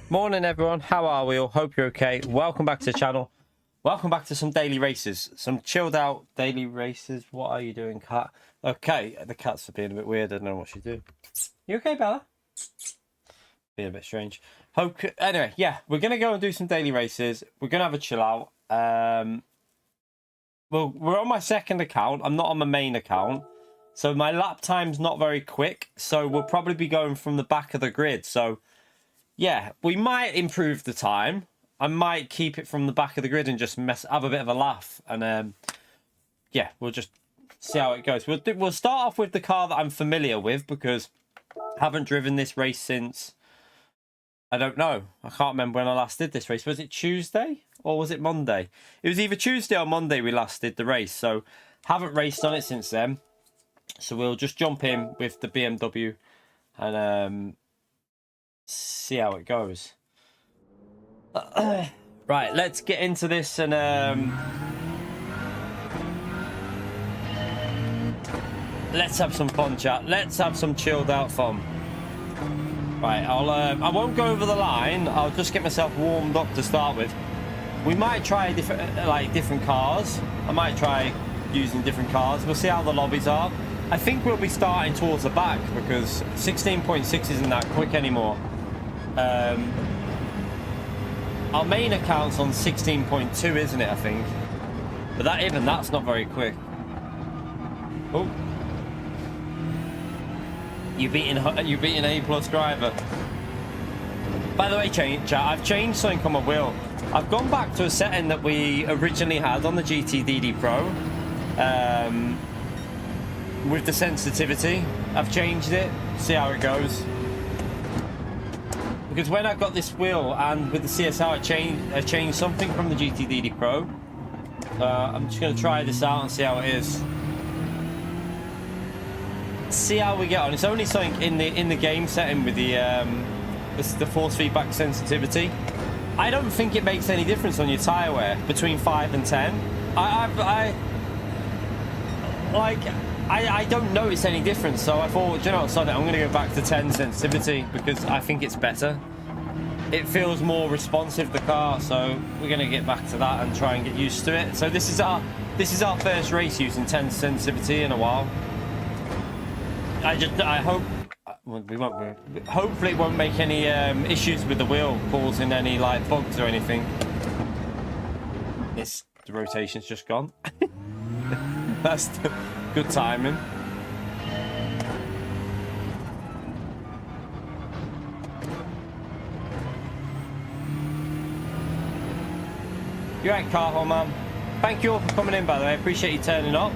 Morning everyone, how are we all? Hope you're okay. Welcome back to the channel. Welcome back to some daily races. Some chilled out daily races. What are you doing, cat? Okay, the cat's being a bit weird. I don't know what she's doing. You okay, Bella? Being a bit strange. Anyway, yeah, we're going to go and do some daily races. We're going to have a chill out. Well, we're on my second account. I'm not on my main account. So my lap time's not very quick. So we'll probably be going from the back of the grid. So yeah, we might improve the time. I might keep it from the back of the grid and just have a bit of a laugh. And yeah, we'll just see how it goes. We'll start off with the car that I'm familiar with because I haven't driven this race since, I don't know. I can't remember when I last did this race. Was it Tuesday or was it Monday? It was either Tuesday or Monday we last did the race. So haven't raced on it since then. So we'll just jump in with the BMW and see how it goes. Right, let's get into this and let's have some fun, chat. Let's have some chilled out fun. Right, I won't go over the line. I'll just get myself warmed up to start with. We might try different cars. I might try using different cars. We'll see how the lobbies are. I think we'll be starting towards the back because 16.6 isn't that quick anymore. Our main account's on 16.2, isn't it? I think, but that's not very quick. Oh, you beating A+ driver. By the way, chat, I've changed something on my wheel. I've gone back to a setting that we originally had on the GT Pro. With the sensitivity, I've changed it. See how it goes. Because when I got this wheel and with the CSR, I changed something from the GT Pro. I'm just going to try this out and see how it is. See how we get on. It's only something in the game setting with the force feedback sensitivity. I don't think it makes any difference on your tyre wear between 5 and 10. I don't notice any difference, so I thought, you know, I'm going to go back to 10 sensitivity because I think it's better. It feels more responsive, the car, so we're going to get back to that and try and get used to it. So this is our first race using 10 sensitivity in a while. I hope hopefully it won't make any issues with the wheel, causing any like bugs or anything. The rotation's just gone. That's good timing. You're right, Carhol, man. Thank you all for coming in, by the way. I appreciate you turning up.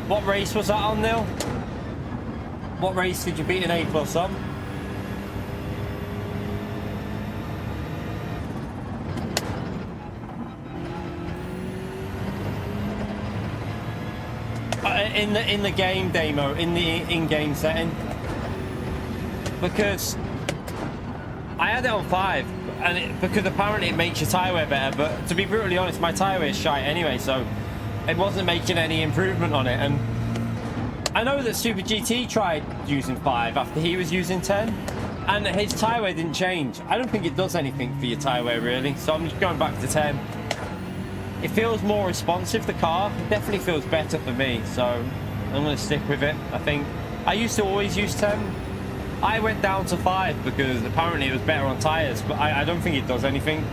What race was that on, Neil? What race did you beat an A+ on? In the game demo, in the in-game setting, because I had it on 5, and because apparently it makes your tyre wear better. But to be brutally honest, my tyre wear is shite anyway, so it wasn't making any improvement on it. And I know that Super GT tried using 5 after he was using 10, and his tyre wear didn't change. I don't think it does anything for your tyre wear really, so I'm just going back to 10. It feels more responsive, the car. It definitely feels better for me, so I'm going to stick with it. I think I used to always use 10. I went down to 5 because apparently it was better on tyres, but I don't think it does anything.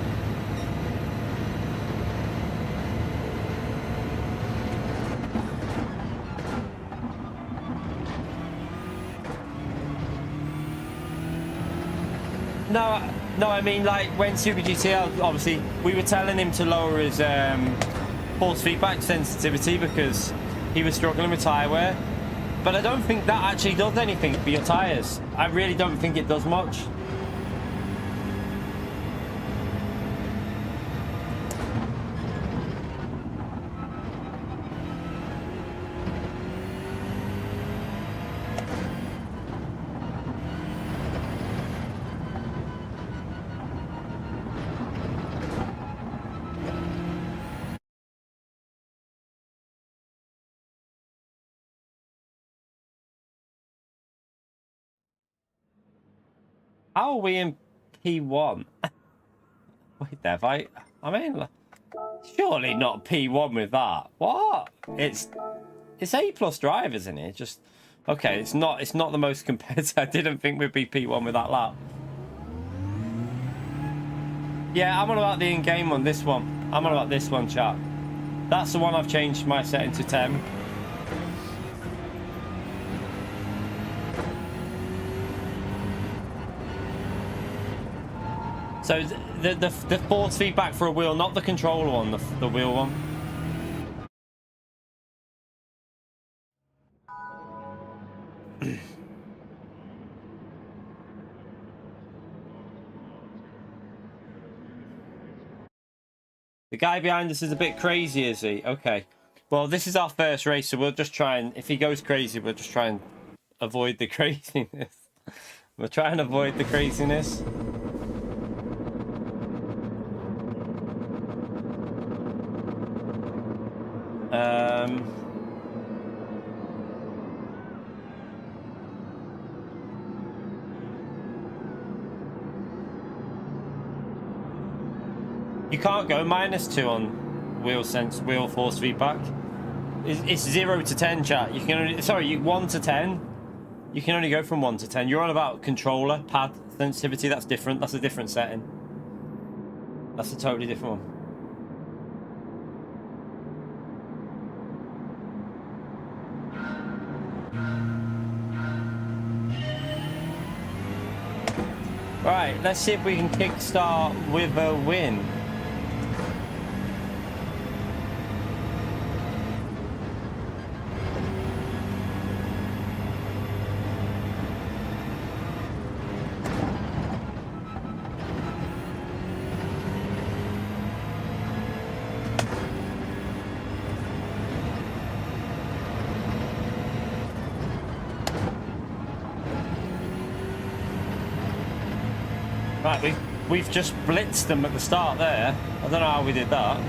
No, I mean, like when Super GTL, obviously we were telling him to lower his force feedback sensitivity because he was struggling with tyre wear, but I don't think that actually does anything for your tyres. I really don't think it does much. How are we in P1? Wait, Dev, I mean, surely not P1 with that. What? It's A+ drivers, isn't it? Just okay. It's not the most competitive. I didn't think we'd be P1 with that lap. Yeah, I'm on about the in-game one. This one. I'm on about this one, chat. That's the one I've changed my setting to 10. So the force feedback for a wheel, not the controller one, the wheel one. The guy behind us is a bit crazy, is he? Okay. Well, this is our first race, so we'll just try and, if he goes crazy, we'll just try and avoid the craziness. We'll try and avoid the craziness. You can't go -2 on wheel force feedback. It's 0 to 10, chat. You can only, sorry, 1 to 10. You can only go from 1 to 10. You're on about controller pad sensitivity. That's different. That's a different setting. That's a totally different one. Right, let's see if we can kickstart with a win. Right, we've just blitzed them at the start there. I don't know how we did that.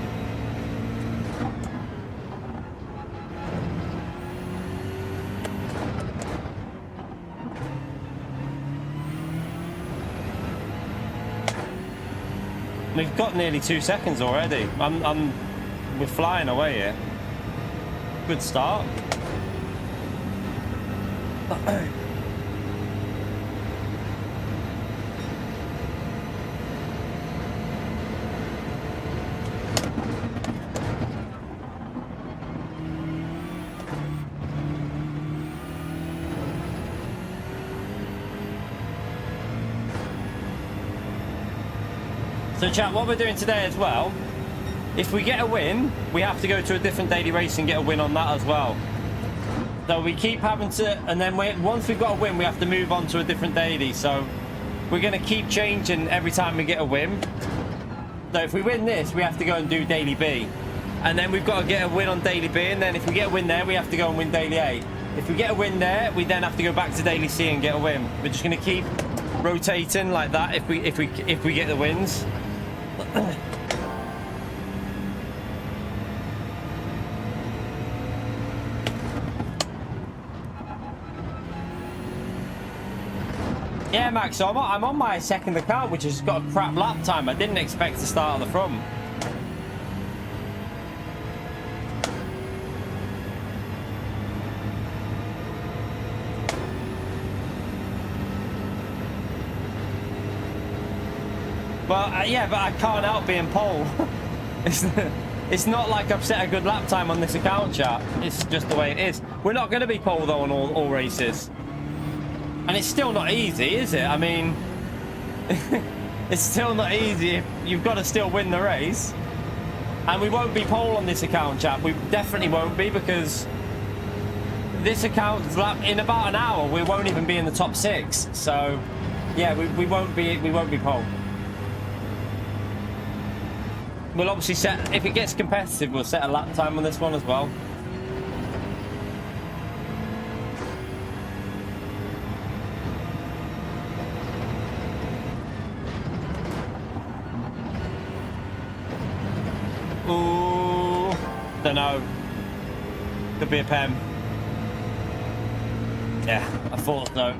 We've got nearly 2 seconds already. We're flying away here. Good start. So chat, what we're doing today as well, if we get a win, we have to go to a different daily race and get a win on that as well. So we keep having to, and then once we've got a win, we have to move on to a different daily. So we're going to keep changing every time we get a win. So if we win this, we have to go and do daily B. And then we've got to get a win on daily B, and then if we get a win there, we have to go and win daily A. If we get a win there, we then have to go back to daily C and get a win. We're just going to keep rotating like that if we get the wins. Yeah, Max, so I'm on my second account, which has got a crap lap time. I didn't expect to start at the front. Well, yeah, but I can't help being pole. It's not like I've set a good lap time on this account, chat. It's just the way it is. We're not going to be pole, though, on all races. And it's still not easy, is it? I mean, it's still not easy. You've got to still win the race. And we won't be pole on this account, chat. We definitely won't be, because this account, in about an hour, we won't even be in the top 6. So, yeah, we won't be pole. We'll obviously set, if it gets competitive, we'll set a lap time on this one as well. Ooh, don't know. Could be a pen. Yeah, I thought so.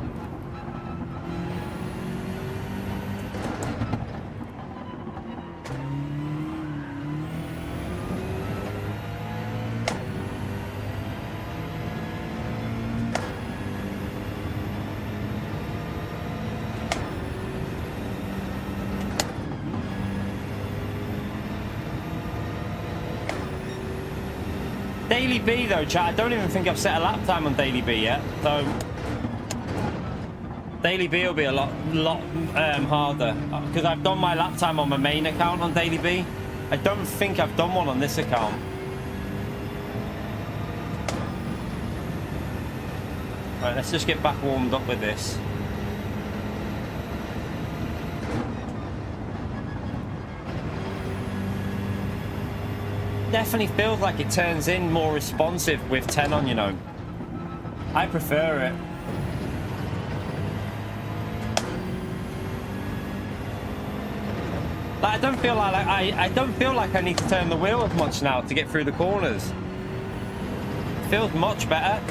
Daily B though, chat, I don't even think I've set a lap time on Daily B yet. So Daily B will be a lot harder because I've done my lap time on my main account on Daily B. I don't think I've done one on this account. Right, let's just get back warmed up with this. Definitely feels like it turns in more responsive with 10 on, you know. I prefer it. Like, I don't feel like I need to turn the wheel as much now to get through the corners. It feels much better.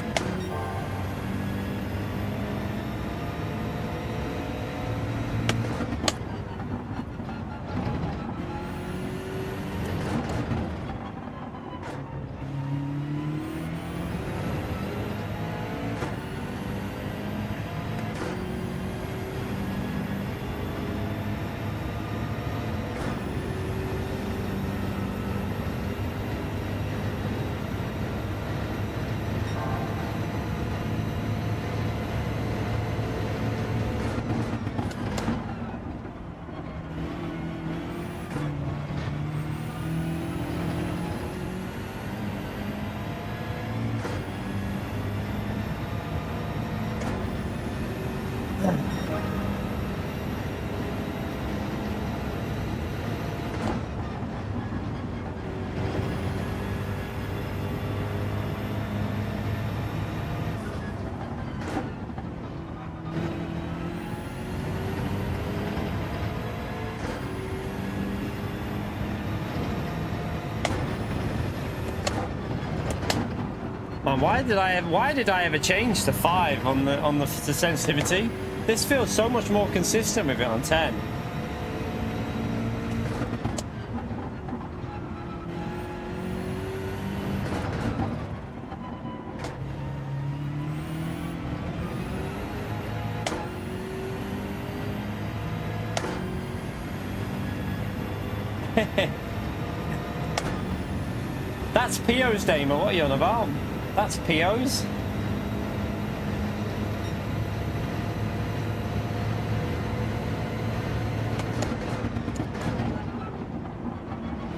Man, why did I ever change to 5 on the sensitivity? This feels so much more consistent with it on 10. That's PO's, Damer. What are you on about? That's PO's.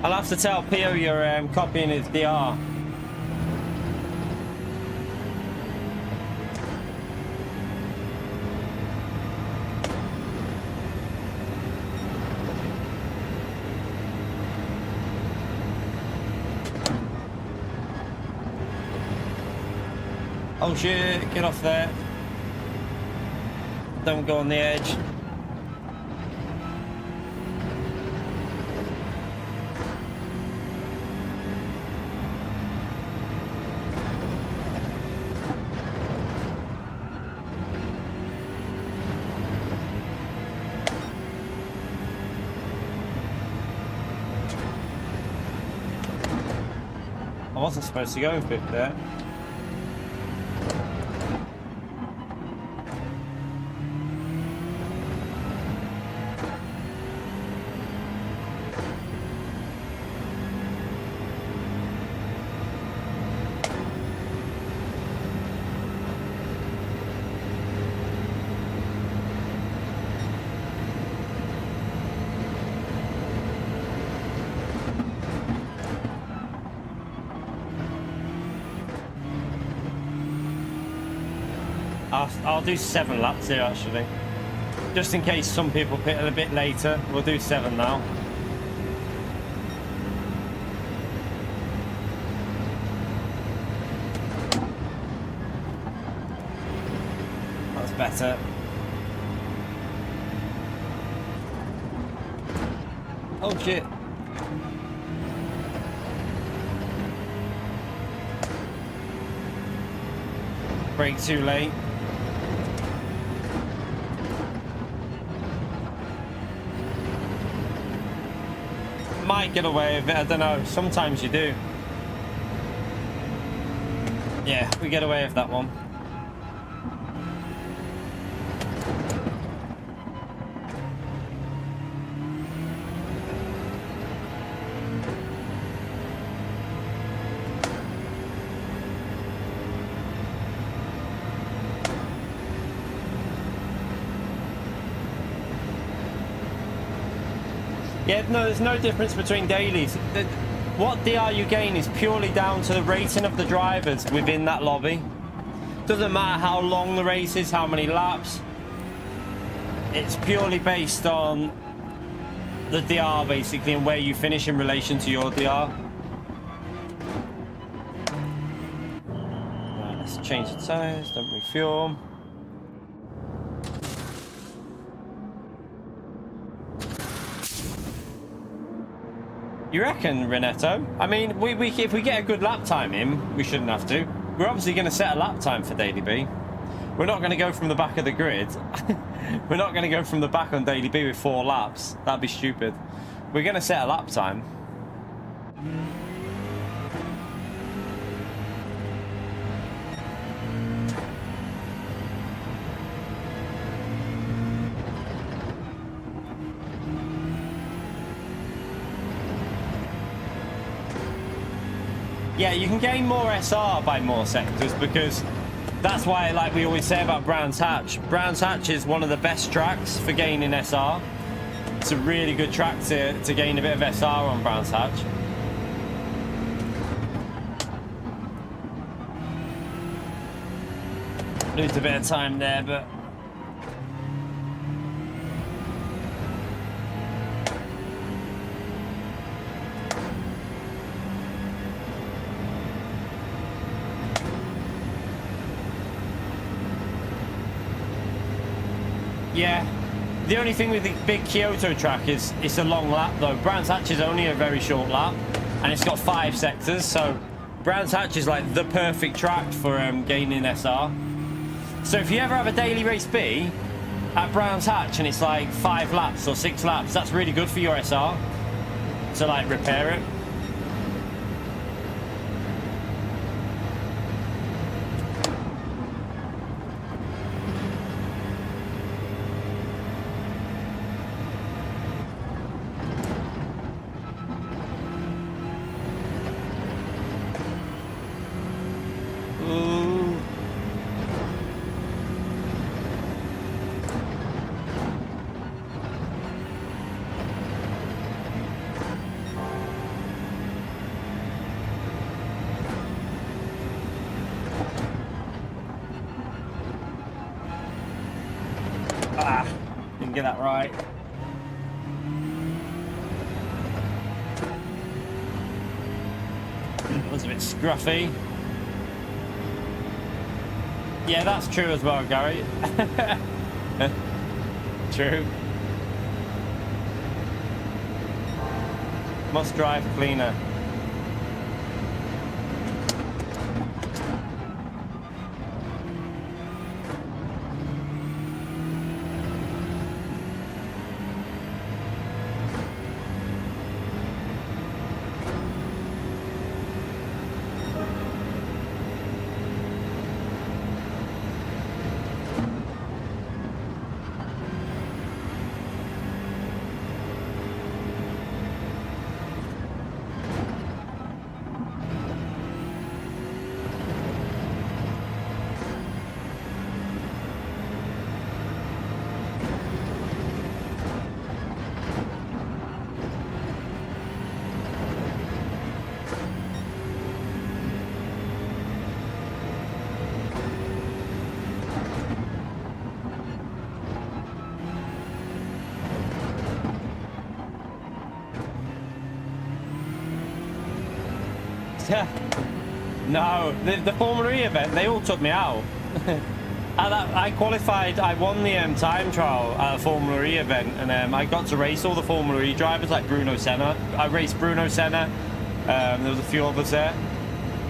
I'll have to tell PO you're copying his DR. Oh shit, get off there. Don't go on the edge. I wasn't supposed to go in 5th there. I'll do 7 laps here actually. Just in case some people pit a bit later, we'll do 7 now. That's better. Oh shit. Brake too late. Might get away with it, I don't know. Sometimes you do. Yeah, we get away with that one. Yeah, no, there's no difference between dailies. What DR you gain is purely down to the rating of the drivers within that lobby. Doesn't matter how long the race is, how many laps. It's purely based on the DR, basically, and where you finish in relation to your DR. Right, let's change the tires, don't refuel. You reckon, Renetto? I mean, if we get a good lap time in, we shouldn't have to. We're obviously going to set a lap time for Daily B. We're not going to go from the back of the grid. We're not going to go from the back on Daily B with 4 laps. That'd be stupid. We're going to set a lap time. Yeah, you can gain more SR by more sectors, because that's why, like we always say about Brands Hatch, Brands Hatch is one of the best tracks for gaining SR. It's a really good track to gain a bit of SR on Brands Hatch. Lose a bit of time there, but... yeah, the only thing with the big Kyoto track is it's a long lap though. Brands Hatch is only a very short lap, and it's got 5 sectors, so Brands Hatch is like the perfect track for gaining SR. So if you ever have a daily race B at Brands Hatch and it's like 5 laps or 6 laps, that's really good for your SR to like repair it. Didn't get that right. It was a bit scruffy. Yeah, that's true as well, Gary. True. Must drive cleaner. No, the Formula E event, they all took me out. I qualified, I won the time trial at a Formula E event, and I got to race all the Formula E drivers like Bruno Senna. I raced Bruno Senna, there was a few others there,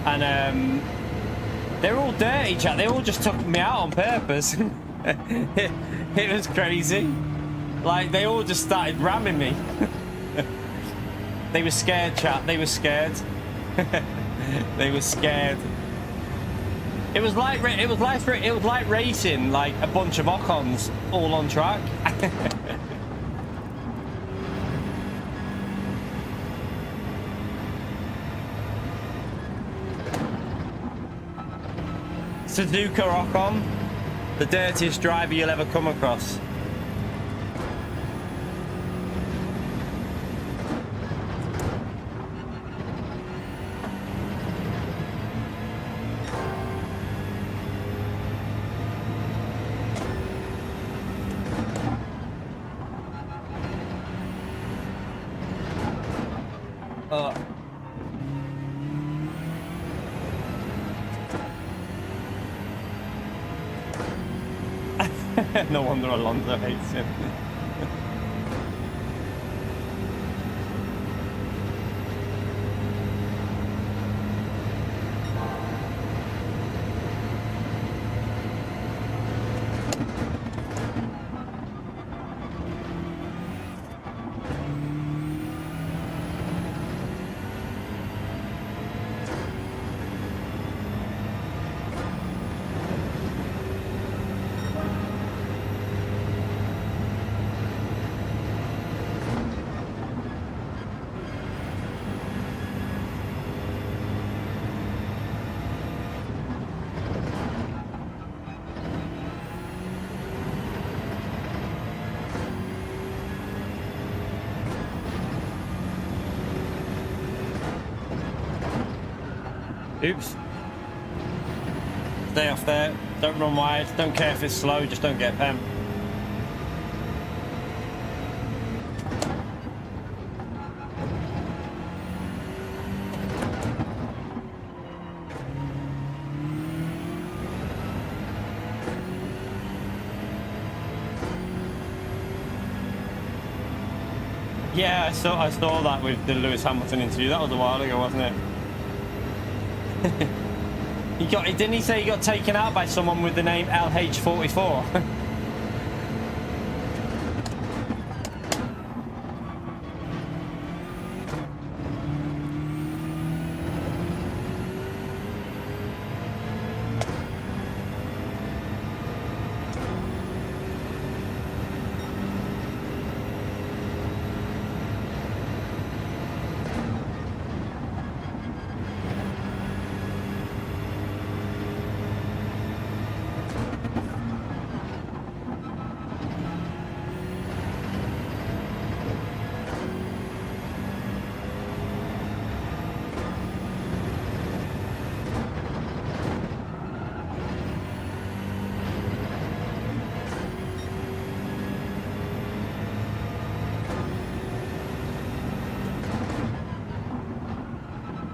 and they were all dirty, chat. They all just took me out on purpose. It was crazy. Like, they all just started ramming me. They were scared, chat. They were scared. They were scared. It was like racing like a bunch of Ocons all on track. Suzuka Ocon, the dirtiest driver you'll ever come across. No wonder Alonso hates him. Oops. Stay off there. Don't run wide. Don't care if it's slow. Just don't get PEM. Yeah, I saw that with the Lewis Hamilton interview. That was a while ago, wasn't it? Didn't he say he got taken out by someone with the name LH44?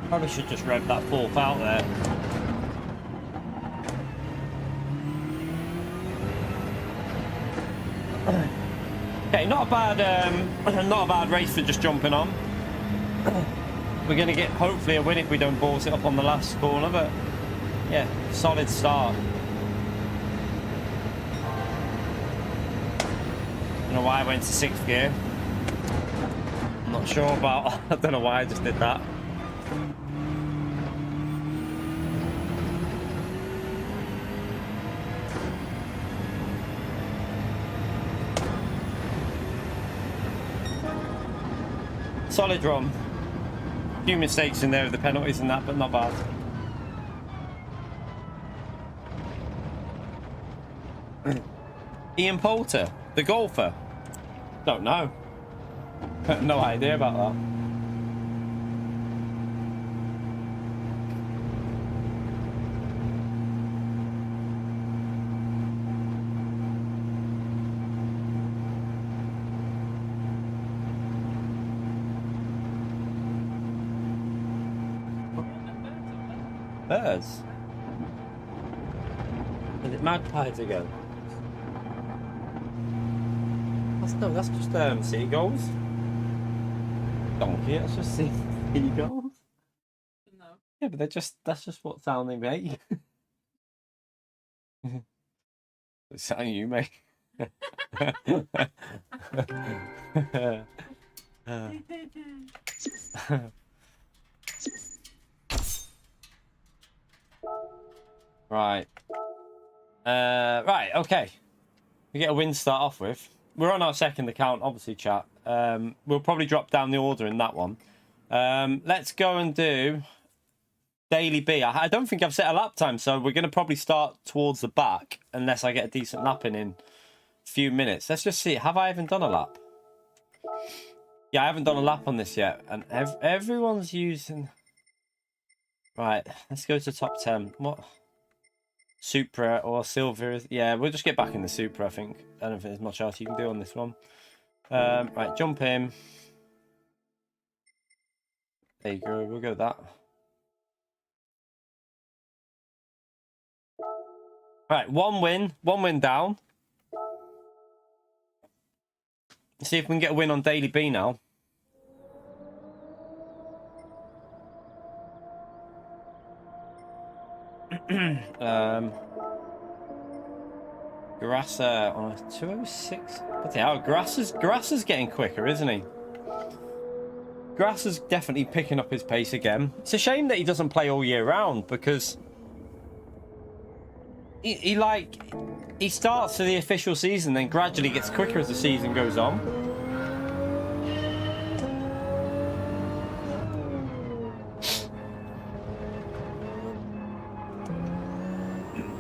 Probably should just rev that fourth out there. Okay, not a bad race for just jumping on. We're gonna get hopefully a win if we don't balls it up on the last corner, but yeah, solid start. Don't know why I went to 6th gear. I'm not sure about. I don't know why I just did that. Solid run. A few mistakes in there with the penalties and that, but not bad. Ian Poulter, the golfer. Don't know. No idea about that. Birds. Is it magpies again? That's just seagulls. Donkey, that's just seagulls. No. Yeah, but that's just what sound they make. What sound you make? Right. Right, okay. We get a win to start off with. We're on our second account, obviously, chat. We'll probably drop down the order in that one. Let's go and do Daily B. I don't think I've set a lap time, so we're going to probably start towards the back unless I get a decent lap in a few minutes. Let's just see. Have I even done a lap? Yeah, I haven't done a lap on this yet. And everyone's using... Right, let's go to top 10. What? Supra or Silver. Yeah, we'll just get back in the Supra, I think. I don't think there's much else you can do on this one. Right, jump in. There you go. We'll go with that. All right, one win down. Let's see if we can get a win on Daily B now. Grasser on a 206. But yeah, Grasser's getting quicker, isn't he? Grasser's definitely picking up his pace again. It's a shame that he doesn't play all year round, because he starts for the official season, then gradually gets quicker as the season goes on.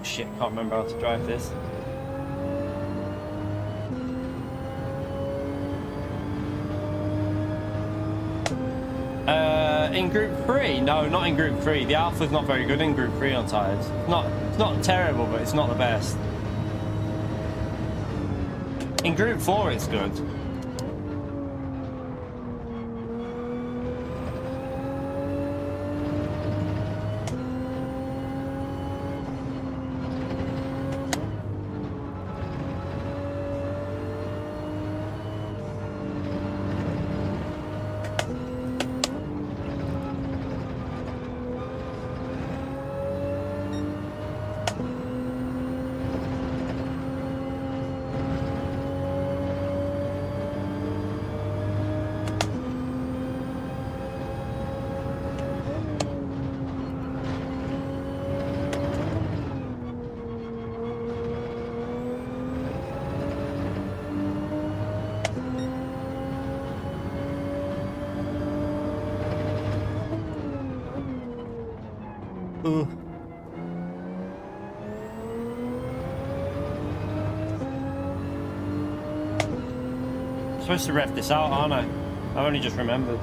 Shit, can't remember how to drive this. In Group 3? No, not in Group 3. The Alpha's not very good in Group 3 on tyres. It's not terrible, but it's not the best. In Group 4, it's good. I'm supposed to rev this out, aren't I? I've only just remembered.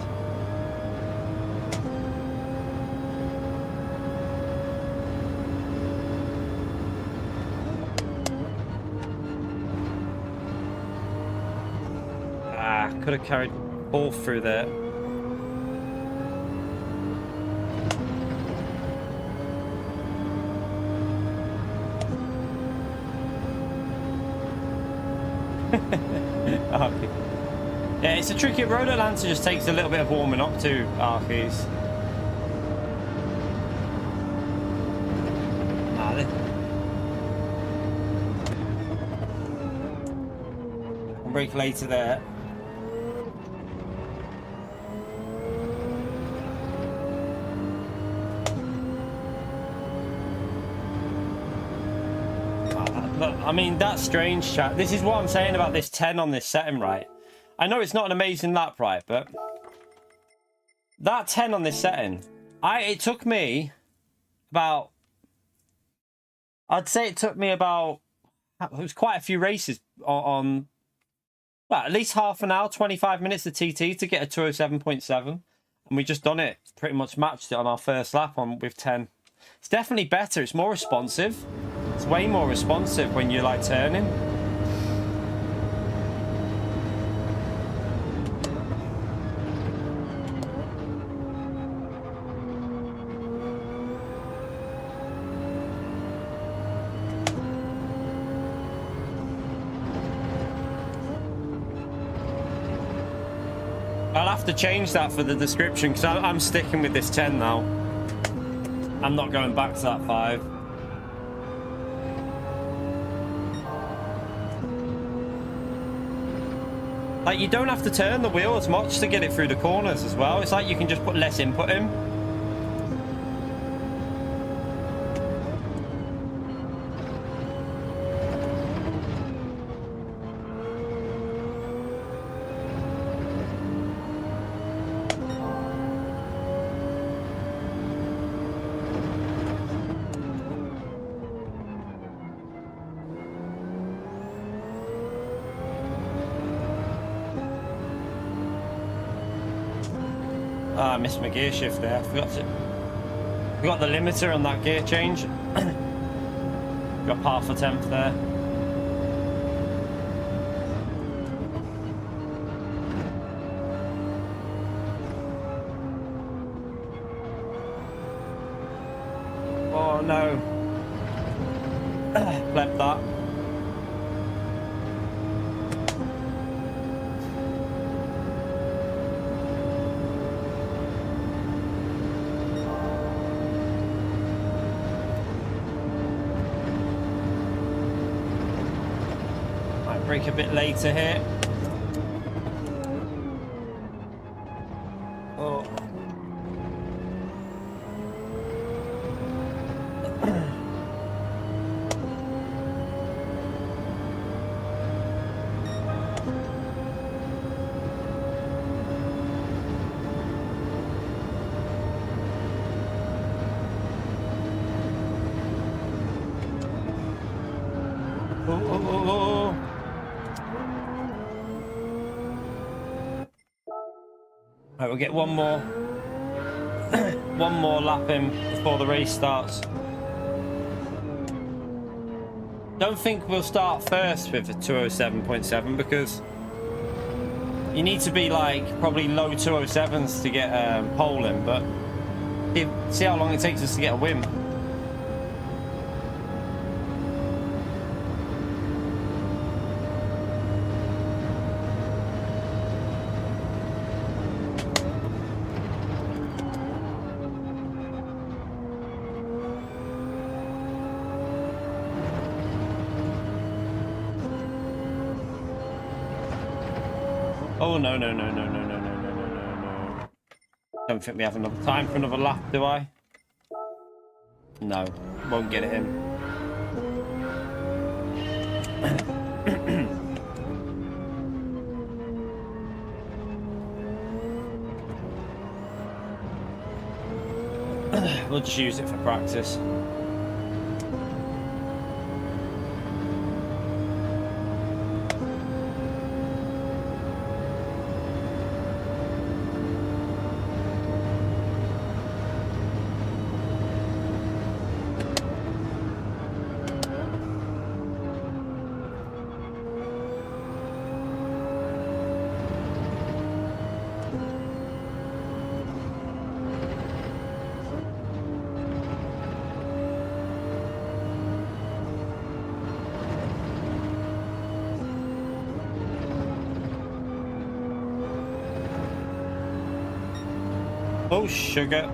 Could have carried ball through there. Okay. Yeah, it's a tricky road. Atlanta just takes a little bit of warming up to Arkies. Brake later there. I mean, that's strange, chat. This is what I'm saying about this 10 on this setting, right? I know it's not an amazing lap, right? But that 10 on this setting, it took me about... I'd say it took me about... It was quite a few races on well, at least half an hour, 25 minutes of TT to get a 207.7. And we just done it. Pretty much matched it on our first lap with 10. It's definitely better. It's more responsive. It's way more responsive when you're like turning. I'll have to change that for the description because I'm sticking with this 10 now. I'm not going back to that 5. Like, you don't have to turn the wheel as much to get it through the corners as well. It's like you can just put less input in. I missed my gear shift there. I forgot the limiter on that gear change. Got half a tenth there. don't know. Left that. Might break a bit later here. Oh. Right, we'll get one more one more lap in before the race starts. Don't think we'll start first with the 207.7 because you need to be like probably low 207s to get polling, but see how long it takes us to get a win. Oh, no. Don't think we have enough time for another lap, do I? No, won't get it in. We'll just use it for practice. Oh, sugar.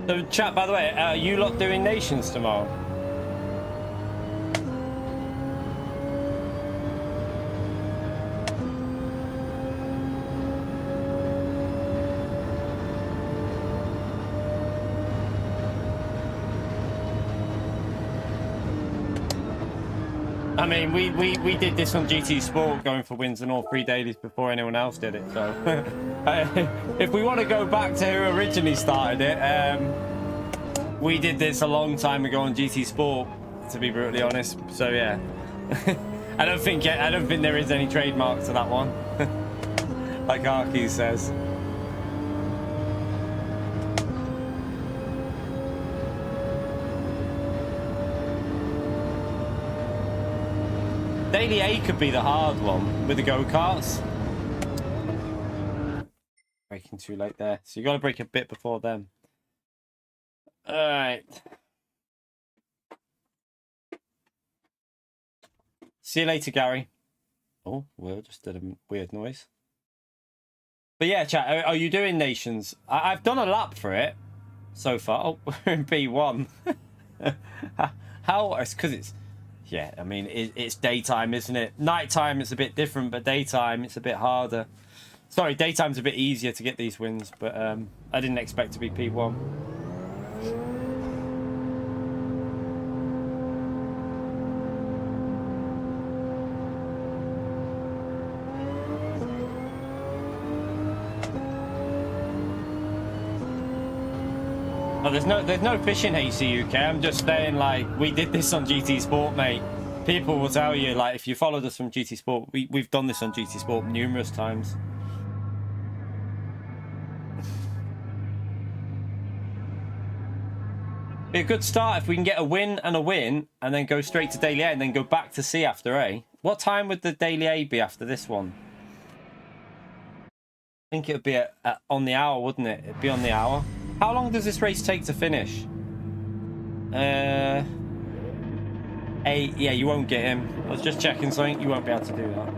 So, chat, by the way, are you lot doing Nations tomorrow? I mean, we did this on GT Sport, going for wins in all 3 dailies before anyone else did it. So, if we want to go back to who originally started it, we did this a long time ago on GT Sport, to be brutally honest. So yeah, I don't think there is any trademark to that one, like Arky says. Daily A could be the hard one with the go-karts. Breaking too late there. So you got to break a bit before then. All right. See you later, Gary. Oh, Will just did a weird noise. But yeah, chat, are you doing Nations? I've done a lap for it so far. Oh, we're in B1. How? It's because it's... Yeah, I mean, it's daytime, isn't it? Nighttime, it's a bit different, but daytime, it's a bit harder. Sorry, daytime's a bit easier to get these wins, but I didn't expect to be P1. Oh, there's no fishing HC UK. I'm just saying, like, we did this on GT Sport, mate. People will tell you, like, if you followed us from GT Sport, we've done this on GT Sport numerous times. Be a good start if we can get a win, and then go straight to daily A, and then go back to C after A. What time would the daily A be after this one? I think it would be on the hour, wouldn't it? It'd be on the hour. How long does this race take to finish? A, yeah, you won't get him. I was just checking something. You won't be able to do that.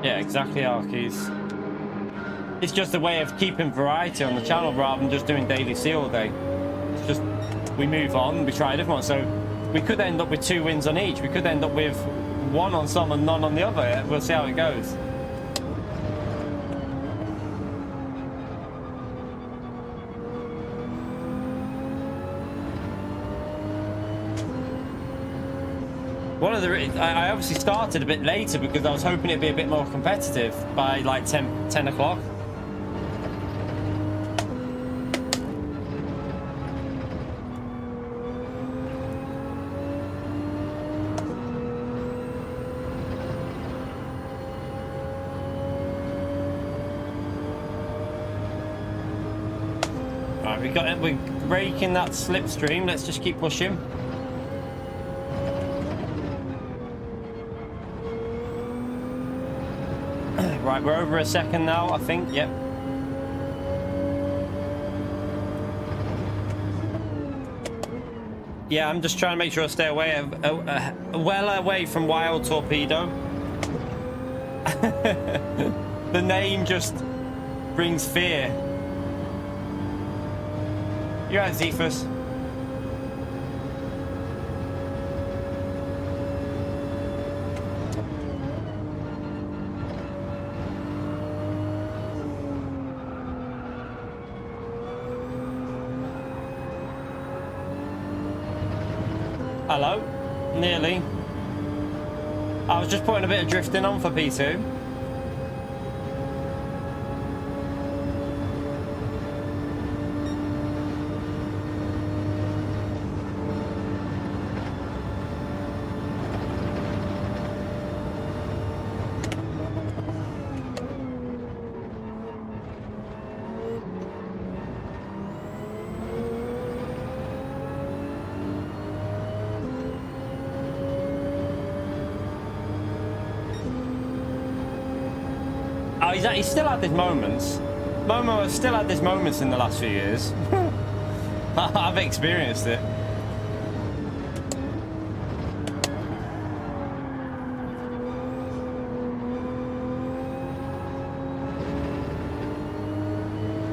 Yeah, exactly, Arkies. It's just a way of keeping variety on the channel rather than just doing daily C all day. It's just, we move on, we try a different one. So we could end up with 2 wins on each. We could end up with 1 on some and none on the other. We'll see how it goes. One of the I obviously started a bit later because I was hoping it'd be a bit more competitive by like 10 o'clock. Right, we're breaking that slipstream. Let's just keep pushing. Right, we're over a second now, I think. Yep. Yeah, I'm just trying to make sure I stay away, well away from Wild Torpedo. The name just brings fear. You're right, Zephyrus. Hello, nearly. I was just putting a bit of drifting on for P2. He's still had these moments. Momo has still had these moments in the last few years. I've experienced it.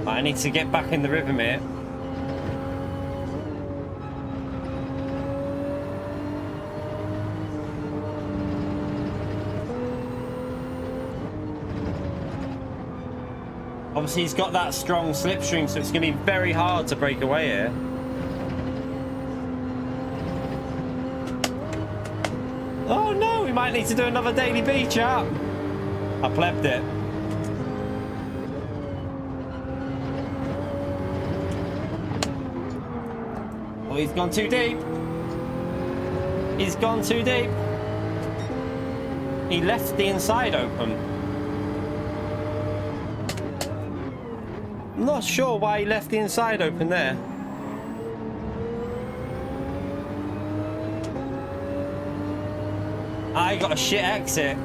I need to get back in the rhythm here. Obviously, he's got that strong slipstream, so it's going to be very hard to break away here. Oh no, we might need to do another daily B, chap. I plebbed it. Oh, he's gone too deep. He's gone too deep. He left the inside open. I'm not sure why he left the inside open there. I got a shit exit.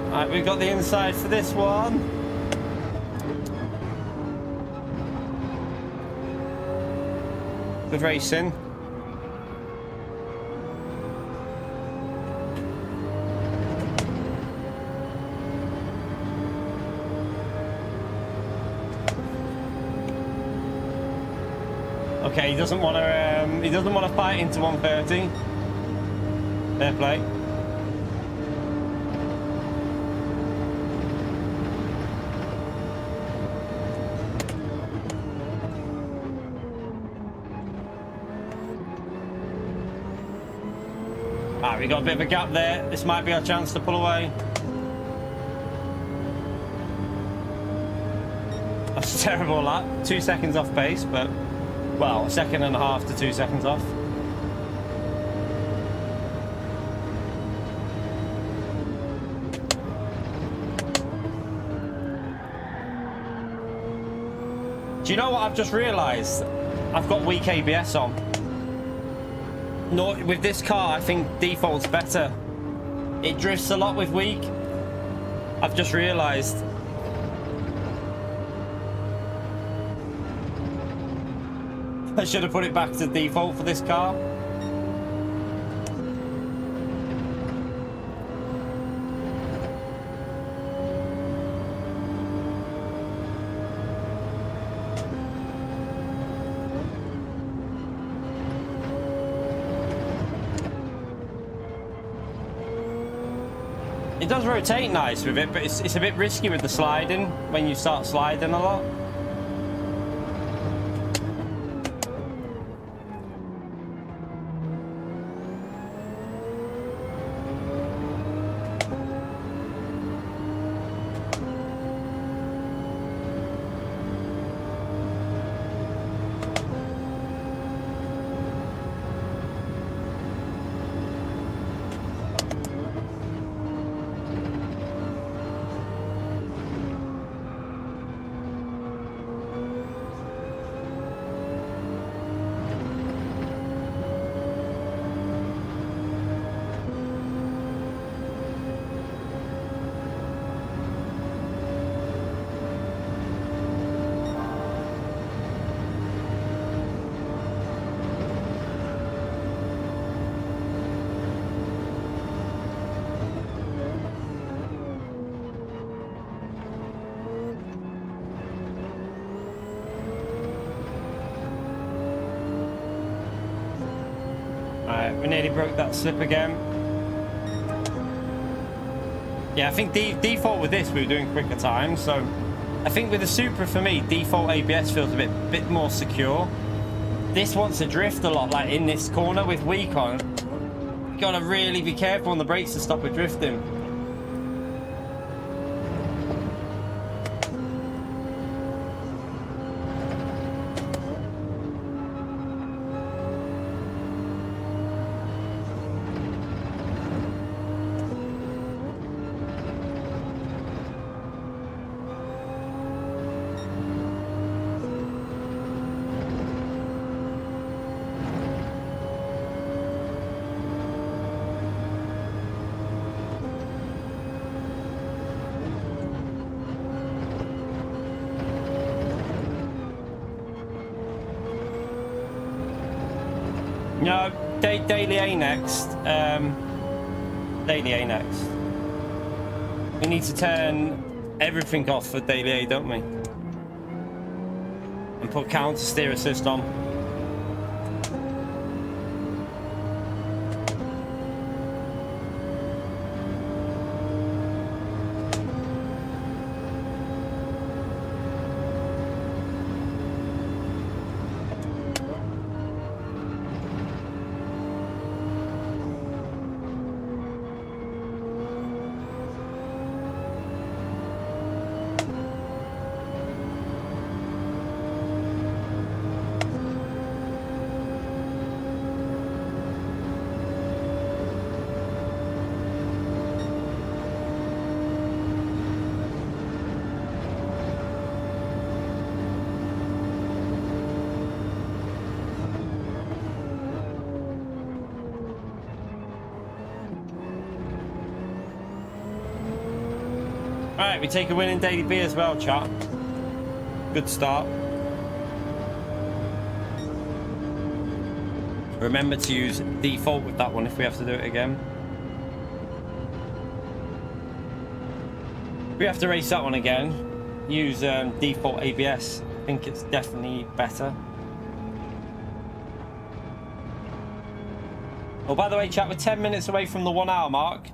Alright, we've got the inside for this one. Good racing. Okay, he doesn't want to fight into 130. Fair play. Right, we got a bit of a gap there. This might be our chance to pull away. That's a terrible lap. 2 seconds off pace, but, well, 1.5 seconds to 2 seconds off. Do you know what I've just realised? I've got weak ABS on. No, with this car, I think default's better. It drifts a lot with weak. I've just realised. I should have put it back to default for this car. It does rotate nice with it, but it's a bit risky with the sliding when you start sliding a lot. We nearly broke that slip again. Yeah, I think default with this we were doing quicker times, so I think with the Supra for me, default ABS feels a bit more secure. This wants to drift a lot, like in this corner with weak on. You gotta really be careful on the brakes to stop it drifting. No, daily A next. Daily A next. We need to turn everything off for daily A, don't we? And put counter steer assist on. Alright, we take a win in Daily B as well, chat. Good start. Remember to use default with that one if we have to do it again. If we have to race that one again, use default ABS. I think it's definitely better. Oh, by the way, chat, we're 10 minutes away from the 1 hour mark.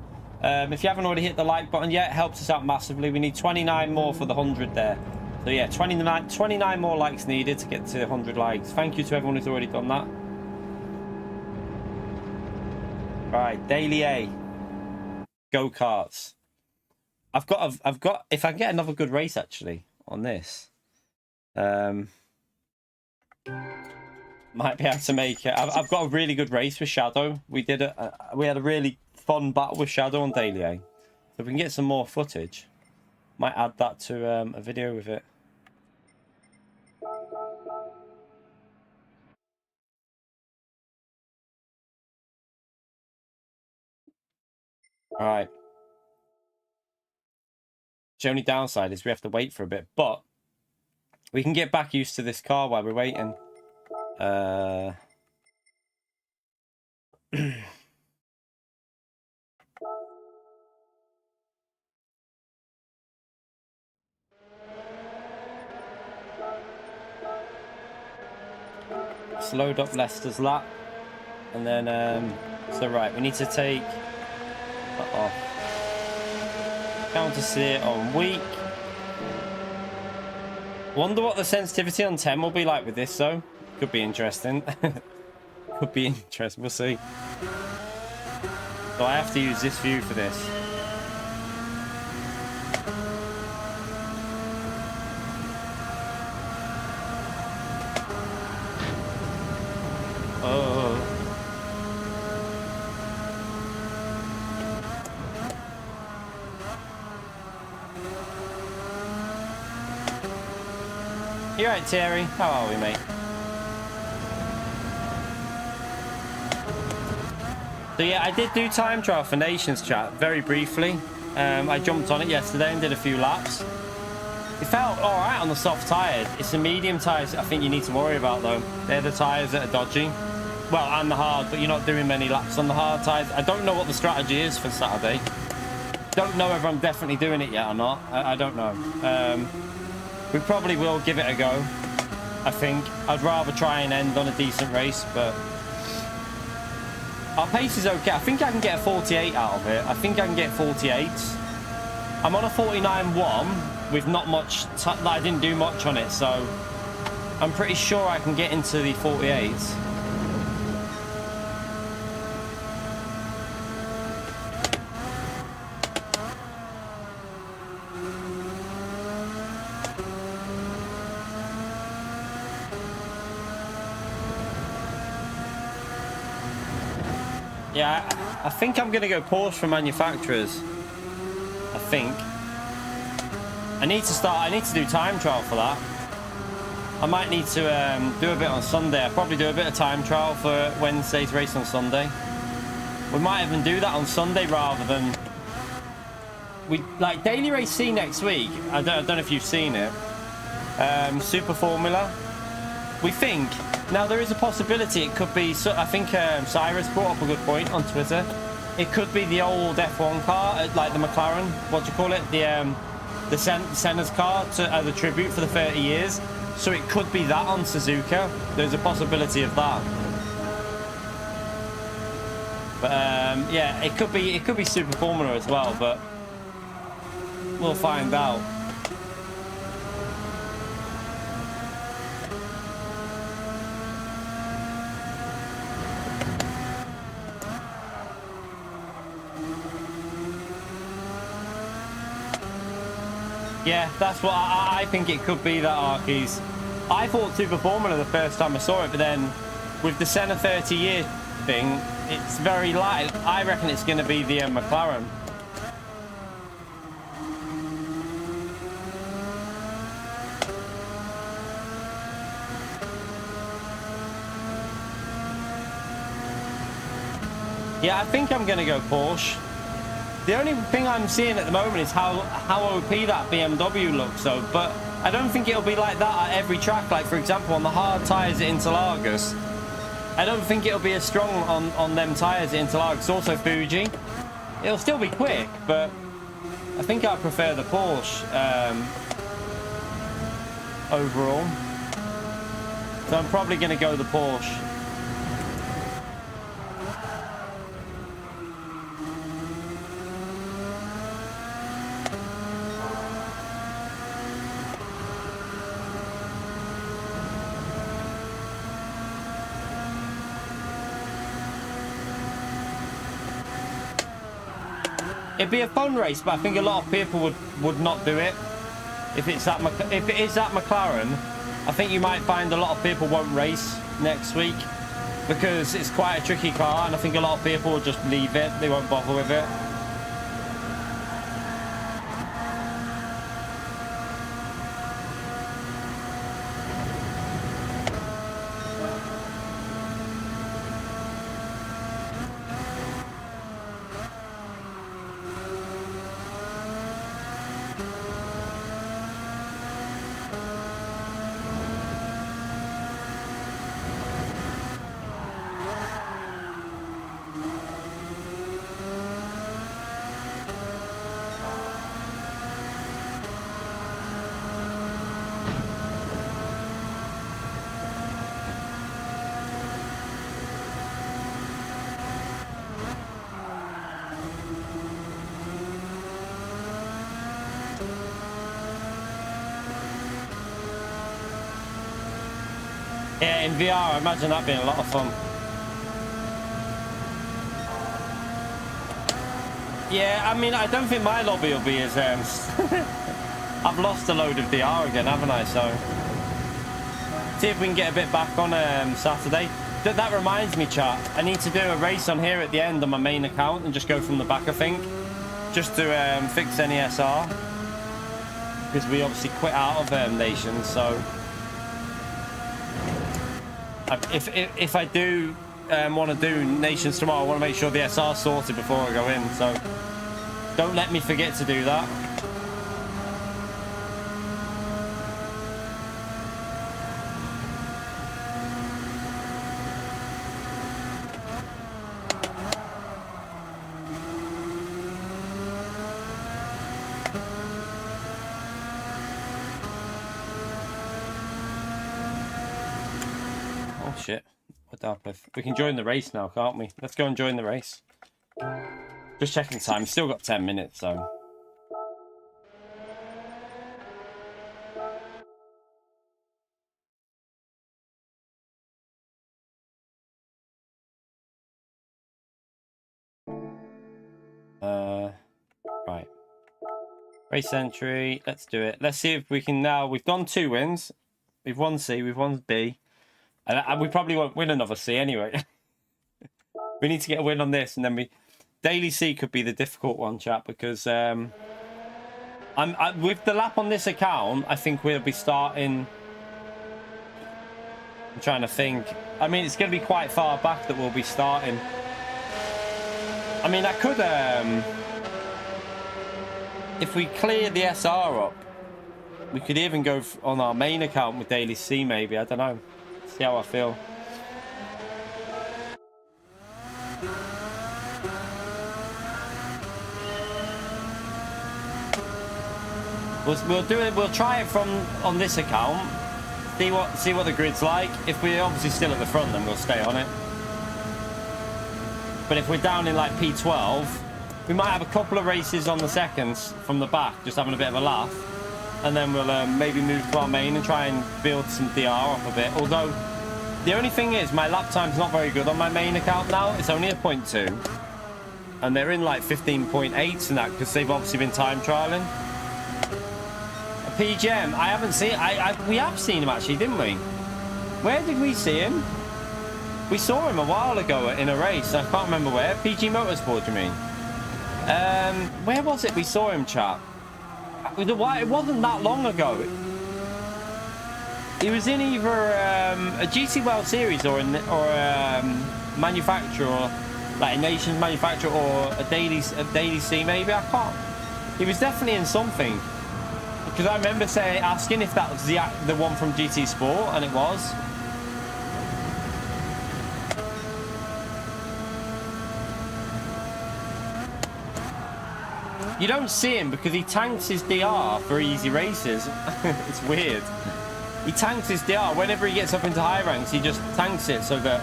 If you haven't already hit the like button yet, it helps us out massively. We need 29 more for the 100 there. So yeah, 29 more likes needed to get to 100 likes. Thank you to everyone who's already done that. Right, Daily A. Go-karts. I've got, if I can get another good race actually on this, might be able to make it. I've got a really good race with Shadow. We had a really fun battle with Shadow on Daily A. So if we can get some more footage, might add that to a video with it. All right. The only downside is we have to wait for a bit, but we can get back used to this car while we're waiting. Let's load up Leicester's lap. And then, so right, we need to take that off. Counter steer on weak. Wonder what the sensitivity on 10 will be like with this, though. Could be interesting. Could be interesting, we'll see. So I have to use this view for this. Oh. You right, Terry? How are we, mate? So yeah, I did do time trial for Nations chat very briefly. I jumped on it yesterday and did a few laps. It felt all right on the soft tyres. It's the medium tyres I think you need to worry about though. They're the tyres that are dodgy. Well, and the hard, but you're not doing many laps on the hard tyres. I don't know what the strategy is for Saturday. Don't know if I'm definitely doing it yet or not. I don't know. We probably will give it a go. I think I'd rather try and end on a decent race, but our pace is okay. I think I can get a 48 out of it. I think I can get 48s. I'm on a 49.1 with not much. I didn't do much on it, so I'm pretty sure I can get into the 48s. Yeah, I think I'm going to go Porsche for manufacturers. I think. I need to do time trial for that. I might need to do a bit on Sunday. I'll probably do a bit of time trial for Wednesday's race on Sunday. We might even do that on Sunday rather than... like Daily Race C next week. I don't know if you've seen it. Super Formula. We think... Now, there is a possibility it could be... So I think Cyrus brought up a good point on Twitter. It could be the old F1 car, like the McLaren, what do you call it? The Senna's car as a tribute for the 30 years. So it could be that on Suzuka. There's a possibility of that. But yeah, it could be Super Formula as well, but we'll find out. Yeah, that's what I think it could be, that Arkies. I thought Super Formula the first time I saw it, but then with the Senna 30-year thing, it's very light. I reckon it's going to be the McLaren. Yeah, I think I'm going to go Porsche. The only thing I'm seeing at the moment is how OP that BMW looks, though. But I don't think it'll be like that at every track. Like, for example, on the hard tyres at Interlagos, I don't think it'll be as strong on them tyres at Interlagos. Also Fuji. It'll still be quick, but I think I prefer the Porsche overall. So I'm probably going to go the Porsche. It'd be a fun race, but I think a lot of people would not do it. If it is at McLaren, I think you might find a lot of people won't race next week because it's quite a tricky car, and I think a lot of people will just leave it. They won't bother with it. Yeah, in VR, I imagine that being a lot of fun. Yeah, I mean, I don't think my lobby will be as... I've lost a load of VR again, haven't I? So, see if we can get a bit back on Saturday. That reminds me, chat. I need to do a race on here at the end on my main account and just go from the back, I think. Just to fix any SR. Because we obviously quit out of Nations, so... If I do want to do Nations tomorrow, I want to make sure the SR's sorted before I go in, so don't let me forget to do that. Shit. We can join the race now, can't we? Let's go and join the race. Just checking the time. Still got 10 minutes, so. Right. Race entry. Let's do it. Let's see if we can now. We've done 2 wins. We've won C. We've won B. And we probably won't win another C anyway. We need to get a win on this, and then Daily C could be the difficult one, chat, because with the lap on this account, I think we'll be starting. I'm trying to think. I mean, it's going to be quite far back that we'll be starting. I mean, I could, if we clear the SR up, we could even go on our main account with Daily C, maybe. I don't know. See how I feel. We'll do it. We'll try it from on this account. See what the grid's like. If we're obviously still at the front, then we'll stay on it. But if we're down in like P12, we might have a couple of races on the seconds from the back, just having a bit of a laugh. And then we'll maybe move to our main and try and build some DR up a bit. Although, the only thing is, my lap time's not very good on my main account now. It's only a 0.2. And they're in like 15.8s and that, because they've obviously been time trialing. A PGM, I haven't seen... we have seen him actually, didn't we? Where did we see him? We saw him a while ago in a race. I can't remember where. PG Motorsport, you mean? Where was it we saw him, chat? It wasn't that long ago. He was in either a GT World Series or a manufacturer, or like a Nations manufacturer, or a Daily C maybe. I can't. He was definitely in something, because I remember asking if that was the one from GT Sport, and it was. You don't see him because he tanks his DR for easy races. It's weird. He tanks his DR. Whenever he gets up into high ranks, he just tanks it so that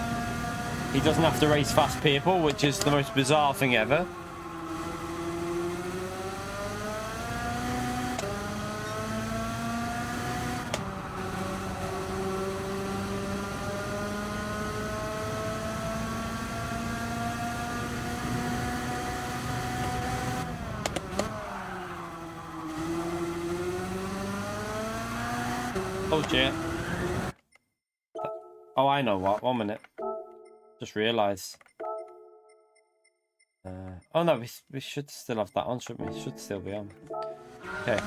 he doesn't have to race fast people, which is the most bizarre thing ever. Oh, shit. Oh, I know what. 1 minute. Just realised. Oh, no, we should still have that on, shouldn't we? Should still be on. Okay.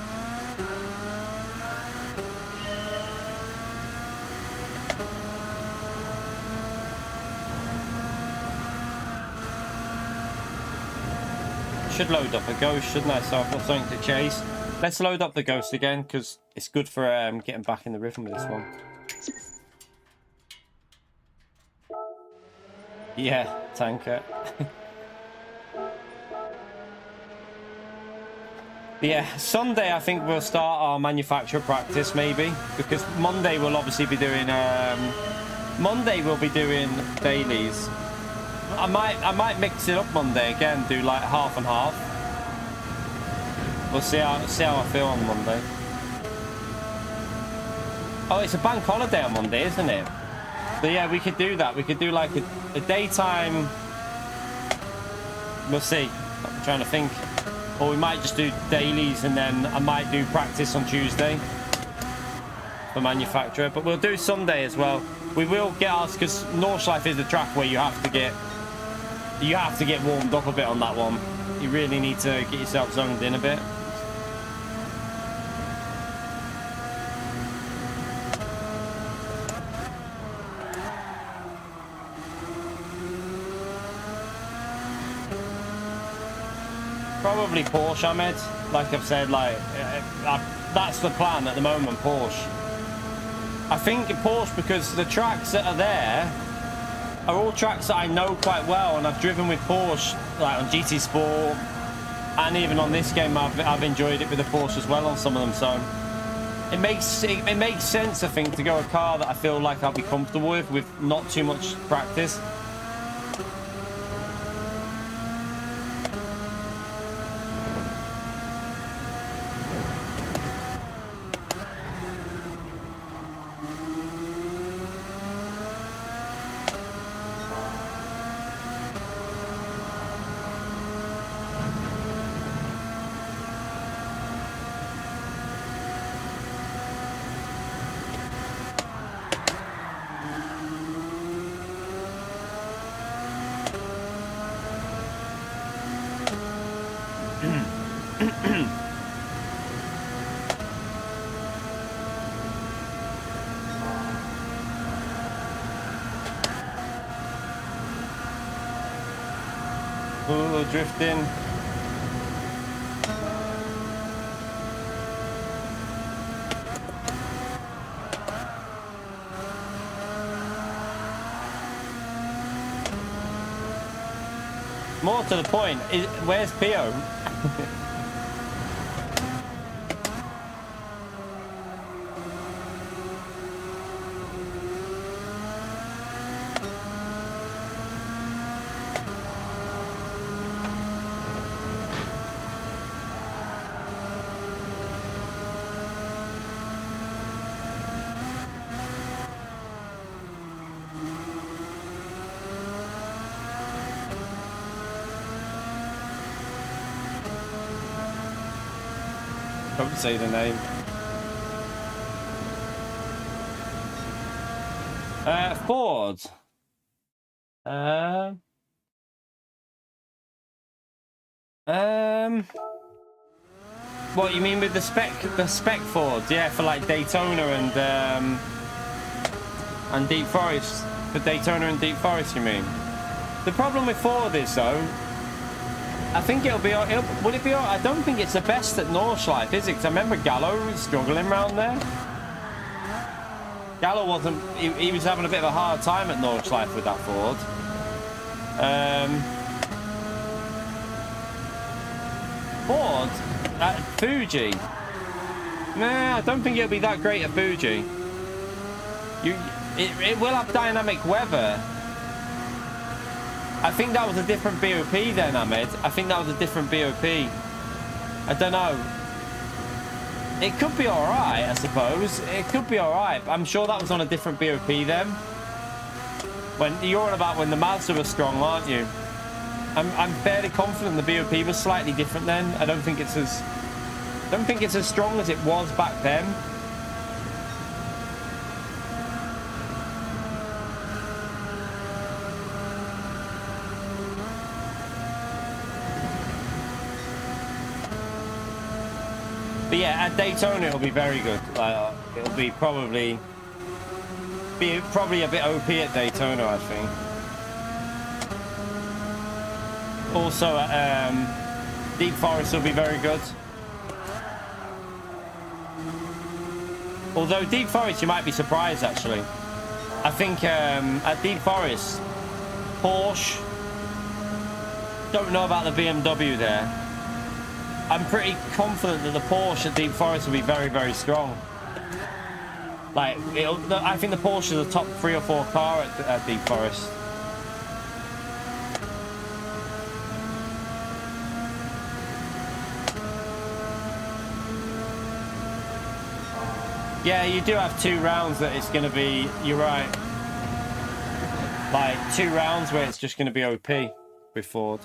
Should load up a ghost, shouldn't I? So I've got something to chase. Let's load up the ghost again, because it's good for getting back in the rhythm with this one. Yeah, tanker. Yeah, Sunday I think we'll start our manufacturer practice maybe, because Monday we'll obviously be doing dailies. I might mix it up Monday again, do like half and half. We'll see how I feel on Monday. Oh, it's a bank holiday on Monday, isn't it? So yeah, we could do that. We could do like a daytime. We'll see. I'm trying to think. Or we might just do dailies and then I might do practice on Tuesday for manufacturer. But we'll do Sunday as well. We will get ours because Nordschleife is the track where you have to get warmed up a bit on that one. You really need to get yourself zoned in a bit. Probably Porsche, Ahmed. Like I've said, that's the plan at the moment, Porsche. I think Porsche because the tracks that are there are all tracks that I know quite well, and I've driven with Porsche, like on GT Sport, and even on this game, I've enjoyed it with the Porsche as well on some of them. So it makes sense, I think, to go a car that I feel like I'll be comfortable with not too much practice. Ooh, drifting. More to the point, where's Pio? Don't say the name. Ford. What you mean with the spec Ford? Yeah, for like Daytona and Deep Forest. For Daytona and Deep Forest, you mean? The problem with Ford is though, I think it'll be. Will it be? I don't think it's the best at Nordschleife, is it? Because I remember Gallo struggling around there. Gallo wasn't. He was having a bit of a hard time at Nordschleife with that Ford. Ford at Fuji. Nah, I don't think it'll be that great at Fuji. It will have dynamic weather. I think that was a different BOP then, Ahmed. I think that was a different BOP. I don't know. It could be alright, I suppose. It could be alright. I'm sure that was on a different BOP then. When you're on about when the Mazda was strong, aren't you? I'm fairly confident the BOP was slightly different then. I don't think it's as strong as it was back then. But yeah, at Daytona it'll be very good. It'll be probably a bit OP at Daytona, I think. Also at Deep Forest will be very good. Although Deep Forest, you might be surprised actually. I think at Deep Forest, Porsche, don't know about the BMW there. I'm pretty confident that the Porsche at Deep Forest will be very, very strong. Like, I think the Porsche is a top 3 or 4 car at Deep Forest. Yeah, you do have 2 rounds that it's going to be, you're right. Like, 2 rounds where it's just going to be OP with Ford.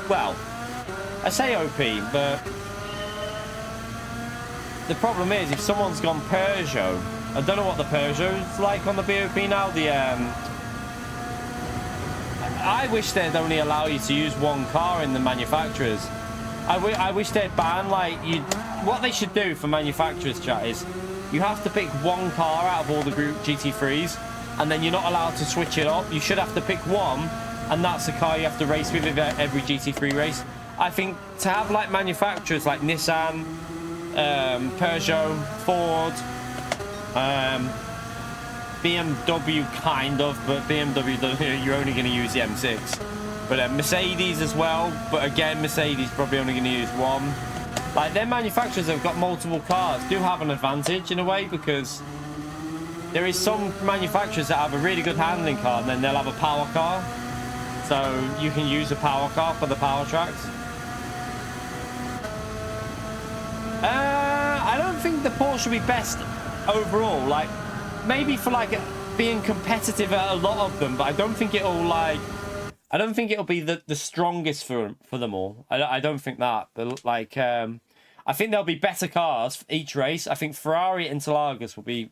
Well, I say OP, but the problem is if someone's gone Peugeot, I don't know what the Peugeot's like on the BOP now. I wish they'd only allow you to use 1 car in the manufacturers. I wish they'd ban, like, what they should do for manufacturers, chat, is you have to pick 1 car out of all the group GT3s, and then you're not allowed to switch it up. You should have to pick 1, and that's the car you have to race with every GT3 race. I think to have like manufacturers like Nissan, Peugeot, Ford, BMW kind of, but BMW, you're only going to use the M6. But Mercedes as well, but again, Mercedes probably only going to use 1. Like, their manufacturers have got multiple cars, do have an advantage in a way, because there is some manufacturers that have a really good handling car and then they'll have a power car. So you can use a power car for the power tracks. I don't think the Porsche will be best overall. Like, maybe for like being competitive at a lot of them, but I don't think it'll be the strongest for them all. I don't think that. But like, I think there'll be better cars for each race. I think Ferrari at Interlagos will be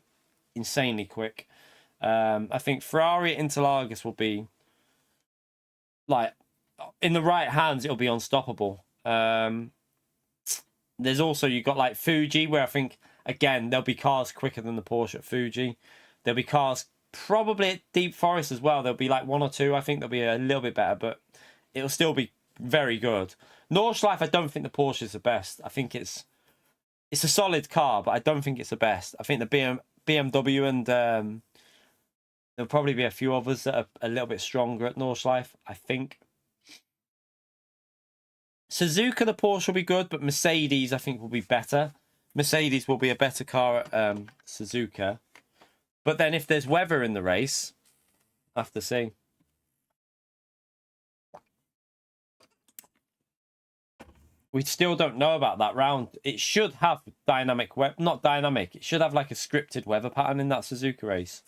insanely quick. I think Ferrari at Interlagos will be, like, in the right hands, it'll be unstoppable. There's also, you've got like Fuji, where I think, again, there'll be cars quicker than the Porsche at Fuji. There'll be cars probably at Deep Forest as well. There'll be like 1 or 2. I think they'll be a little bit better, but it'll still be very good. Nordschleife, I don't think the Porsche is the best. I think it's a solid car, but I don't think it's the best. I think the BMW and there'll probably be a few others that are a little bit stronger at Nordschleife, I think. Suzuka, the Porsche will be good, but Mercedes, I think, will be better. Mercedes will be a better car at Suzuka. But then if there's weather in the race, I have to see. We still don't know about that round. It should have dynamic weather, not dynamic. It should have like a scripted weather pattern in that Suzuka race.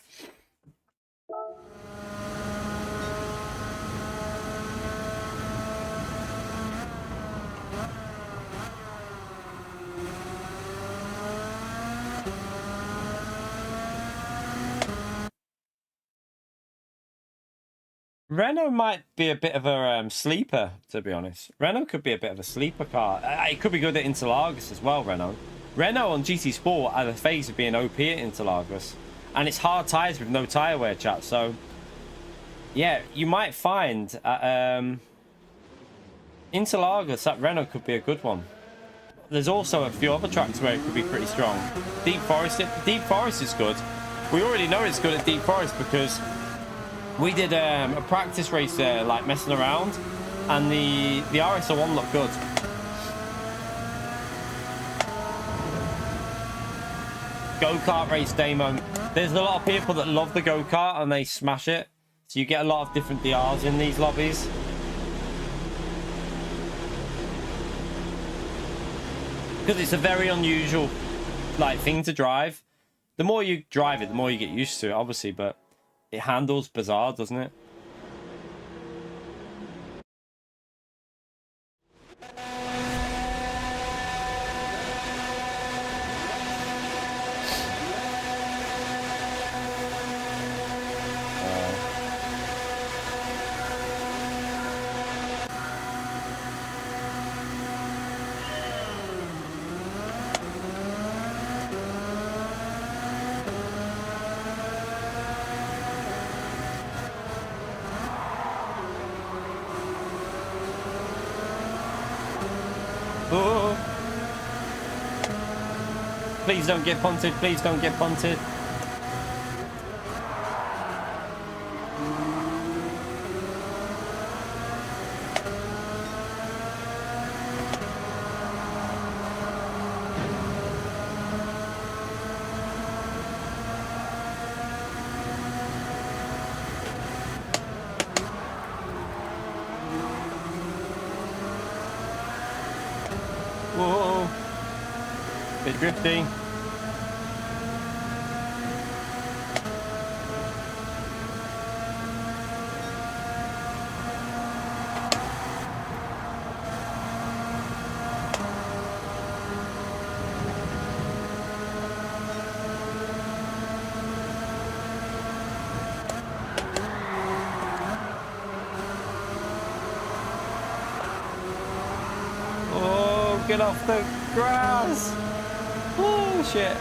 Renault might be a bit of a sleeper, to be honest. Renault could be a bit of a sleeper car. It could be good at Interlagos as well, Renault. Renault on GT Sport had a phase of being OP at Interlagos. And it's hard tyres with no tyre wear, chat. So, yeah, you might find at Interlagos that Renault could be a good one. There's also a few other tracks where it could be pretty strong. Deep Forest is good. We already know it's good at Deep Forest because we did a practice race there, like messing around, and the RS01 looked good. Go-kart race demo. There's a lot of people that love the go-kart and they smash it. So you get a lot of different DRs in these lobbies. Because it's a very unusual like thing to drive. The more you drive it, the more you get used to it, obviously, but it handles bizarre, doesn't it? Oh. Please don't get punted. Please don't get punted. Whoa. Bit drifty. Get off the grass! Oh shit!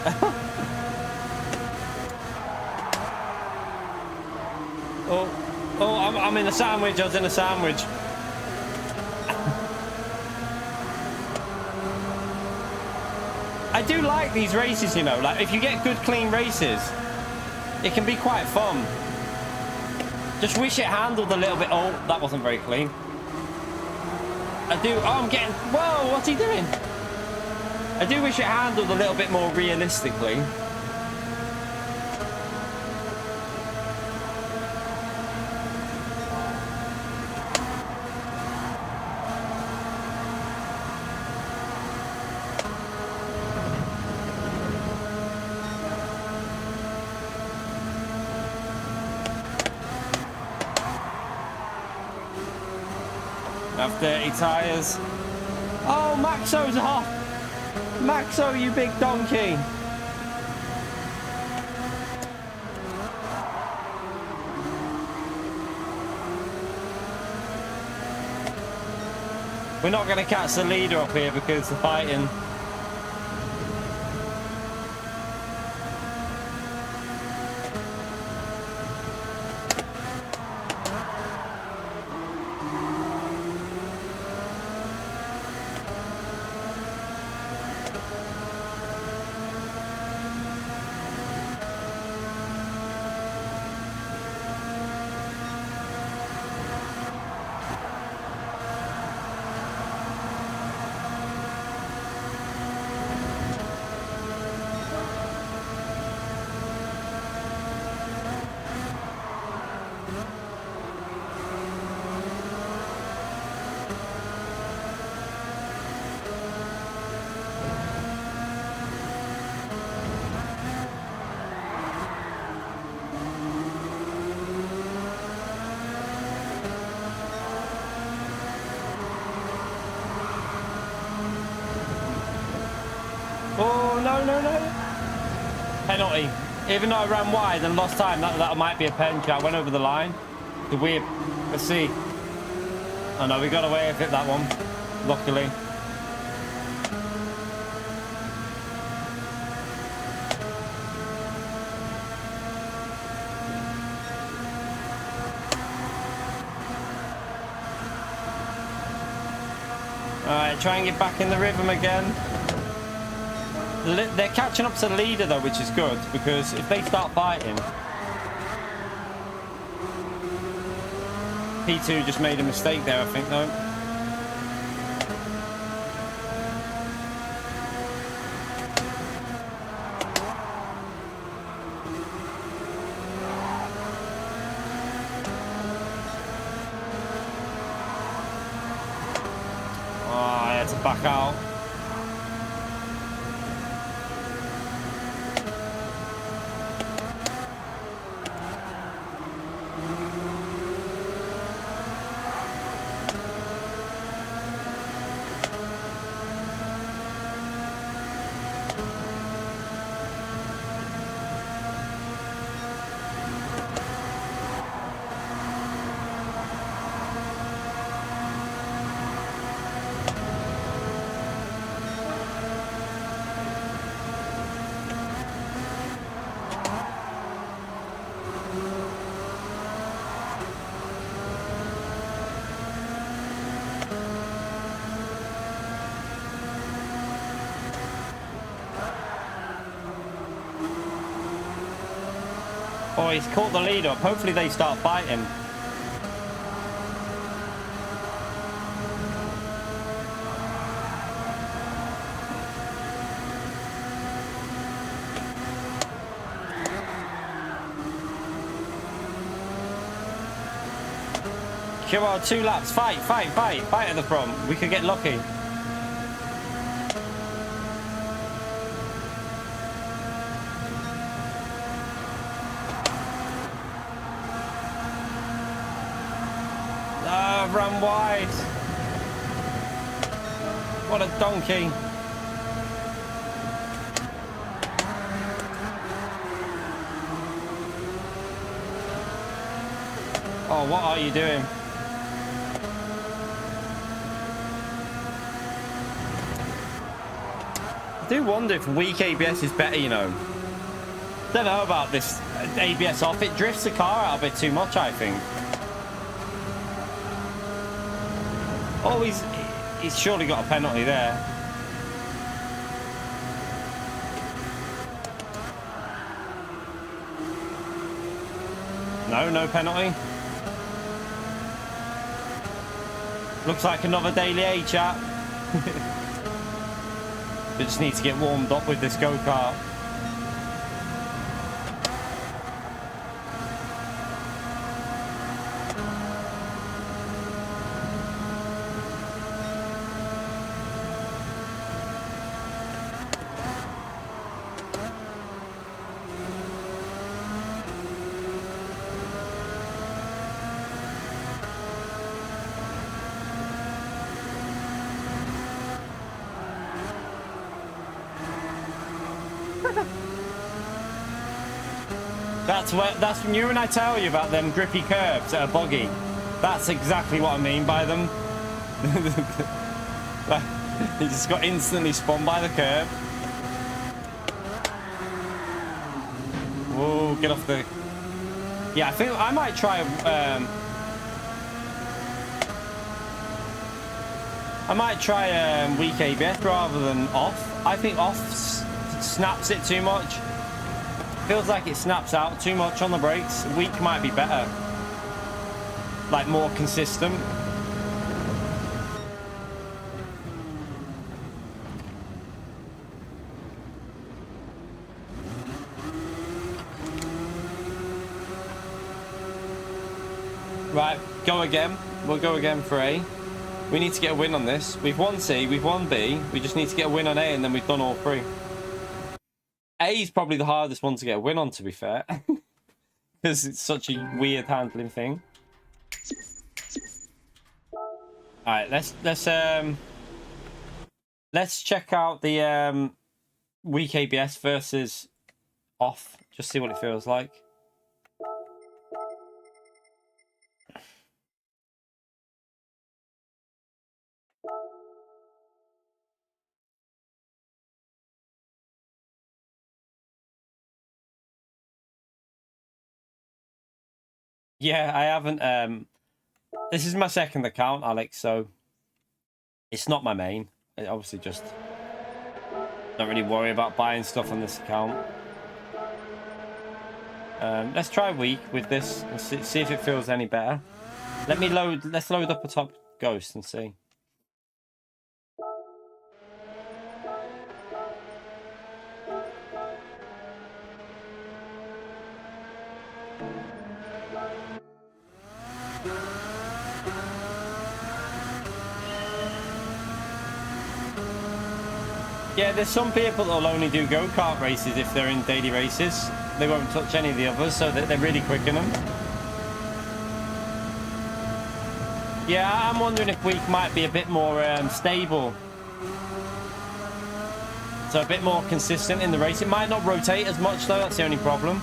I'm in a sandwich. I was in a sandwich. I do like these races, you know. Like if you get good, clean races, it can be quite fun. Just wish it handled a little bit. Oh, that wasn't very clean. I do. Oh, I'm getting. Whoa, what's he doing? I do wish it handled a little bit more realistically. Have dirty tires. Oh, Maxo's off. Maxo, you big donkey. We're not going to catch the leader up here because the fighting. Oh, no. Penalty. Even though I ran wide and lost time, that might be a penalty. I went over the line. The weird. Let's see. Oh, no, we got away with it, that one. Luckily. Alright, try and get back in the rhythm again. They're catching up to the leader though, which is good, because if they start fighting... P2 just made a mistake there, I think, though. Oh, I had to back out. Oh, he's caught the lead up. Hopefully they start fighting. Come on, 2 laps. Fight at the front. We could get lucky. Run wide. What a donkey. Oh, what are you doing? I do wonder if weak ABS is better, you know. Don't know about this ABS off. It drifts the car out a bit too much, I think. Oh, he's surely got a penalty there. No penalty. Looks like another daily A, chat. We just need to get warmed up with this go-kart. That's when you and I tell you about them grippy curves that are buggy. That's exactly what I mean by them. He just got instantly spun by the curve. Whoa, get off the... Yeah, I think I might try... weak ABS rather than off. I think off snaps it too much. Feels like it snaps out too much on the brakes. Weak might be better. Like more consistent. Right, go again. We'll go again for A. We need to get a win on this. We've won C, we've won B. We just need to get a win on A and then we've done all 3. A is probably the hardest one to get a win on, to be fair. Because it's such a weird handling thing. Alright, let's check out the weak ABS versus off. Just see what it feels like. Yeah, I haven't. This is my second account, Alex, so it's not my main. I obviously just don't really worry about buying stuff on this account. Let's try weak with this and see if it feels any better. Let's load up a top Ghost and see. Yeah, there's some people that'll only do go-kart races if they're in daily races. They won't touch any of the others, so they're really quick in them. Yeah, I'm wondering if weak might be a bit more stable. So a bit more consistent in the race. It might not rotate as much though, that's the only problem.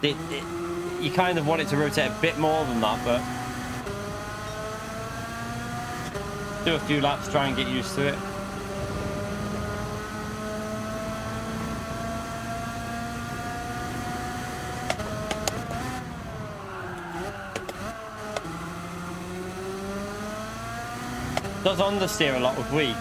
You kind of want it to rotate a bit more than that, but... do a few laps, try and get used to it. Does understeer a lot with weak.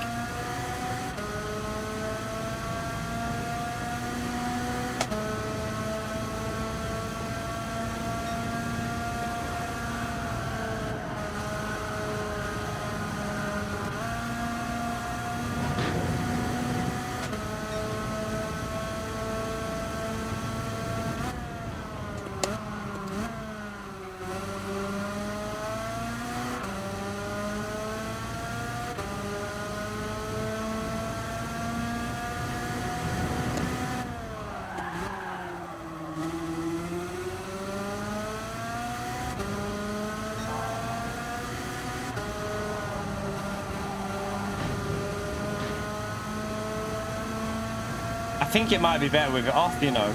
think it might be better with it off, you know.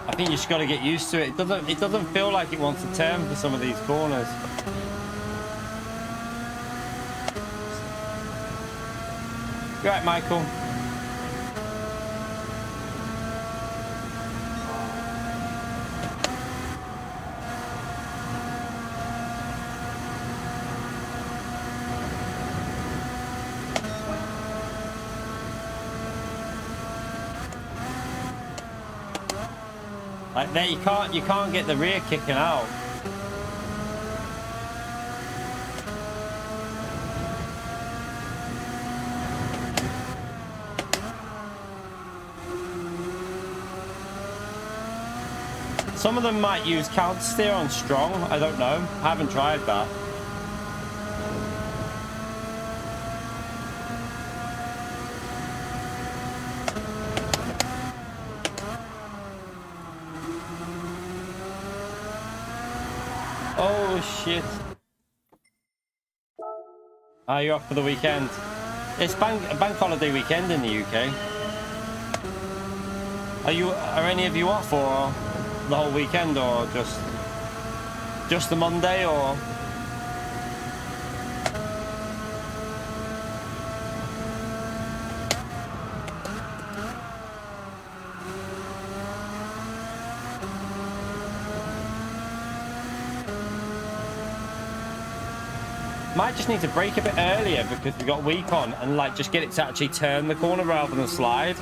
I think you just got to get used to it. It doesn't feel like it wants to turn for some of these corners. You right, Michael? Like there, you can't get the rear kicking out. Some of them might use counter steer on strong. I don't know. I haven't tried that. Oh shit. Are you off for the weekend? It's bank holiday weekend in the UK. Are any of you off or the whole weekend, or just the Monday, or? Might just need to brake a bit earlier because we got weak on, and like just get it to actually turn the corner rather than slide.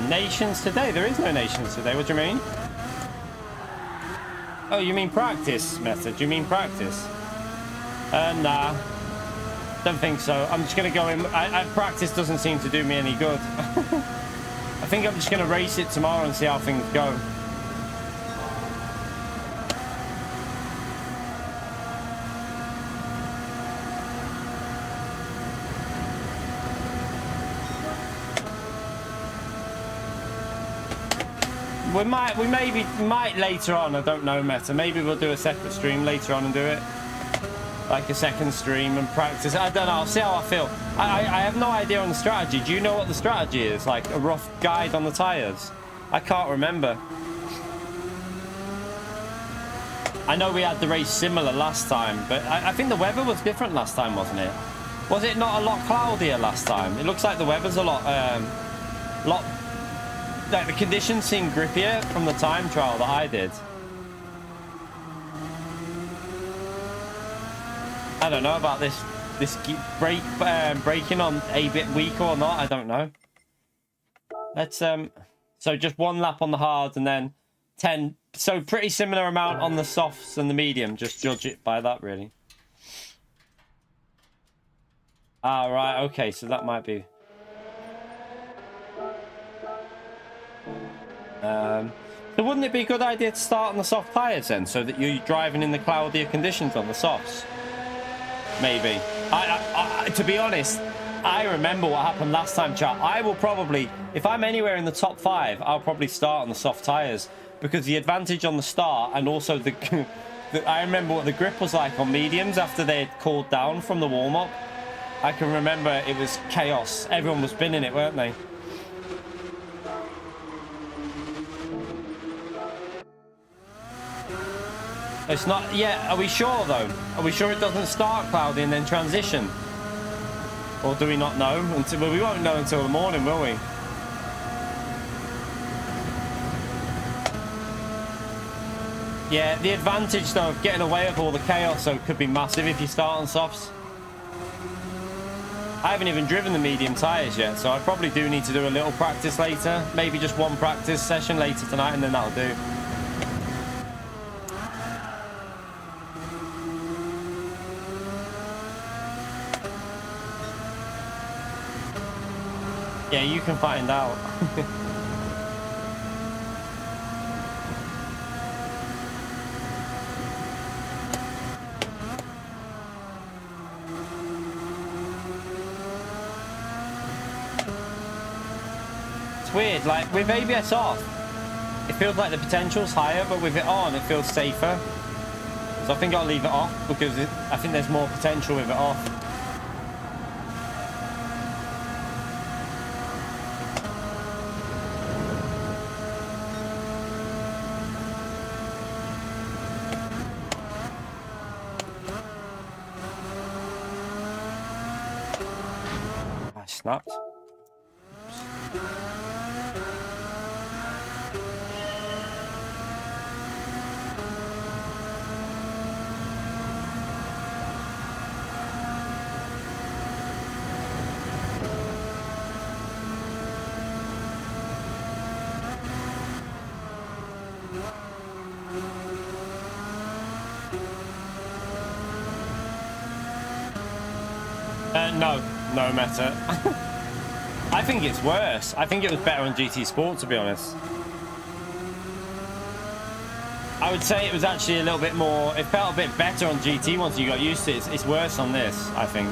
Nations today? There is no nations today. What do you mean? Oh, you mean practice method? You mean practice? Nah. Don't think so. I'm just going to go in. Practice doesn't seem to do me any good. I think I'm just going to race it tomorrow and see how things go. We might later on, I don't know, Meta. Maybe we'll do a separate stream later on and do it. Like a second stream and practice. I don't know, I'll see how I feel. I have no idea on the strategy. Do you know what the strategy is? Like a rough guide on the tyres? I can't remember. I know we had the race similar last time, but I think the weather was different last time, wasn't it? Was it not a lot cloudier last time? It looks like the weather's a lot like the conditions seem grippier from the time trial that I did. I don't know about this braking on a bit weak or not. I don't know. Let's so just one lap on the hard and then 10. So pretty similar amount on the softs and the medium. Just judge it by that, really. Ah, right. Okay, so that might be. So wouldn't it be a good idea to start on the soft tyres then, so that you're driving in the cloudier conditions on the softs? Maybe. To be honest, I remember what happened last time, chat. I will probably, if I'm anywhere in the top 5, I'll probably start on the soft tyres, because the advantage on the start, and also I remember what the grip was like on mediums after they had cooled down from the warm-up. I can remember it was chaos. Everyone was spinning it, weren't they? It's not yet. Are we sure though? Are we sure it doesn't start cloudy and then transition? Or do we not know? Well, we won't know until the morning, will we? Yeah, the advantage though of getting away with all the chaos though could be massive if you start on softs. I haven't even driven the medium tyres yet, so I probably do need to do a little practice later. Maybe just one practice session later tonight and then that'll do. Yeah, you can find out. It's weird, like with ABS off, it feels like the potential's higher, but with it on, it feels safer. So I think I'll leave it off because I think there's more potential with it off. Snapped. No matter. I think it's worse. I think it was better on GT Sport, to be honest. I would say it was actually a little bit more... It felt a bit better on GT once you got used to it. It's worse on this, I think.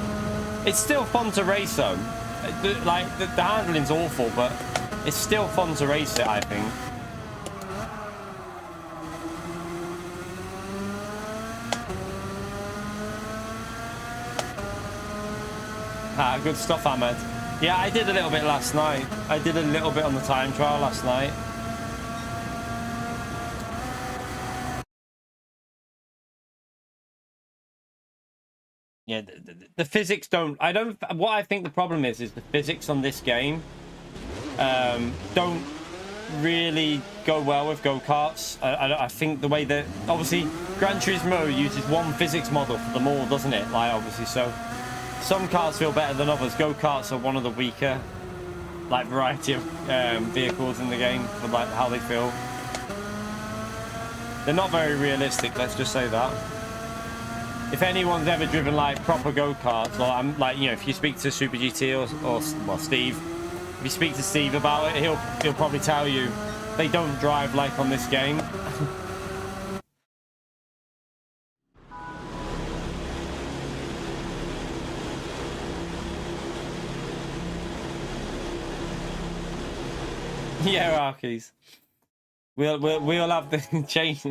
It's still fun to race, though. The handling's awful, but it's still fun to race it, I think. Ah, good stuff, Ahmed. Yeah, I did a little bit last night. I did a little bit on the time trial last night. Yeah, the physics don't... What I think the problem is the physics on this game don't really go well with go-karts. I think the way that... Obviously, Gran Turismo uses one physics model for them all, doesn't it? Like, obviously, so... Some cars feel better than others. Go-karts are one of the weaker, like, variety of vehicles in the game for like how they feel. They're not very realistic. Let's just say that. If anyone's ever driven like proper go-karts, or I'm like, you know, if you speak to Super GT or well, Steve, if you speak to Steve about it, he'll probably tell you they don't drive like on this game. Hierarchies. We'll have the change.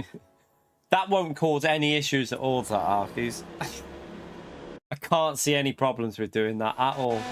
That won't cause any issues at all to hierarchies. I can't see any problems with doing that at all.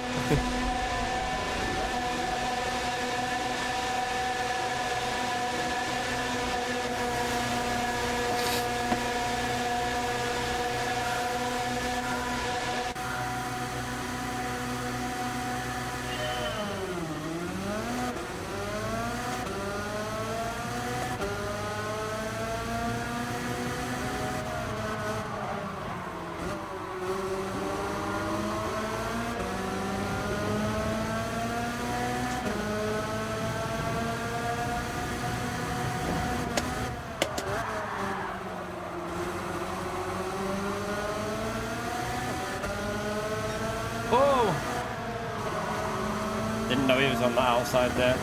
Didn't know he was on the outside there.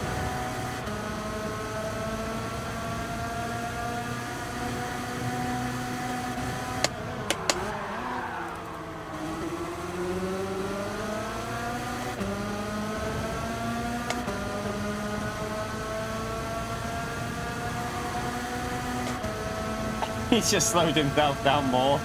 He's just slowed himself down more.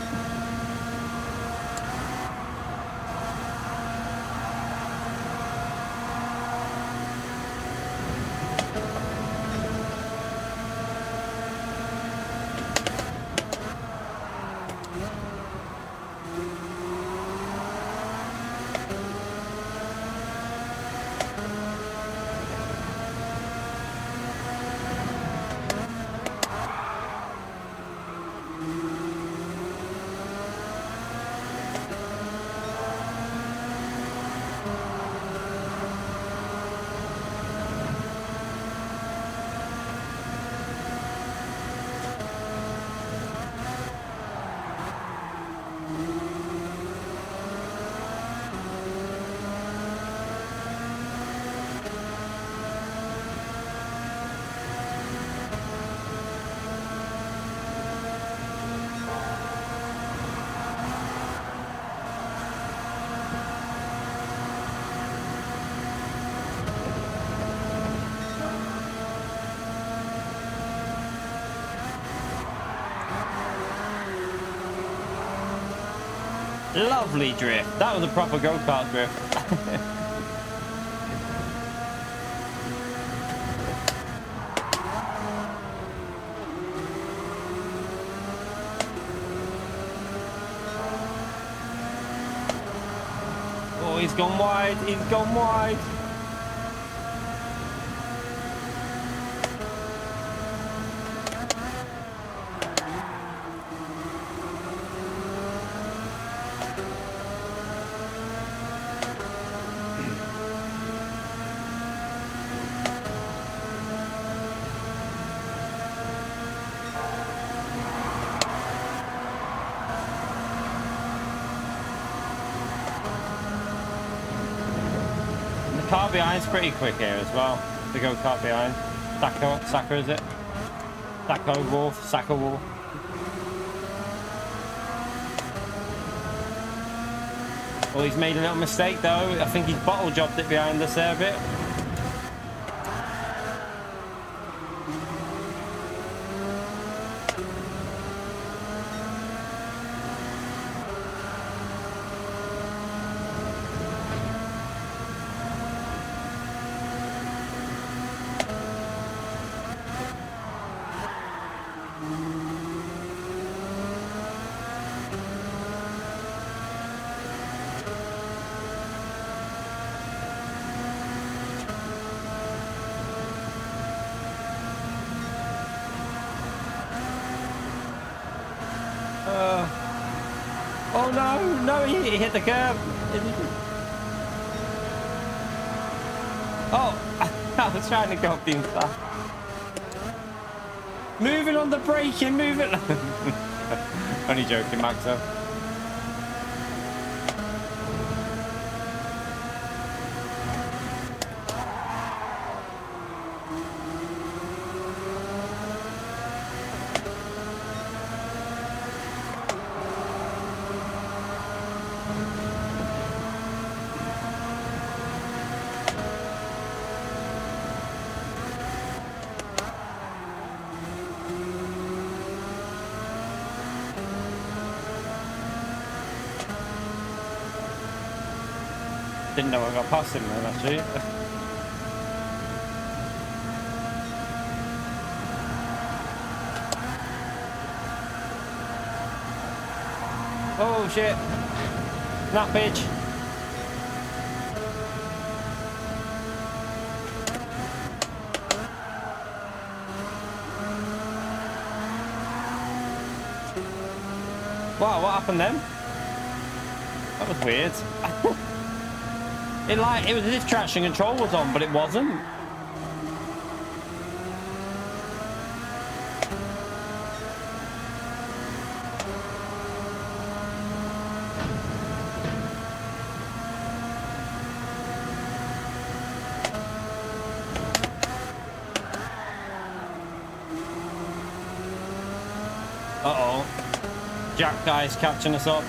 Lovely drift. That was a proper go-kart drift. Oh, he's gone wide. He's gone wide. Car behind's pretty quick here as well. The go-kart behind. Saka, is it? Saka Wolf. Well, he's made a little mistake though. I think he's bottle jobbed it behind us there a bit. Oh no, he hit the curb. Oh, I was trying to go up the inside. Moving on the braking, moving. Only joking, Maxo. Didn't know I got past him then, actually. Oh shit! Snappage! Wow, what happened then? That was weird. It was as if traction control was on, but it wasn't. Uh-oh. Jack guy's catching us up.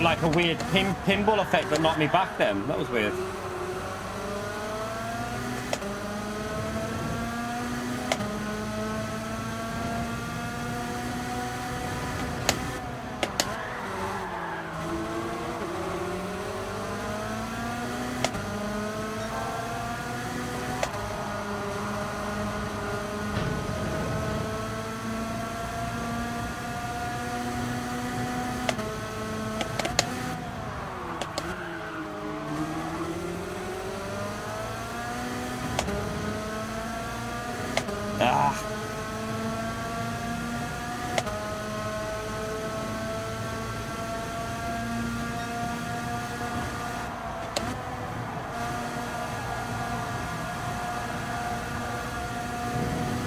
Like a weird pinball effect that knocked me back then. That was weird. Ah.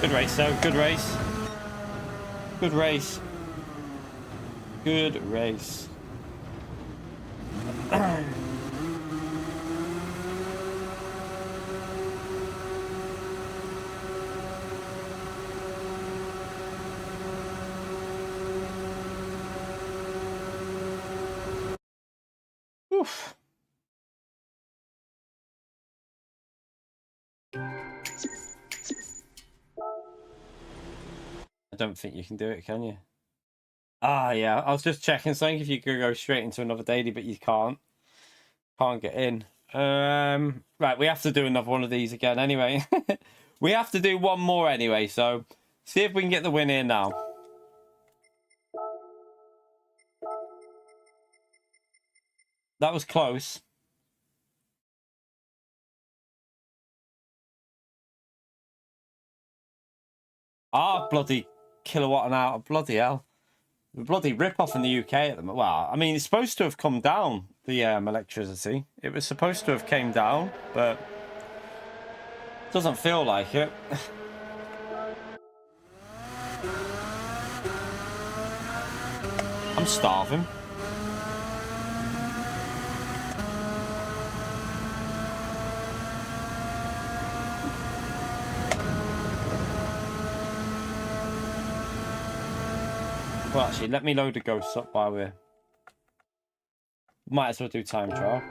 Good race, though. Good race. Good race. Good race. Oof. I don't think you can do it, can you? Ah, yeah. I was just checking something if you could go straight into another daily, but you can't. Can't get in. Right, we have to do another one of these again anyway. We have to do one more anyway, so see if we can get the win here now. That was close. Ah, bloody kilowatt an hour. Bloody hell. The bloody rip-off in the UK at the moment. Well, I mean, it's supposed to have come down, the electricity. It was supposed to have came down, but it doesn't feel like it. I'm starving. Well, actually, let me load the ghosts up while we're... Might as well do time trial.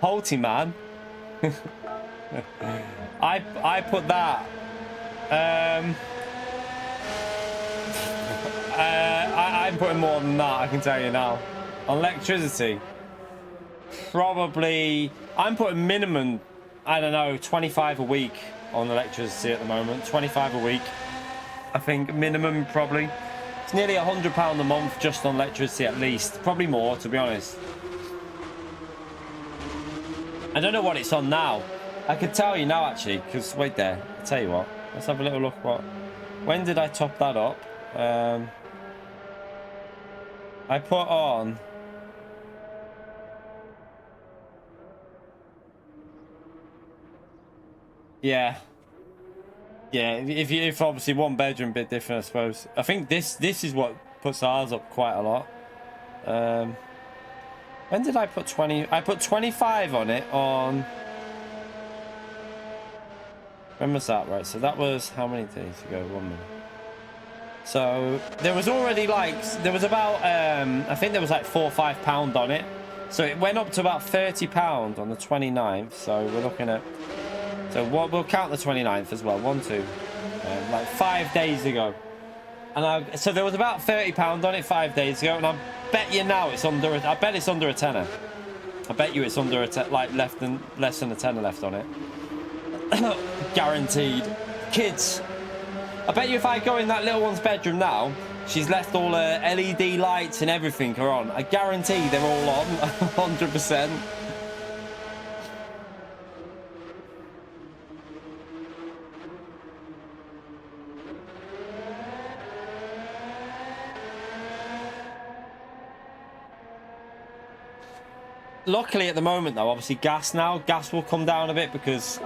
Halty man. I put that. I'm putting more than that, I can tell you now. On electricity, probably I'm putting minimum, I don't know, 25 a week on electricity at the moment. 25 a week, I think minimum probably. It's nearly £100 a month just on electricity at least. Probably more, to be honest. I don't know what it's on now. I could tell you now actually, because wait there. I'll tell you what. Let's have a little look. When did I top that up? I put on. Yeah. Yeah, if obviously one bedroom, bit different, I suppose. I think this is what puts ours up quite a lot. When did I put 20? I put 25 on it on... When was that? Right, so that was how many days ago? 1 minute. So there was already like, there was about, I think there was like £4 or £5 on it. So it went up to about £30 on the 29th. So we're looking at, so we'll count the 29th as well. 1, 2, like 5 days ago. And so there was about £30 on it 5 days ago. And I bet you now it's under, I bet it's under a tenner. I bet you it's under a, like less than a tenner left on it. Guaranteed. Kids, I bet you if I go in that little one's bedroom now, she's left all her LED lights and everything are on. I guarantee they're all on. 100%. Luckily at the moment though, obviously gas will come down a bit because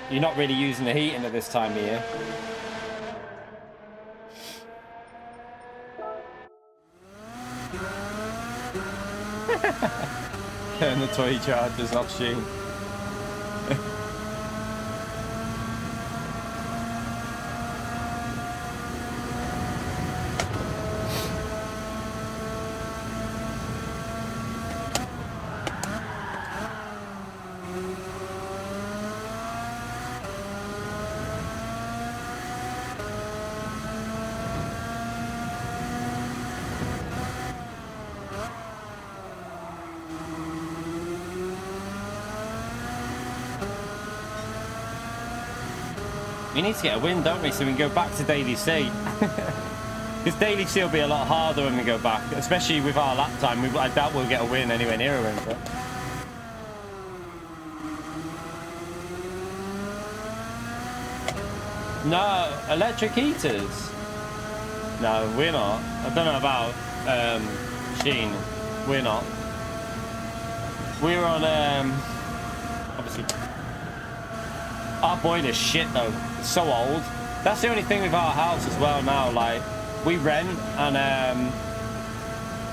you're not really using the heating at this time of year. Turn the toy chargers off, Sheen. We need to get a win, don't we? So we can go back to Daily C. Because daily C will be a lot harder when we go back, especially with our lap time. I doubt we'll get a win anywhere near a win. But... No, electric heaters. No, we're not. I don't know about Sheen. We're not. We're on obviously. Our boiler's shit though. It's so old. That's the only thing with our house as well now. Like, we rent and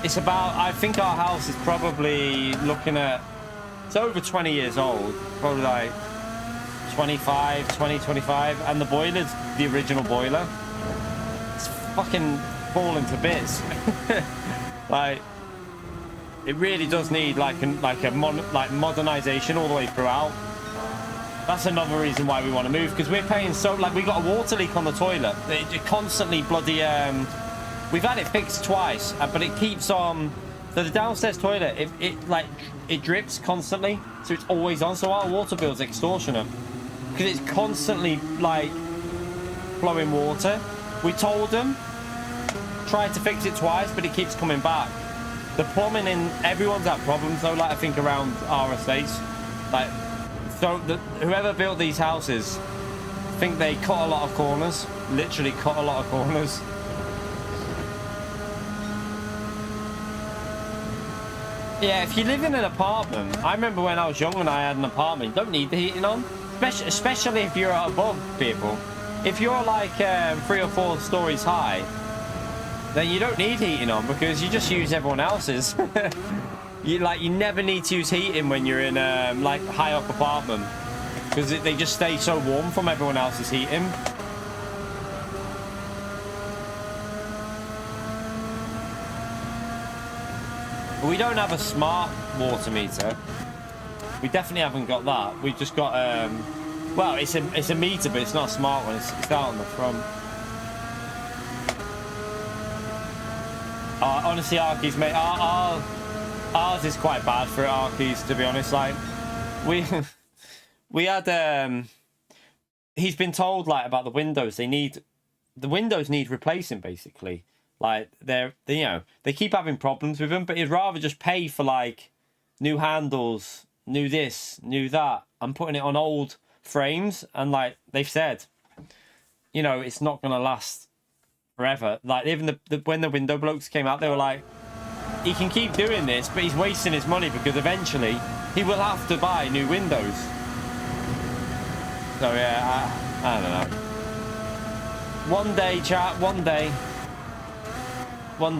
it's about, I think our house is probably looking at, it's over 20 years old. Probably like 25, and the boiler's the original boiler. It's fucking falling to bits. Like, it really does need like modernization all the way throughout. That's another reason why we want to move, because we're paying so, like, we got a water leak on the toilet. It constantly bloody we've had it fixed twice, but it keeps on. So the downstairs toilet, it drips constantly, so it's always on. So our water bill's extortionate because it's constantly like flowing water. We told them, tried to fix it twice, but it keeps coming back. The plumbing in, everyone's had problems though, like I think around our estates. Like, so whoever built these houses, I think they cut a lot of corners, literally cut a lot of corners. Yeah, if you live in an apartment, I remember when I was young and I had an apartment, you don't need the heating on, especially if you're above people. If you're like 3 or 4 stories high, then you don't need heating on because you just use everyone else's. You never need to use heating when you're in like high up apartment because they just stay so warm from everyone else's heating. We don't have a smart water meter. We definitely haven't got that. We've just got well, it's a meter, but it's not a smart one. It's out on the front. Honestly, Arkies, mate, ours is quite bad for Arkies, to be honest. Like, we had he's been told like about the windows. The windows need replacing basically. Like they keep having problems with them, but he'd rather just pay for like new handles, new this, new that, and putting it on old frames. And like they've said, it's not gonna last forever. Like even when the window blokes came out, they were like, he can keep doing this, but he's wasting his money because eventually he will have to buy new windows. So yeah, I don't know. One day, chat. One day we'll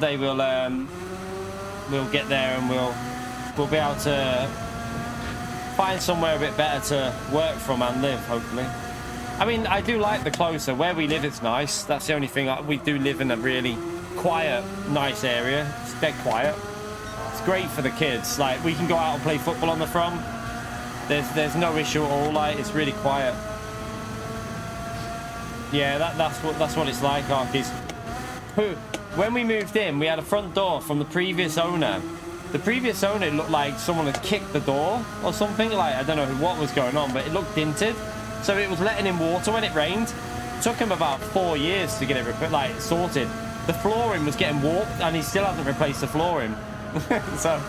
get there and we'll be able to find somewhere a bit better to work from and live, hopefully. I mean, I do like the closer. Where we live, it's nice. That's the only thing. We do live in a really quiet, nice area. It's dead quiet. It's great for the kids. Like, we can go out and play football on the front. There's no issue at all. Like, it's really quiet. Yeah, that's what it's like, Arkies. When we moved in, we had a front door from the previous owner. The previous owner, it looked like someone had kicked the door or something. Like, I don't know what was going on, but it looked dinted. So it was letting in water when it rained. It took him about 4 years to get it sorted. The flooring was getting warped, and he still hasn't replaced the flooring. So,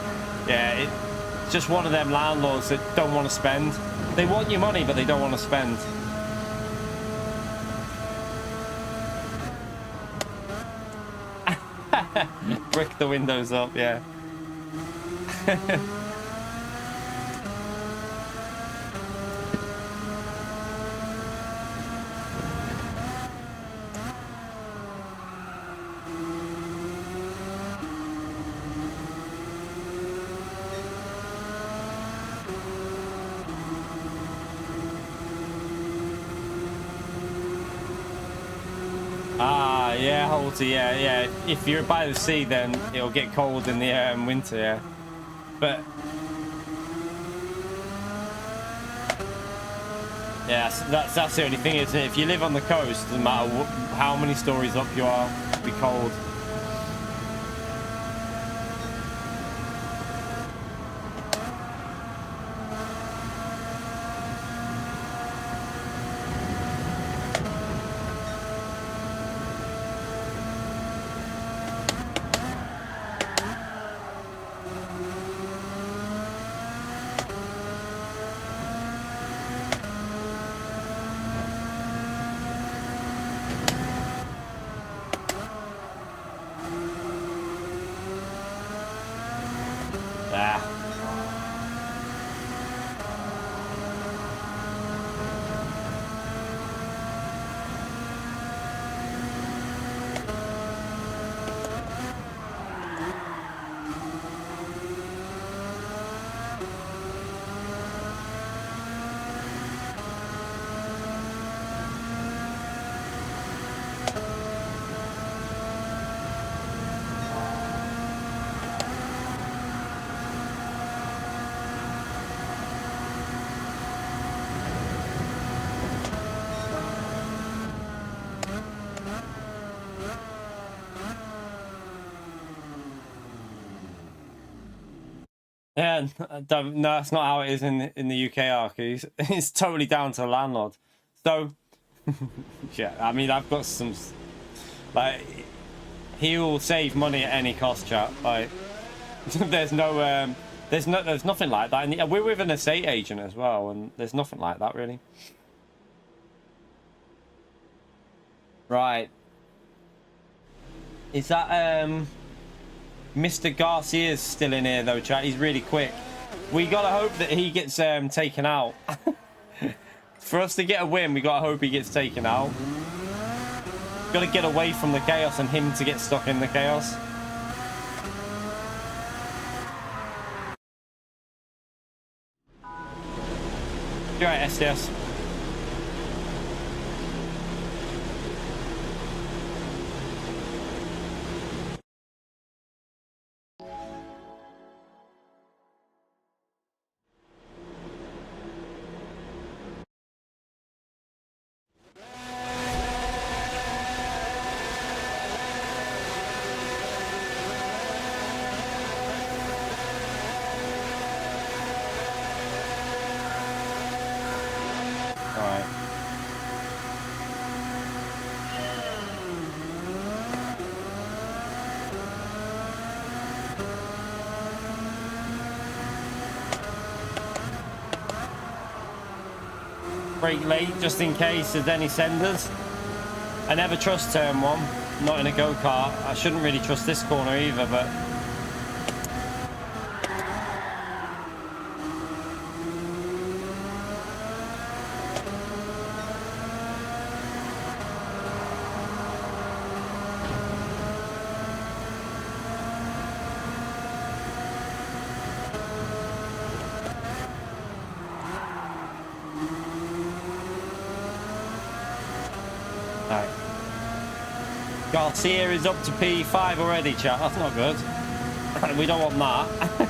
yeah, it's just one of them landlords that don't want to spend. They want your money, but they don't want to spend. Brick the windows up, yeah. Yeah, Holty, yeah. If you're by the sea, then it'll get cold in the winter, yeah. But yeah, that's the only thing, isn't it? If you live on the coast, doesn't matter how many stories up you are, it'll be cold. Yeah, don't, no, that's not how it is in the UK, Arkies. It's totally down to the landlord. So, yeah, I mean, I've got some, like, he will save money at any cost, chat. Like, there's nothing like that. And we're with an estate agent as well, and there's nothing like that really. Right. Is that Mr. Garcia's still in here though, chat? He's really quick. We gotta hope that he gets taken out. For us to get a win, we gotta hope he gets taken out. Gotta get away from the chaos and him to get stuck in the chaos. You're right, SDS. Brake late just in case there's any senders. I never trust turn one, not in a go-kart. I shouldn't really trust this corner either, but Garcia is up to P5 already, chat. That's not good. We don't want that.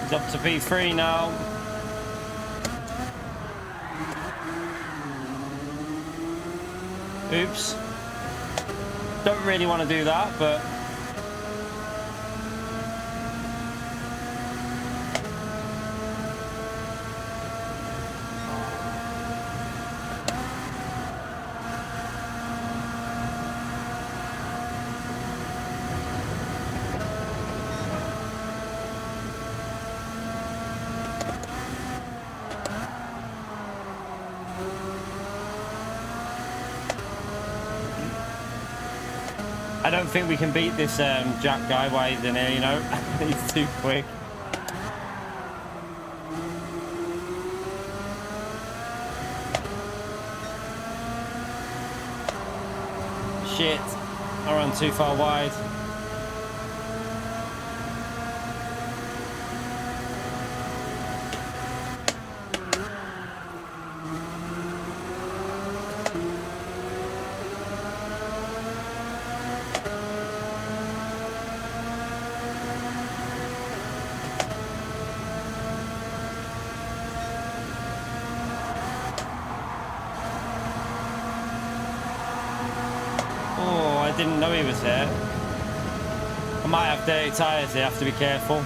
He's up to P3 now. Oops. Don't really want to do that, but I don't think we can beat this Jack guy while he's in here, you know. He's too quick. Shit. I ran too far wide. Didn't know he was there. I might have dirty tyres here, I have to be careful.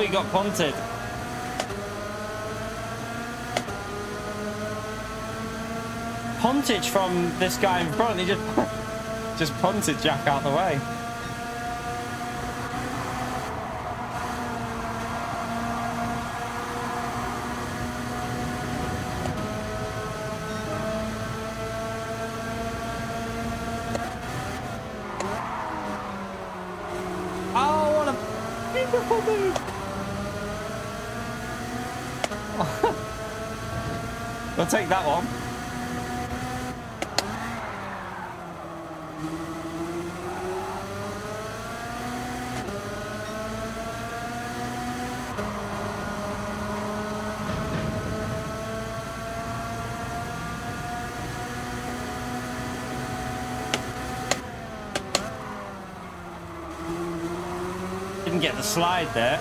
he got punted. Puntage from this guy in front. He just punted Jack out the way. Oh, what a beautiful move. We'll take that one. Didn't get the slide there.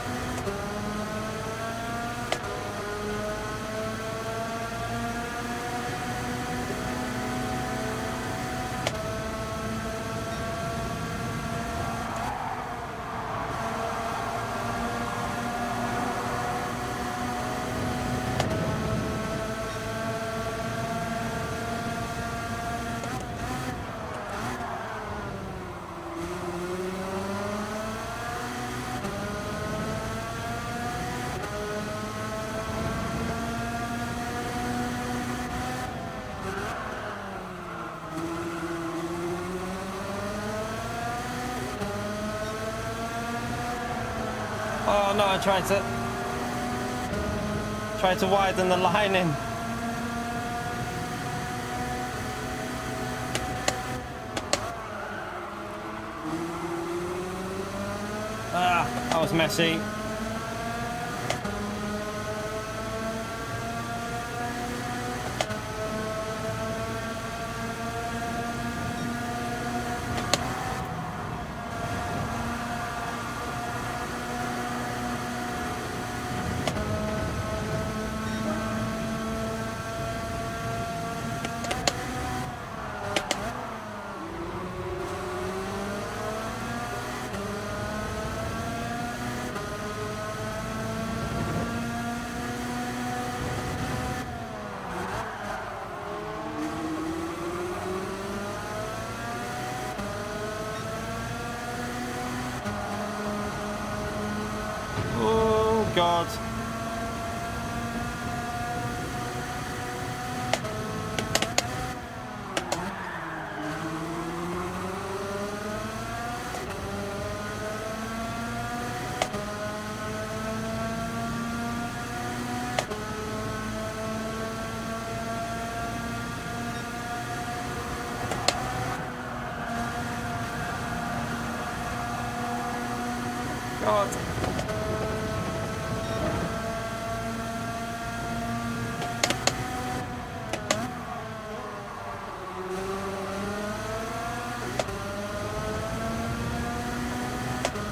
Oh no, I tried to widen the line in. Ah, that was messy. Oh God. God.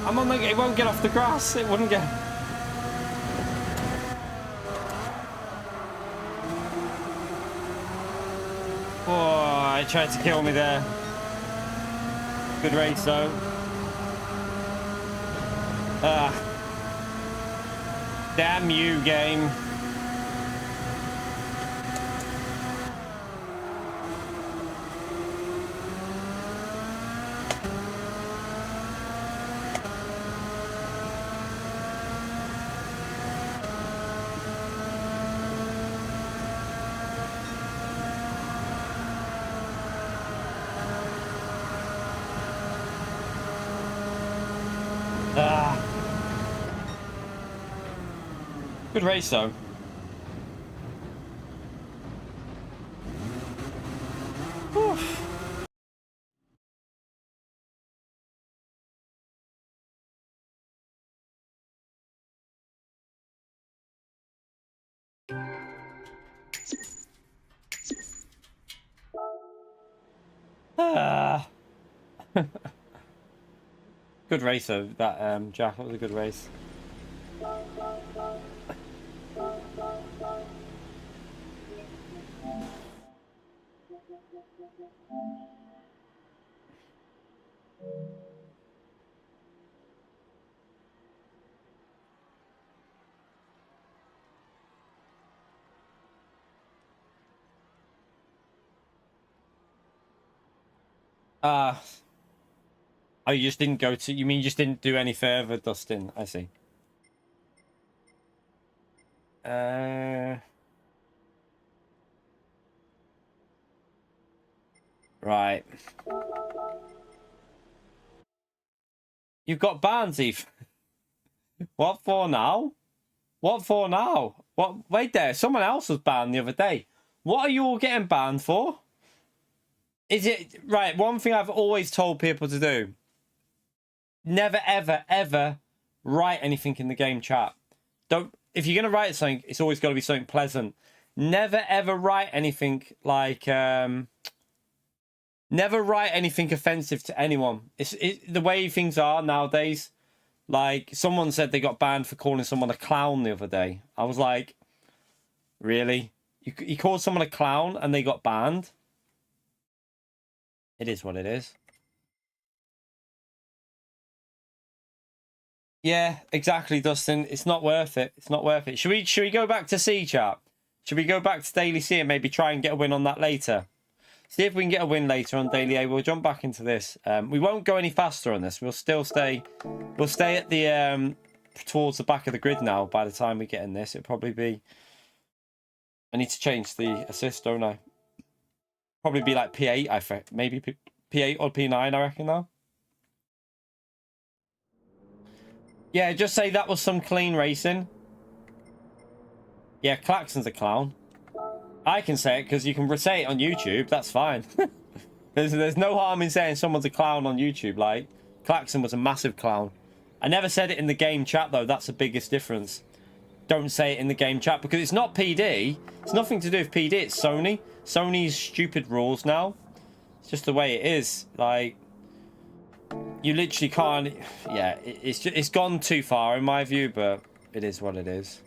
I'm on the, it won't get off the grass. It wouldn't get. Oh, it tried to kill me there. Good race though. Ah. Damn you, game. Ah. Good race though. Oof. Ah. Good race though, that Jack. That was a good race. Oh, you just didn't go to... You mean you just didn't do any further, Dustin? I see. Right. You've got bans, Eve. What for now? What for now? What? Wait there. Someone else was banned the other day. What are you all getting banned for? Is it... Right, one thing I've always told people to do. Never, ever, ever write anything in the game chat. Don't... If you're going to write something, it's always got to be something pleasant. Never, ever write anything like... Never write anything offensive to anyone. It's the way things are nowadays. Like, someone said they got banned for calling someone a clown the other day. I was like, really? You called someone a clown and they got banned? It is what it is. Yeah, exactly, Dustin. It's not worth it. It's not worth it. Should we go back to C, chat? Should we go back to Daily C and maybe try and get a win on that later? See if we can get a win later on Daily A. We'll jump back into this. We won't go any faster on this. We'll still stay... We'll stay at the... towards the back of the grid now by the time we get in this. It'll probably be... I need to change the assist, don't I? Probably be like P8, I think. Maybe P8 or P9, I reckon now. Yeah, just say that was some clean racing. Yeah, Klaxon's a clown. I can say it because you can say it on YouTube. That's fine. there's no harm in saying someone's a clown on YouTube. Like, Klaxon was a massive clown. I never said it in the game chat, though. That's the biggest difference. Don't say it in the game chat because it's not PD. It's nothing to do with PD. It's Sony. Sony's stupid rules now. It's just the way it is. Like, you literally can't... Yeah, it's gone too far in my view, but it is what it is.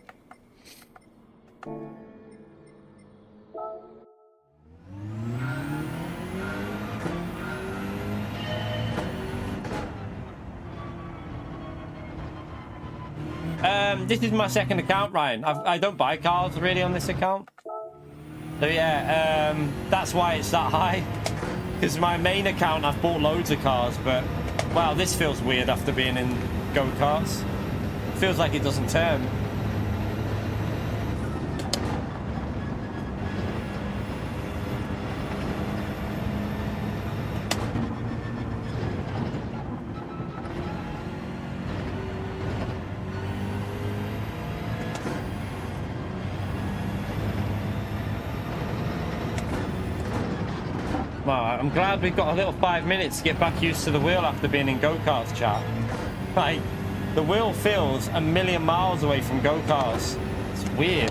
This is my second account, Ryan. I don't buy cars really on this account. So yeah, that's why it's that high. Because my main account, I've bought loads of cars, but wow, this feels weird after being in go-karts. Feels like it doesn't turn. Well, I'm glad we've got a little 5 minutes to get back used to the wheel after being in go-karts, chat. Like, the wheel feels a million miles away from go-karts. It's weird.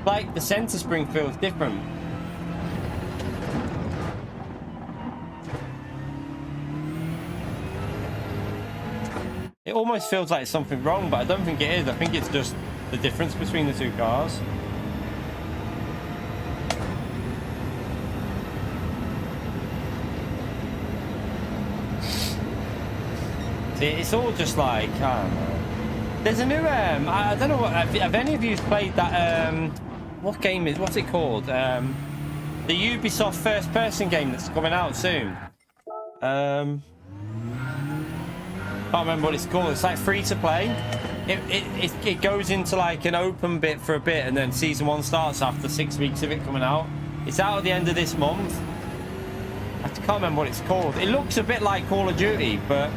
Like, the center spring feels different. It almost feels like something wrong, but I don't think it is. I think it's just the difference between the two cars. It's all just like, I don't know. There's a new, I don't know what, have any of you played that, what game is, what's it called? The Ubisoft first-person game that's coming out soon. Can't remember what it's called. It's like free-to-play. It goes into like an open bit for a bit, and then season 1 starts after 6 weeks of it coming out. It's out at the end of this month. I can't remember what it's called. It looks a bit like Call of Duty, but...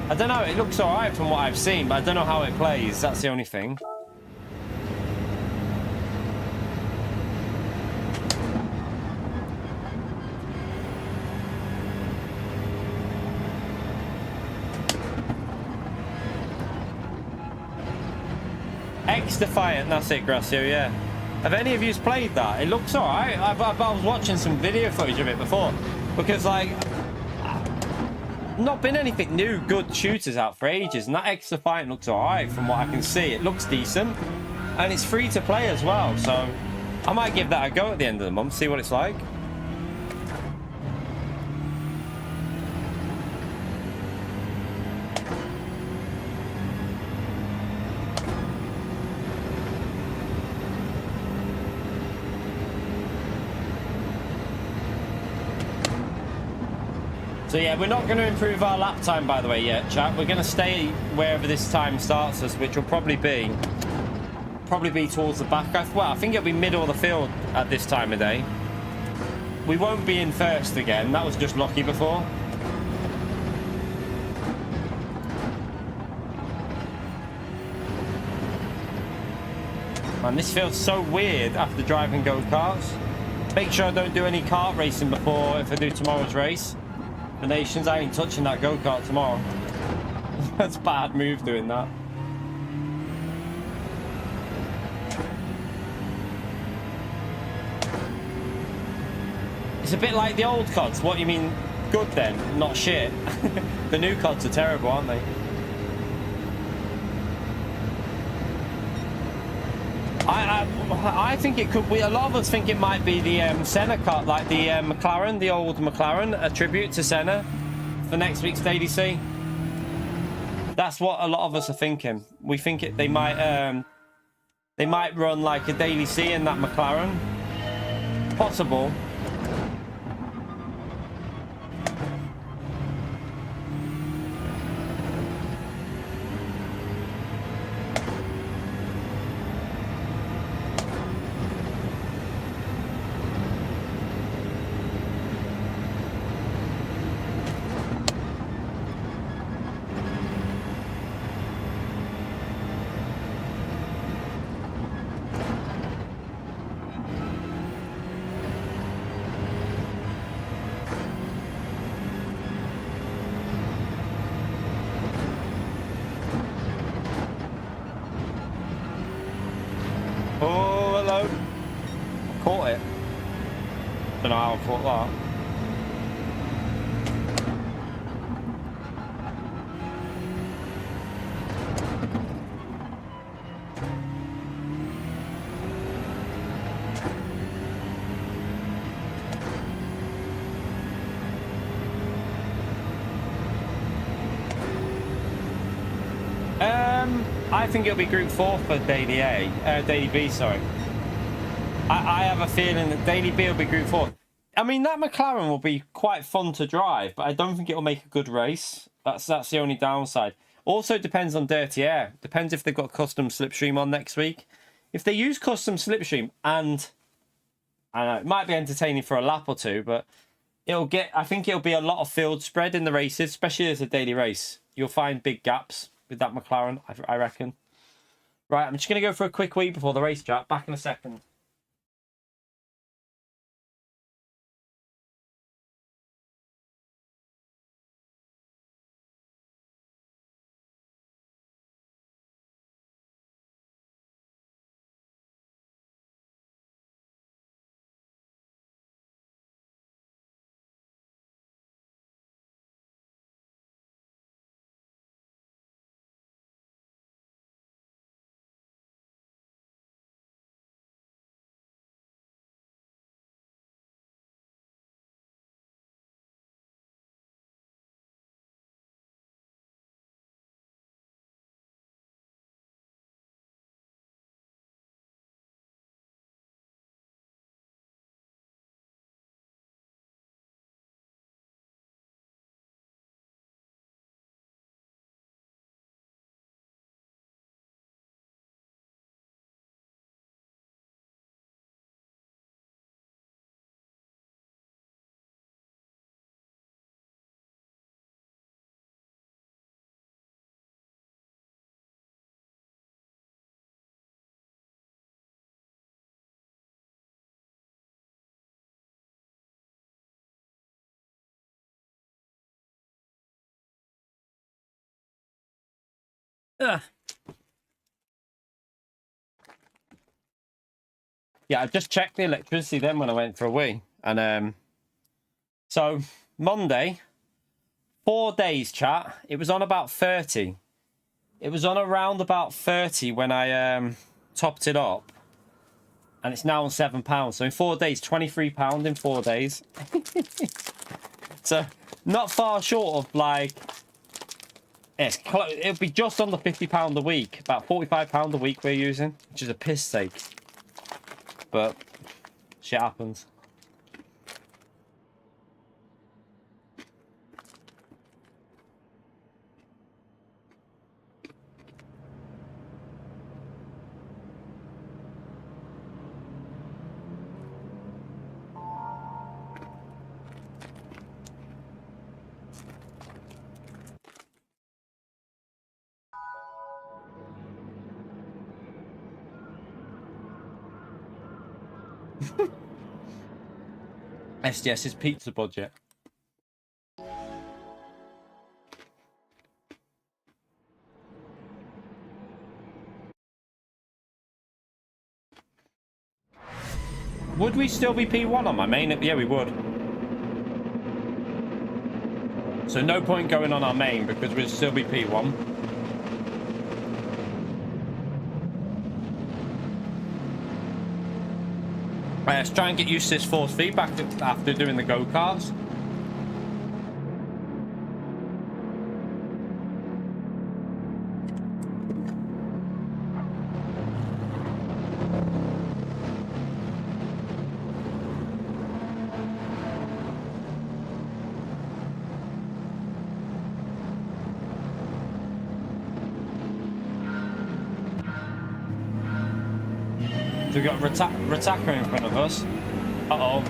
I don't know, it looks alright from what I've seen, but I don't know how it plays, that's the only thing. X-Defiant, that's it, Gracio, yeah. Have any of you played that? It looks alright. I was watching some video footage of it before, because like... Not been anything new, good shooters out for ages, and that X-Defiant looks alright from what I can see. It looks decent, and it's free to play as well, so I might give that a go at the end of the month, see what it's like. So yeah, we're not going to improve our lap time, by the way, yet, chat. We're going to stay wherever this time starts us, which will probably be towards the back. Well, I think it'll be middle of the field at this time of day. We won't be in first again. That was just lucky before. Man, this feels so weird after driving go-karts. Make sure I don't do any kart racing before if I do tomorrow's race. The Nations, I ain't touching that go-kart tomorrow. That's a bad move doing that. It's a bit like the old CODs. What, you mean good then? Not shit. The new CODs are terrible, aren't they? I think it could be. A lot of us think it might be the Senna car, like the McLaren, the old McLaren, a tribute to Senna for next week's DDC. That's what a lot of us are thinking. We think they might run like a DDC in that McLaren. Possible. Caught it. Don't know how I caught that. I think it'll be Group 4 for Daily A, Daily B, sorry. I have a feeling that Daily B will be Group 4. I mean, that McLaren will be quite fun to drive, but I don't think it'll make a good race. That's the only downside. Also, it depends on Dirty Air. Depends if they've got custom slipstream on next week. If they use custom slipstream, and I know it might be entertaining for a lap or two, but I think it'll be a lot of field spread in the races, especially as a daily race. You'll find big gaps with that McLaren, I reckon. Right, I'm just going to go for a quick wee before the race, chat. Back in a second. Ugh. Yeah, I just checked the electricity then when I went for a wee. And so Monday, 4 days, chat. It was on about 30. It was on around about 30 when I topped it up. And it's now on £7. So in 4 days, £23 in 4 days. So not far short of like... it'll be just under £50 a week. About £45 a week we're using. Which is a piss take. But shit happens. SDS's pizza budget. Would we still be P1 on my main? Yeah, we would. So no point going on our main because we'd still be P1. Let's try and get used to this force feedback after doing the go-karts. We've got Rataka in front of us. Uh-oh.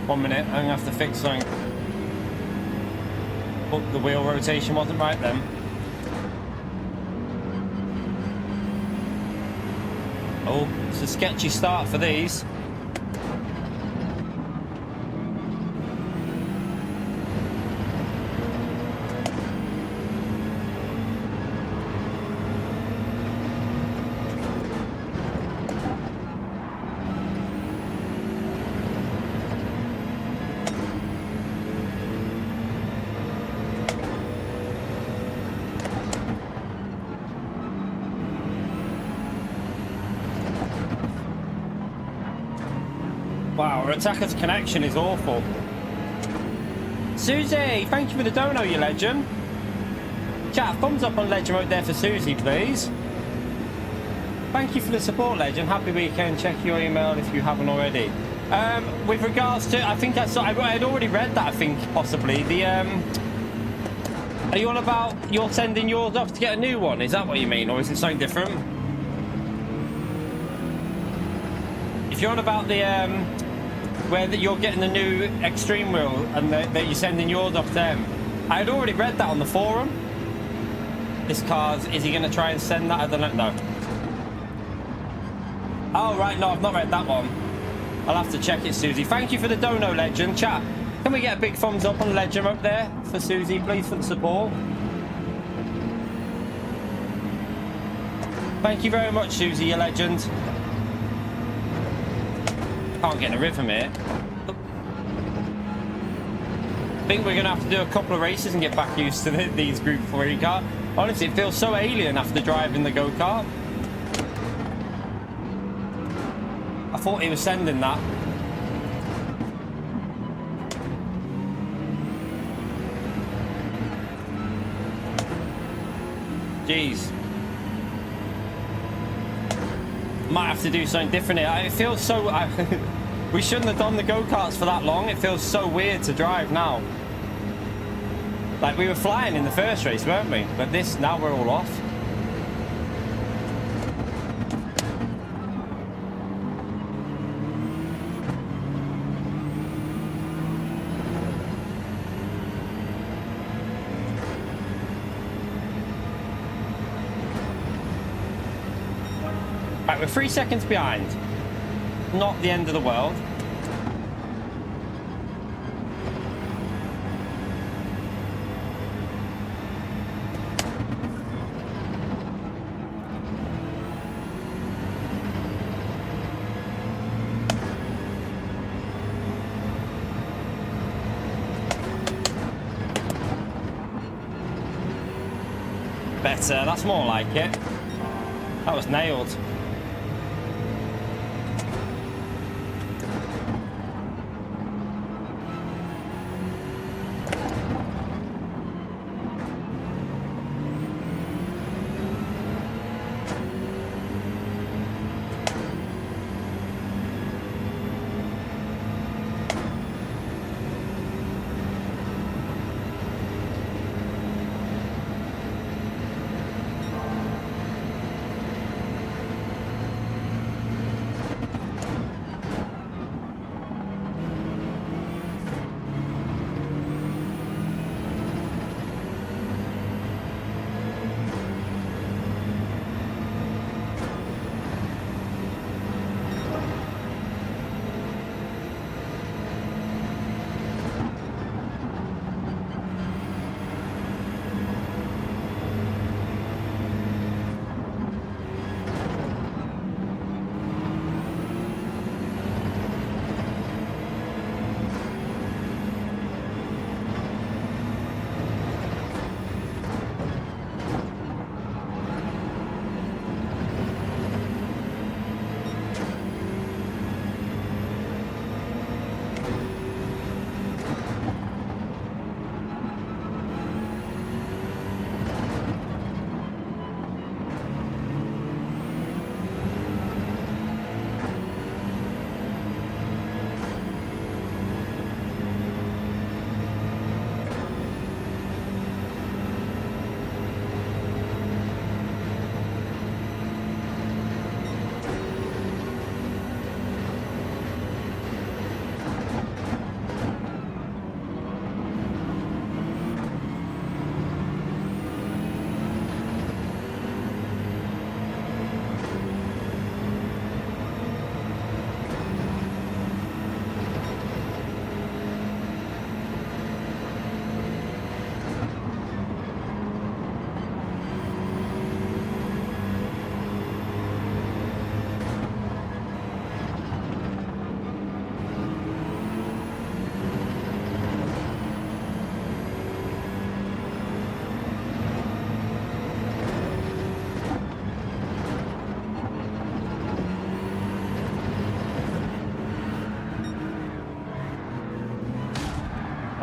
1 minute, I'm gonna have to fix something. Oh, the wheel rotation wasn't right then. Oh, it's a sketchy start for these. Wow, our attacker's connection is awful. Susie, thank you for the dono, you legend. Chat, thumbs up on legend right there for Susie, please. Thank you for the support, legend. Happy weekend. Check your email if you haven't already. With regards to, I think I had already read that, I think, possibly. Are you on about you're sending yours off to get a new one? Is that what you mean? Or is it something different? If you're on about the, where you're getting the new extreme wheel and that you're sending yours off to them, I had already read that on the forum. This car's, is he going to try and send that? I don't know. Oh, right, no, I've not read that one. I'll have to check it, Susie. Thank you for the dono, legend. Chat, can we get a big thumbs up on legend up there for Susie, please, for the support? Thank you very much, Susie, you legend. Can't get in a rhythm here. I think we're going to have to do a couple of races and get back used to these Group 3 cars. Honestly, it feels so alien after driving the go-kart. I thought he was sending that. Jeez. Might have to do something different here. It feels so... we shouldn't have done the go-karts for that long. It feels so weird to drive now. Like, we were flying in the first race, weren't we? But this, now we're all off. Right, we're 3 seconds behind. Not the end of the world. Better, that's more like it. That was nailed.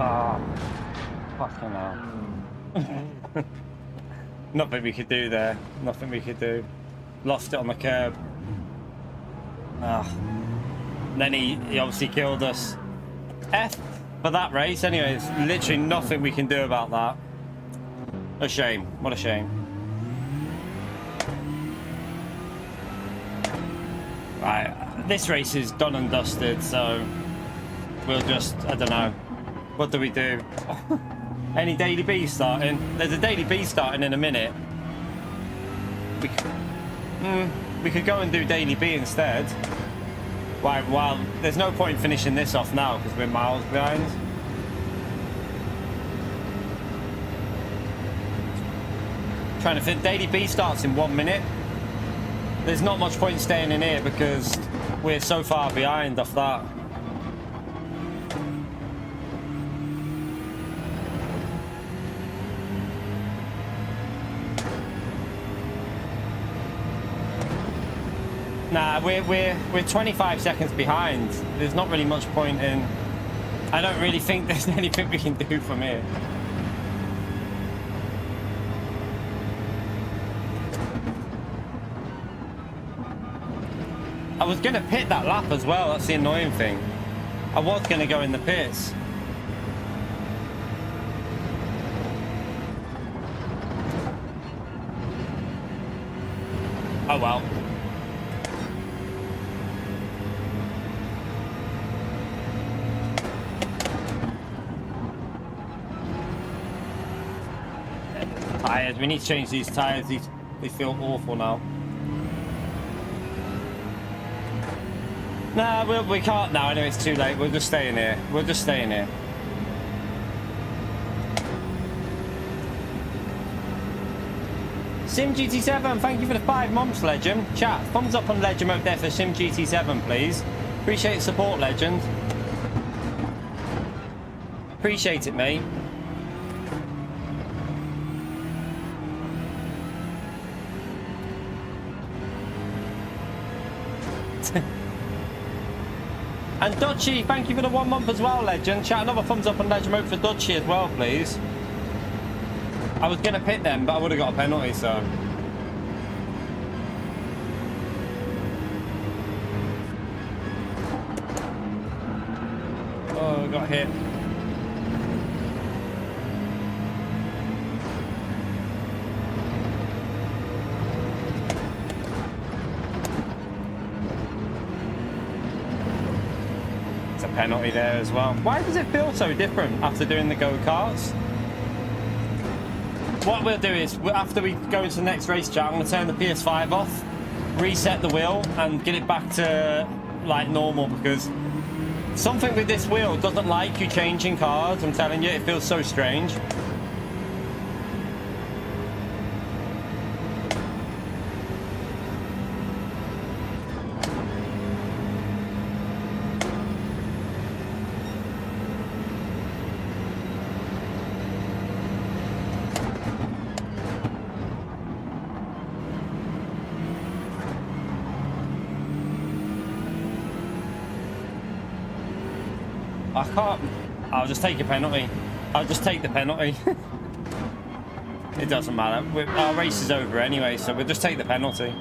Oh, fucking hell. Nothing we could do there. Nothing we could do. Lost it on the curb. Ah. Then he obviously killed us. F for that race. Anyway, it's literally nothing we can do about that. A shame. What a shame. Right. This race is done and dusted, so we'll just, I don't know. What do we do? Any daily B starting? There's a daily B starting in a minute. We could go and do daily B instead. Right, well, there's no point in finishing this off now because we're miles behind. Trying to fit. Daily B starts in 1 minute. There's not much point in staying in here because we're so far behind off that. Nah, we're 25 seconds behind. There's not really much point in. I don't really think there's anything we can do from here. I was gonna pit that lap as well. That's the annoying thing. I was gonna go in the pits. Oh well. Tires. We need to change these tires. They feel awful now. Nah, we can't now. Anyway, it's too late. We'll just stay in here. We'll just stay in here. SimGT7, thank you for the 5 months, Legend. Chat, thumbs up on Legend mode there for SimGT7, please. Appreciate the support, Legend. Appreciate it, mate. And Dutchy, thank you for the 1 month as well, Legend. Chat, another thumbs up on Legend mode for Dutchy as well, please. I was going to pit them, but I would have got a penalty, so... Oh, got hit. Penalty there as well. Why does it feel so different after doing the go-karts? What we'll do is, after we go into the next race, chat, I'm going to turn the PS5 off, reset the wheel, and get it back to, like, normal, because something with this wheel doesn't like you changing cars. I'm telling you, it feels so strange. I can't. I'll just take a penalty. I'll just take the penalty. It doesn't matter. Our race is over anyway, so we'll just take the penalty.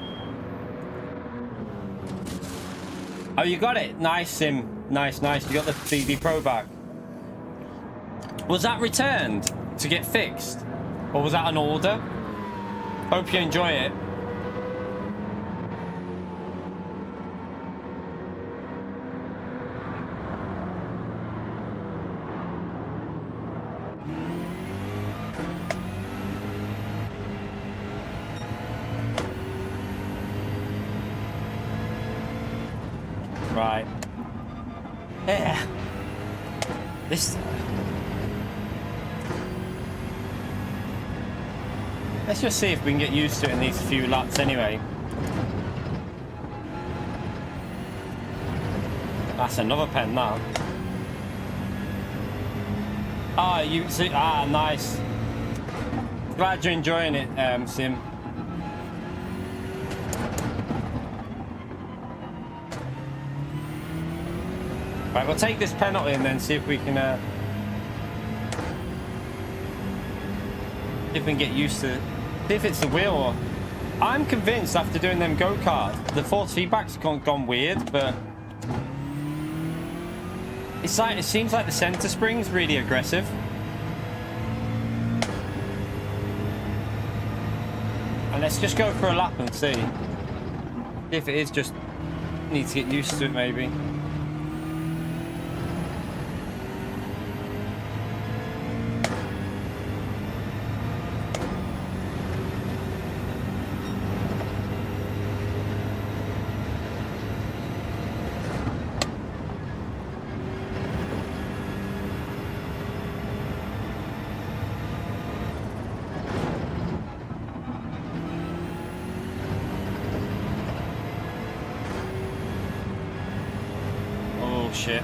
Oh, you got it. Nice, Sim. Nice, nice. You got the CD Pro back. Was that returned to get fixed? Or was that an order? Hope you enjoy it. Right. Yeah. This. Let's just see if we can get used to it in these few laps anyway. That's another pen now. Ah, you see. Ah, nice. Glad you're enjoying it, Sim. Right, we'll take this penalty and then see if we can... See if we can get used to, see if it's the wheel or... I'm convinced after doing them go-kart, the force feedback's gone weird, but... It's like, it seems like the center spring's really aggressive. And let's just go for a lap and see. If it is just... Need to get used to it, maybe. Shit.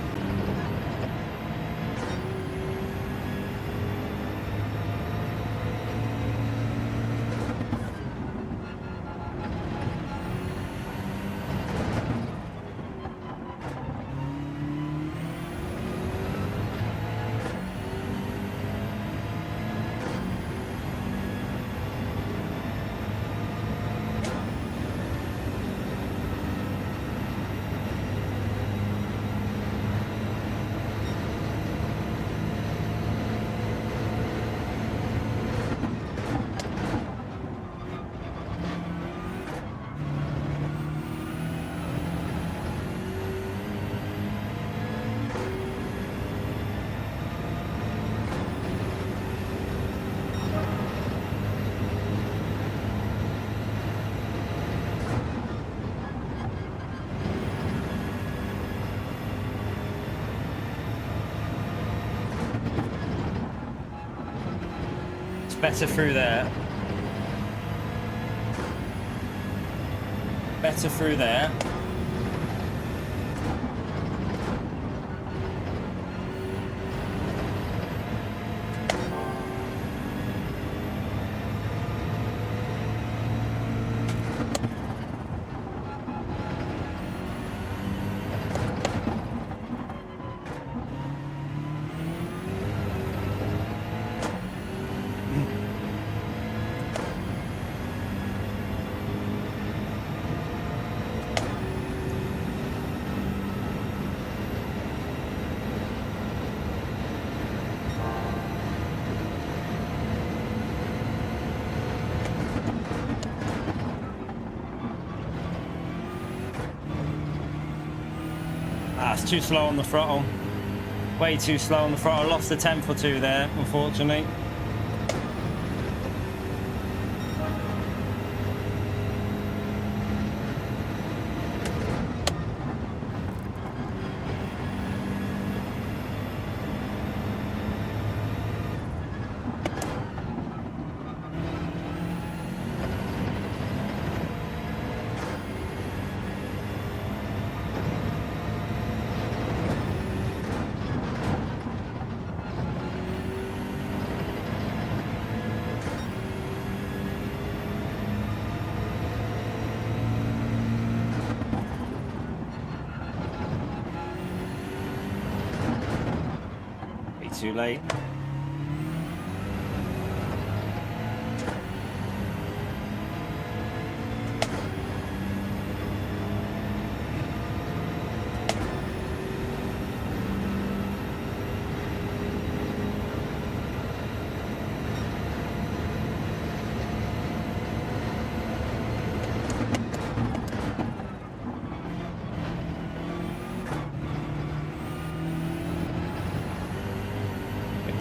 Better through there. Better through there. It's too slow on the throttle. Way too slow on the throttle. Lost a tenth or two there, unfortunately. Too late.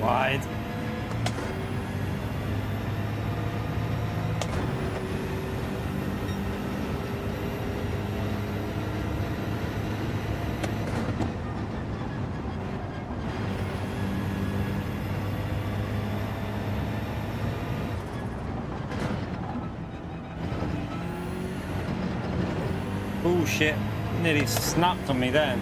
Wide. Oh shit, nearly snapped on me then.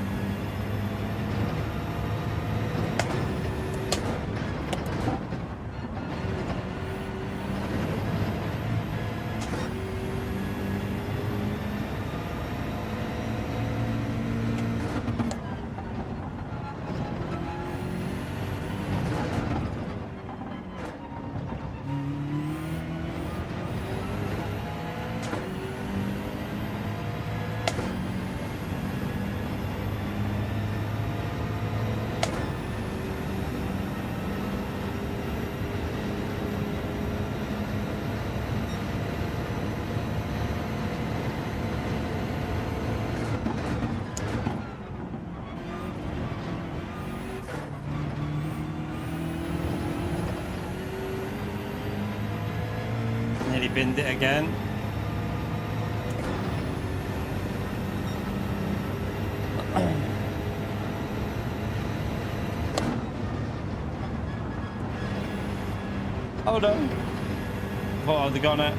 nearly binned it again. Oh no. Oh, they got it.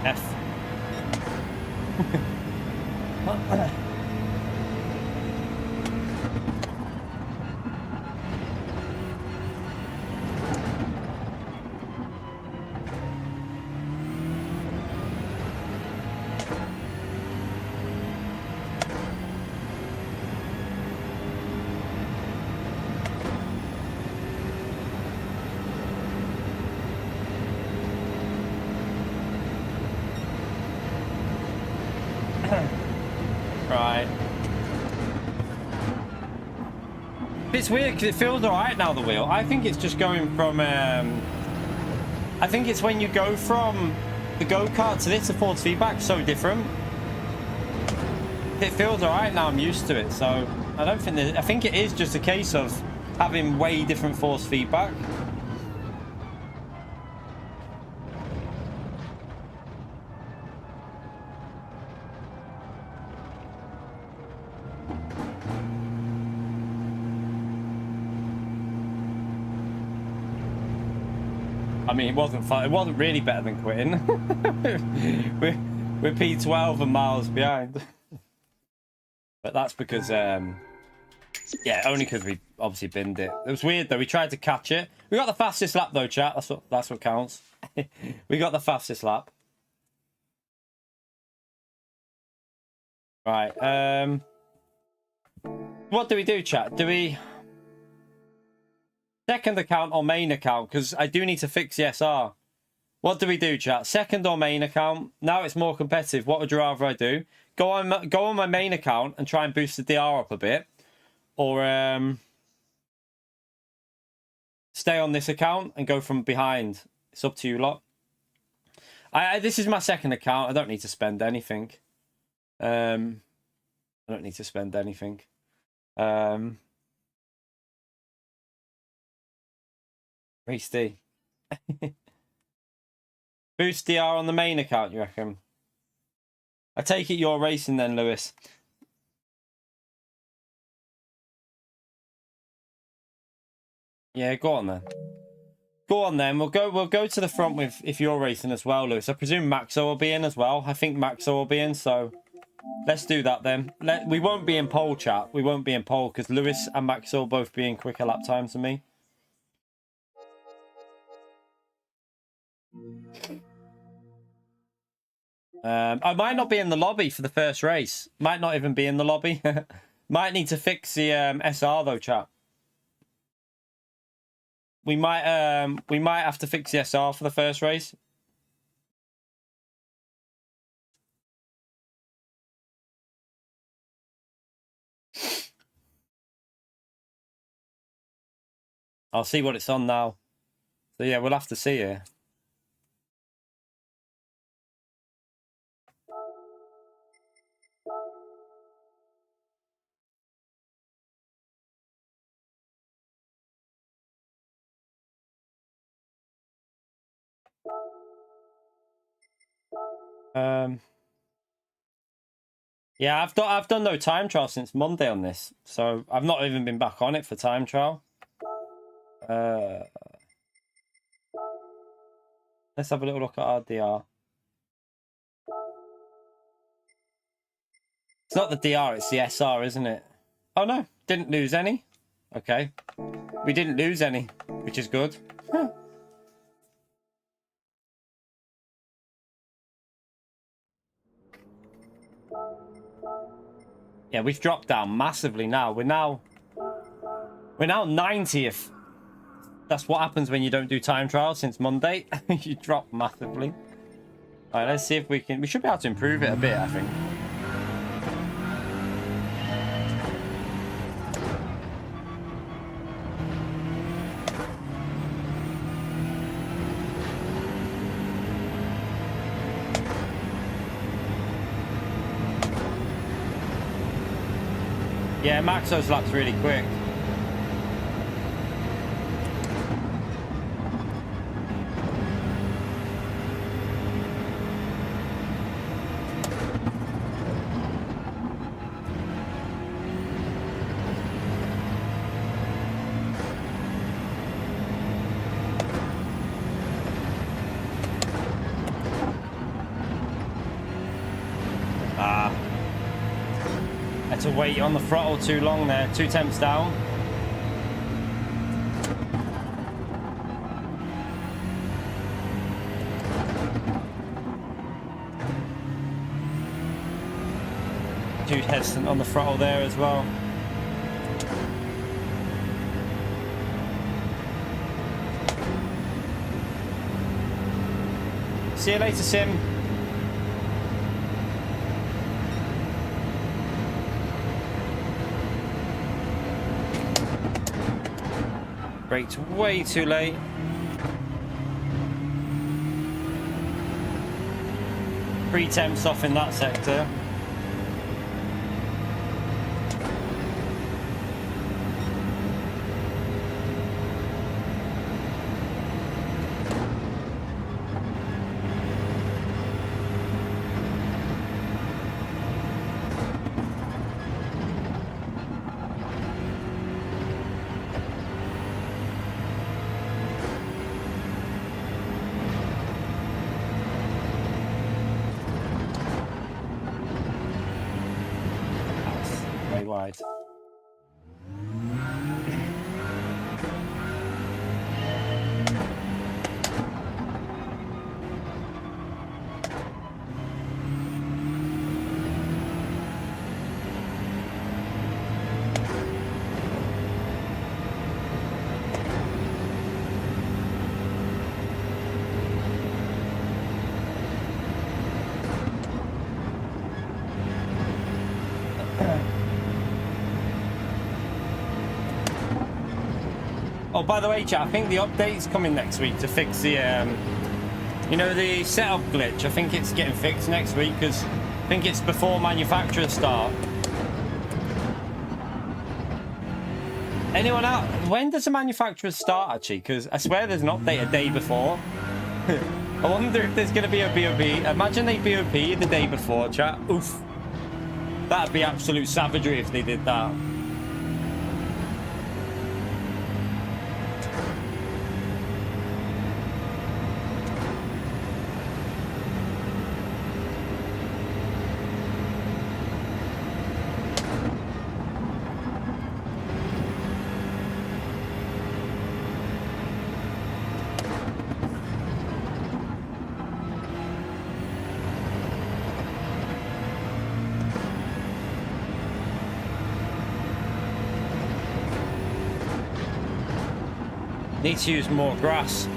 F. Right. It's weird because it feels alright now, the wheel. I think it's just going from I think it's when you go from the go-kart to this, the force feedback so different. It feels alright now, I'm used to it, so I don't think I think it is just a case of having way different force feedback. I mean, it wasn't fun. It wasn't really better than quitting. we're P12 and miles behind. But that's because, yeah, only because we obviously binned it. It was weird though. We tried to catch it. We got the fastest lap though, chat. That's what counts. We got the fastest lap. Right. What do we do, chat? Do we second account or main account? Because I do need to fix the SR. What do we do, chat? Second or main account? Now it's more competitive. What would you rather I do? Go on my main account and try and boost the DR up a bit, or stay on this account and go from behind. It's up to you lot. This is my second account. I don't need to spend anything. I don't need to spend anything. Race D. Boost DR on the main account, you reckon? I take it you're racing then, Lewis. Yeah, go on then. Go on then. We'll go to the front with if you're racing as well, Lewis. I presume Maxo will be in as well. I think Maxo will be in, so let's do that then. We won't be in pole, chat. We won't be in pole because Lewis and Maxo will both be in quicker lap times than me. I might not be in the lobby for the first race. Might not even be in the lobby. Might need to fix the SR though, chat. We might have to fix the SR for the first race. I'll see what it's on now. So yeah, we'll have to see it. Yeah, I've done no time trial since Monday on this, so I've not even been back on it for time trial. Let's have a little look at our DR. It's not the DR, it's the SR, isn't it? Oh no, didn't lose any. Okay, we didn't lose any, which is good. Huh. Yeah, we've dropped down massively now. We're now 90th. That's what happens when you don't do time trials since Monday. You drop massively. All right, let's see if we can. We should be able to improve it a bit, I think. Yeah, max those laps really quick. Had to wait on the throttle too long there. 2 temps down. Too hesitant on the throttle there as well. See you later, Sim. Braked way too late. Three temps off in that sector. Wide. Oh, by the way, chat, I think the update's coming next week to fix the, you know, the setup glitch. I think it's getting fixed next week because I think it's before manufacturer start. Anyone out? When does the manufacturer start, actually? Because I swear there's an update a day before. I wonder if there's going to be a BOP. Imagine they BOP the day before, chat. Oof. That'd be absolute savagery if they did that. Need to use more grass.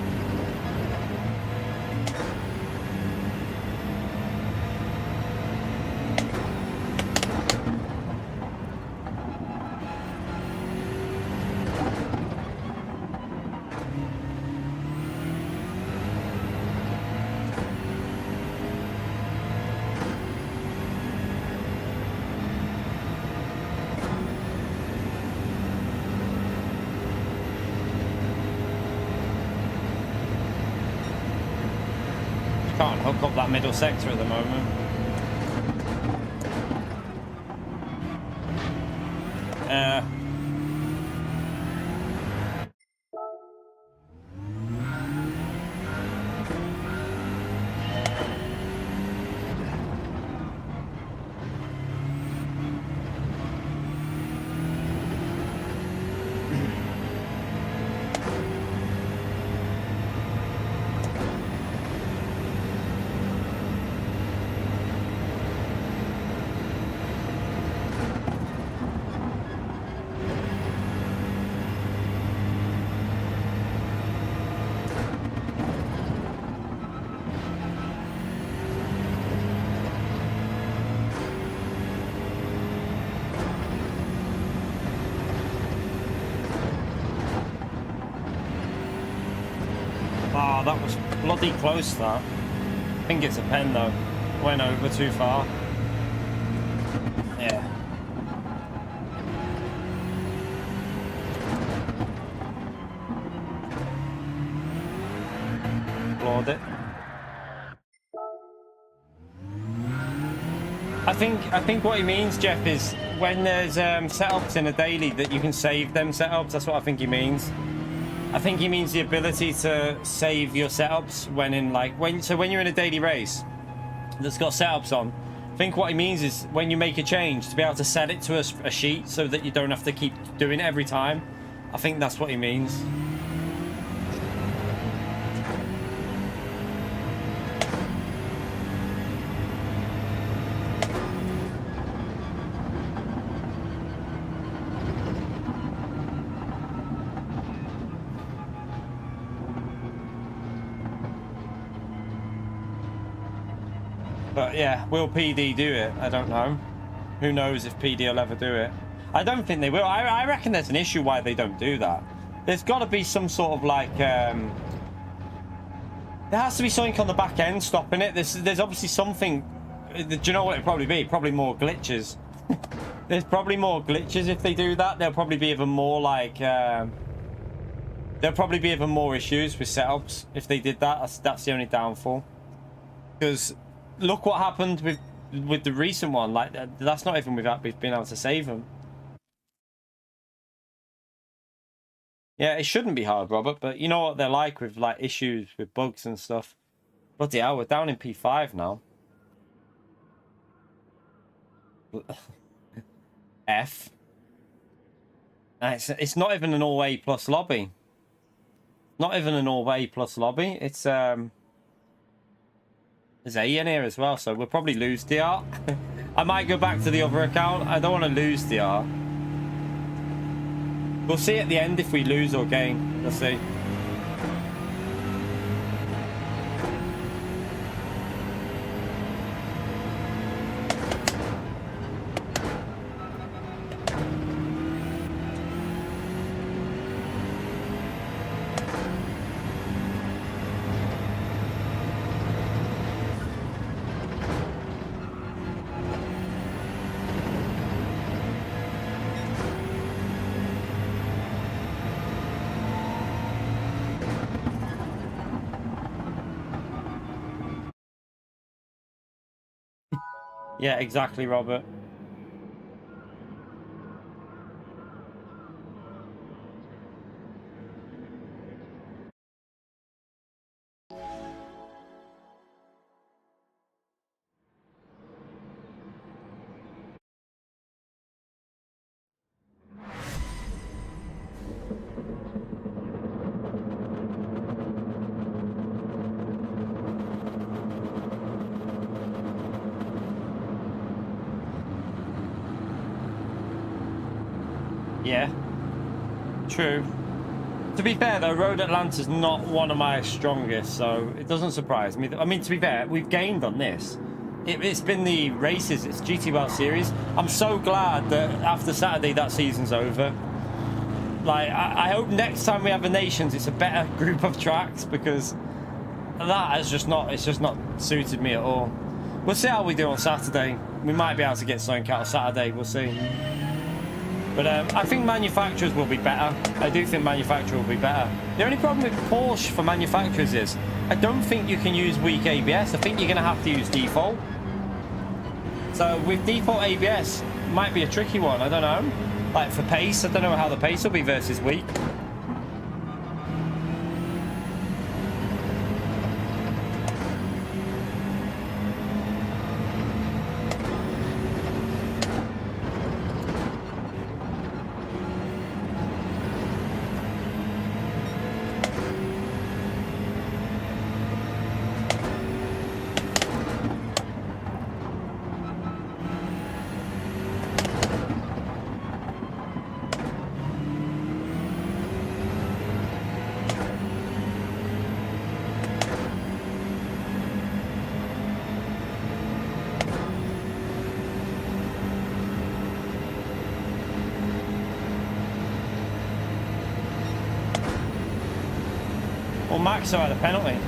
Can't hook up that middle sector at the moment. Oh, that was bloody close, that. I think it's a pen, though. Went over too far. Yeah. ignored it. I think what he means, Jeff, is when there's setups in a daily that you can save them setups. That's what I think he means. I think he means the ability to save your setups when in when you're in a daily race that's got setups on. I think what he means is when you make a change to be able to set it to a sheet so that you don't have to keep doing it every time. I think that's what he means. But yeah, will PD do it? I don't know. Who knows if PD will ever do it? I don't think they will. I reckon there's an issue why they don't do that. There's got to be some sort of like... there has to be something on the back end stopping it. There's obviously something... Do you know what it'd probably be? Probably more glitches. There's probably more glitches if they do that. There'll probably be even more like... there'll probably be even more issues with setups if they did that. That's the only downfall. Because... look what happened with the recent one. Like that's not even without being able to save them. Yeah, it shouldn't be hard, Robert. But you know what they're like with like issues with bugs and stuff. Bloody hell, we're down in P5 now. F. And it's not even an all A plus lobby. Not even an all A plus lobby. It's There's A in here as well, so we'll probably lose DR. I might go back to the other account. I don't want to lose DR. We'll see at the end if we lose or gain. We'll see. Yeah, exactly, Robert. Yeah, true. To be fair though, Road Atlanta's not one of my strongest, so it doesn't surprise me. I mean, to be fair, we've gained on this. It's been the races, it's GT World Series. I'm so glad that after Saturday that season's over. Like, I hope next time we have a Nations, it's a better group of tracks, because that has just not, it's just not suited me at all. We'll see how we do on Saturday. We might be able to get something out of Saturday, we'll see. But I think manufacturers will be better. I do think manufacturers will be better. The only problem with Porsche for manufacturers is I don't think you can use weak ABS. I think you're going to have to use default. So with default ABS, might be a tricky one. I don't know. Like for pace, I don't know how the pace will be versus weak. Well, Max had a penalty.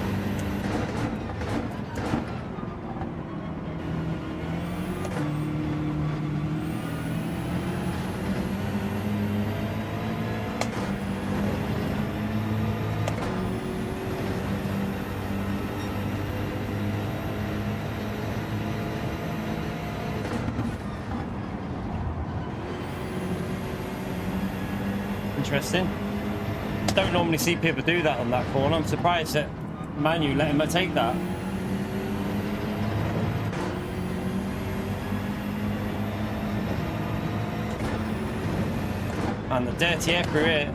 Interesting. Don't normally see people do that on that corner. I'm surprised that Manu let him take that. And the dirty air through it.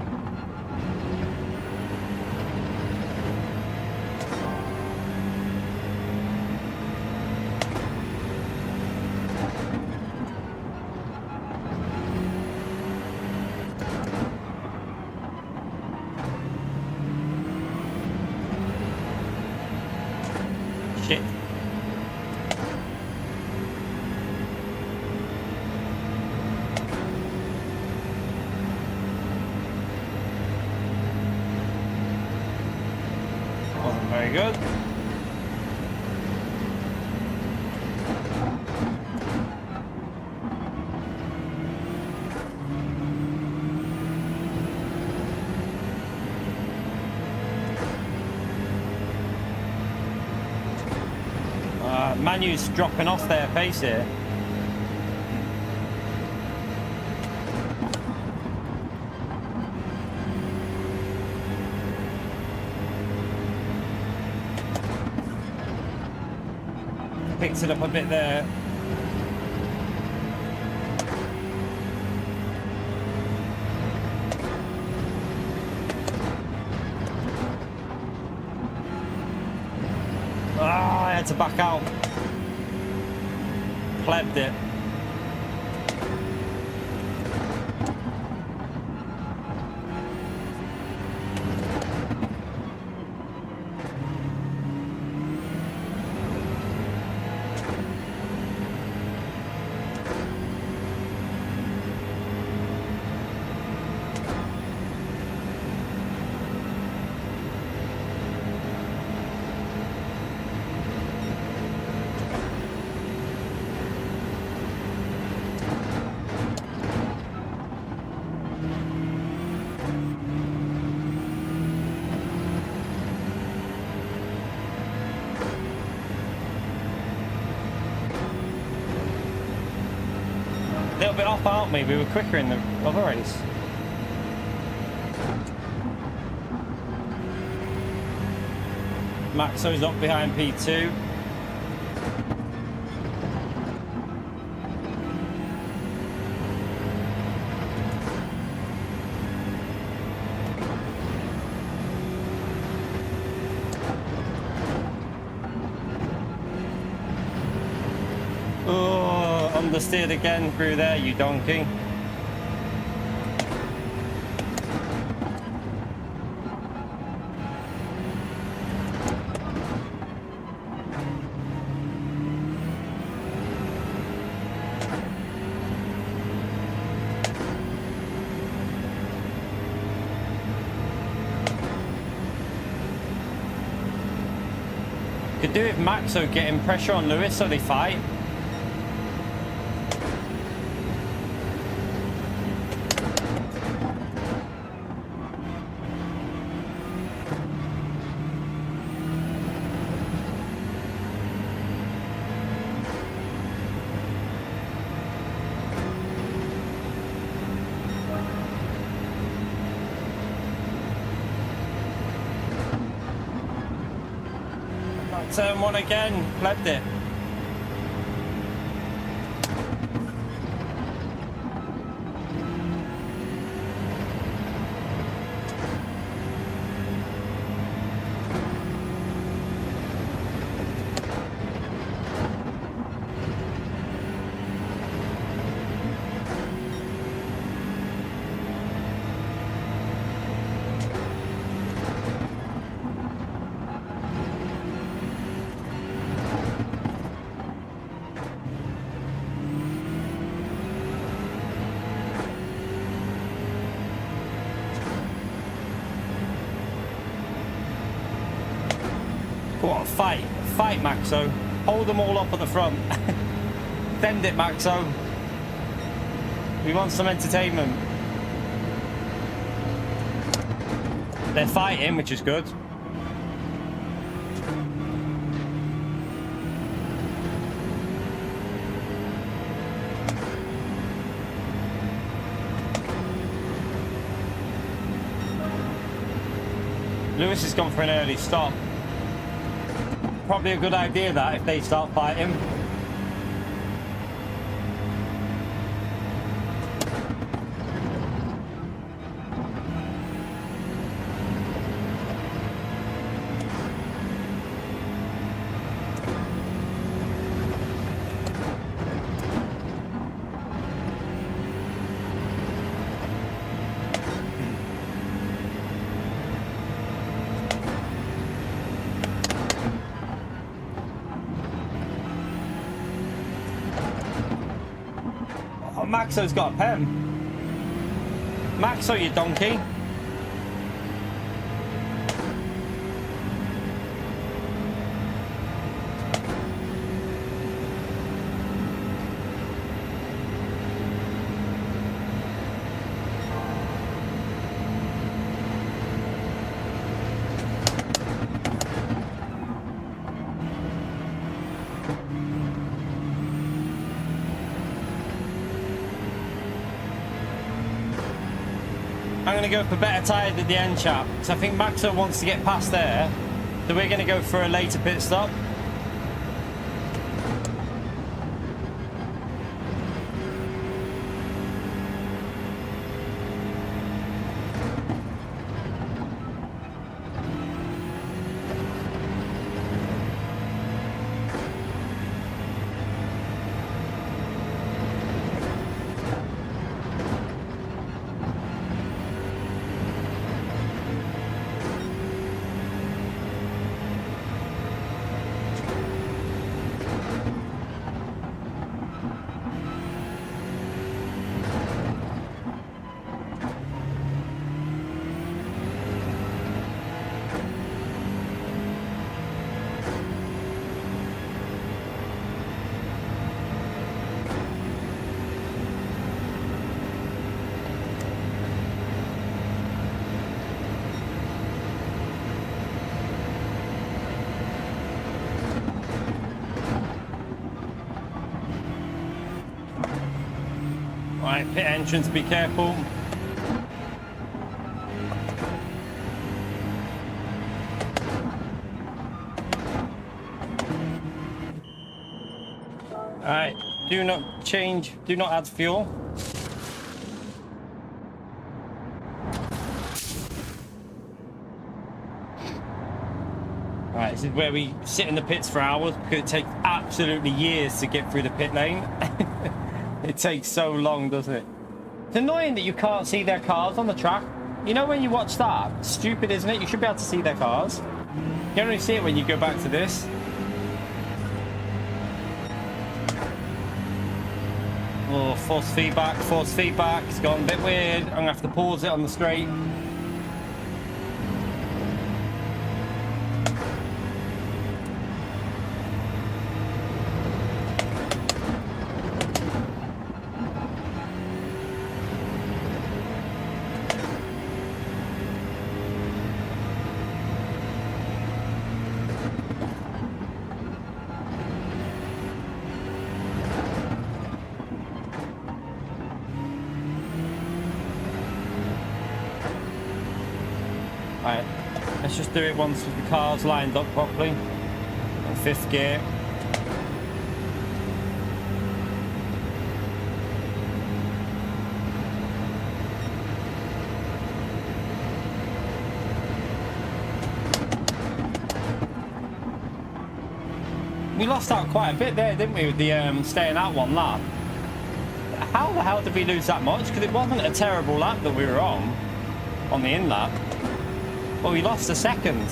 Shit. Wasn't very good. Manu's dropping off their pace here. Picks it up a bit there. Ah, I had to back out. Plebbed it. A little bit off, aren't we? We were quicker in the other race. Maxo's up behind P2. Understeered again through there, you donkey. Could do with Maxo getting pressure on Lewis so they fight. Turn one again, plebbed it. Go on, fight. Fight, Maxo. Hold them all up at the front. Bend it, Maxo. We want some entertainment. They're fighting, which is good. Lewis has gone for an early stop. Probably a good idea that if they start fighting. Maxo's got a pen. Maxo, you donkey. I'm going to go for better tyres at the end, chap. So I think Maxo wants to get past there. So we're going to go for a later pit stop. Right, pit entrance, be careful. Alright, do not change, do not add fuel. Alright, this is where we sit in the pits for hours because it takes absolutely years to get through the pit lane. It takes so long, doesn't it? It's annoying that you can't see their cars on the track. You know when you watch that? Stupid, isn't it? You should be able to see their cars. You can only see it when you go back to this. Oh, force feedback, force feedback. It's gone a bit weird. I'm going to have to pause it on the straight. Alright, let's just do it once with the cars lined up properly. In fifth gear. We lost out quite a bit there, didn't we, with the staying out one lap. How the hell did we lose that much? Because it wasn't a terrible lap that we were on the in lap. Well, we lost a second.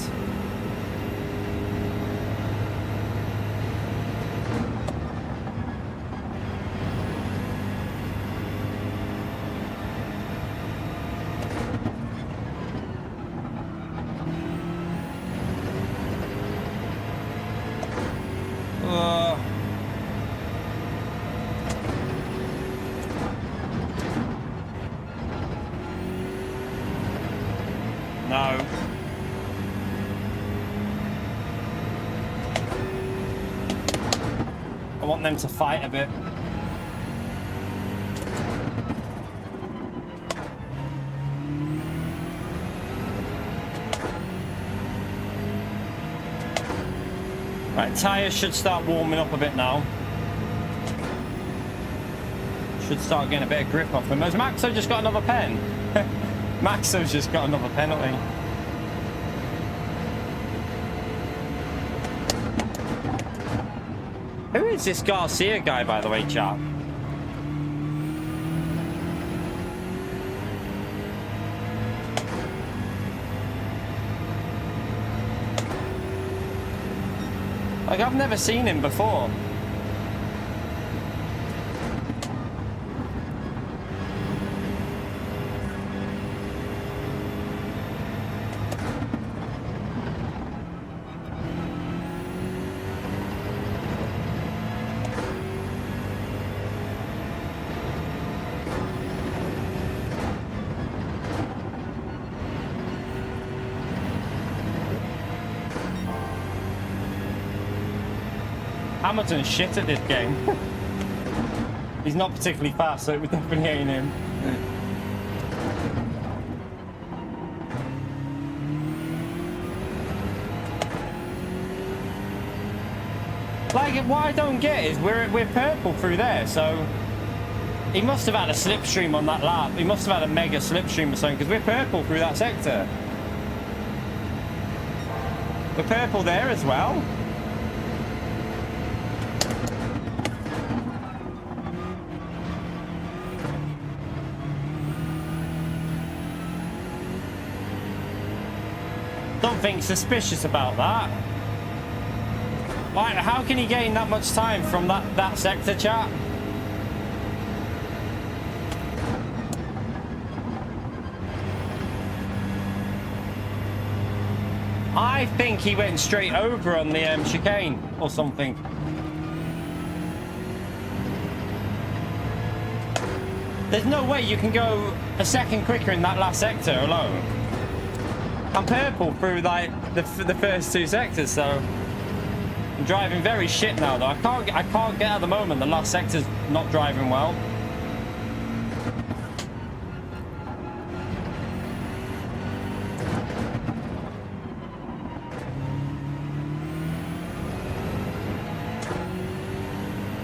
No. I want them to fight a bit. Right, tyres should start warming up a bit now. Should start getting a bit of grip off them. Has Maxo just got another pen? Maxo's just got another penalty. Who is this Garcia guy, by the way, chat? Like, I've never seen him before. Hamilton's shit at this game. He's not particularly fast, so it would definitely ain't him. Like, what I don't get is we're purple through there, so he must have had a slipstream on that lap. He must have had a mega slipstream or something, because we're purple through that sector. We're purple there as well. Something suspicious about that. Like, how can he gain that much time from that sector, chat? I think he went straight over on the chicane or something. There's no way you can go a second quicker in that last sector alone. I'm purple through like the first two sectors, so I'm driving very shit now. Though I can't get at the moment. The last sector's not driving well.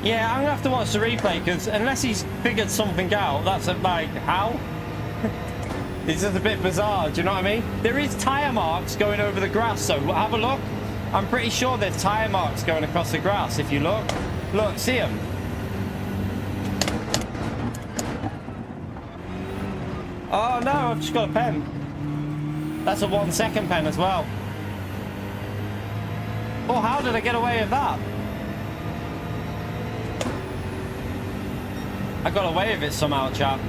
Yeah, I'm gonna have to watch the replay because unless he's figured something out, that's like how. It's just a bit bizarre, do you know what I mean? There is tyre marks going over the grass, so have a look. I'm pretty sure there's tyre marks going across the grass if you look. Look, see them? Oh no, I've just got a pen. That's a 1 second pen as well. Oh, how did I get away with that? I got away with it somehow, chap.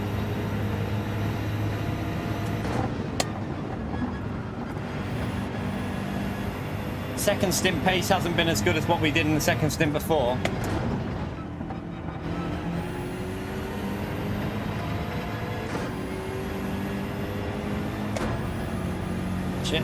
Second stint pace hasn't been as good as what we did in the second stint before. Shit.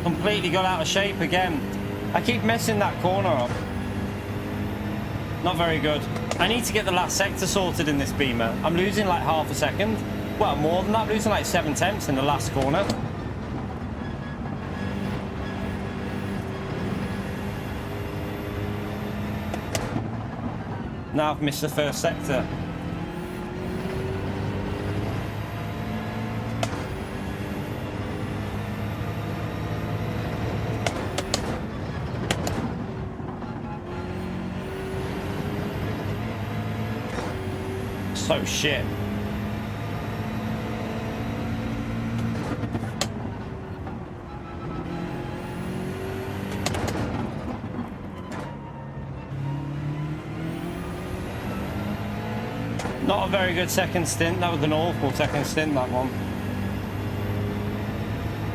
Completely got out of shape again. I keep messing that corner up. Not very good. I need to get the last sector sorted in this Beamer. I'm losing like half a second. Well, more than that. I'm losing like 7/10 in the last corner. Now I've missed the first sector. So shit. Not a very good second stint. That was an awful second stint, that one.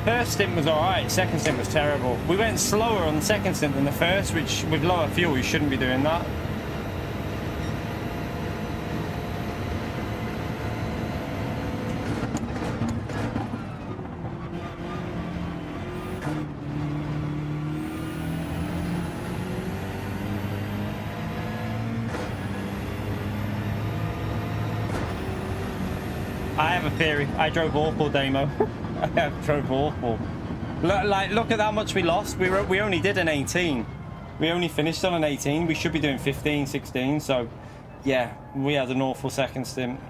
First stint was alright, second stint was terrible. We went slower on the second stint than the first, which with lower fuel you shouldn't be doing that. I have a theory. I drove awful, Damo. I drove awful. Look at how much we lost. We only did an 18. We only finished on an 18. We should be doing 15, 16. So, yeah, we had an awful second stint.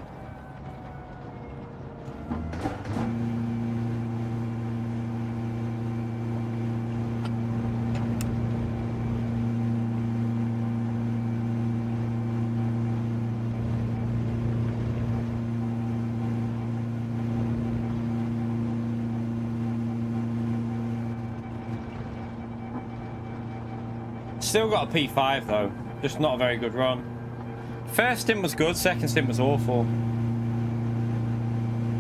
Still got a P5 though, just not a very good run. First stint was good, second stint was awful.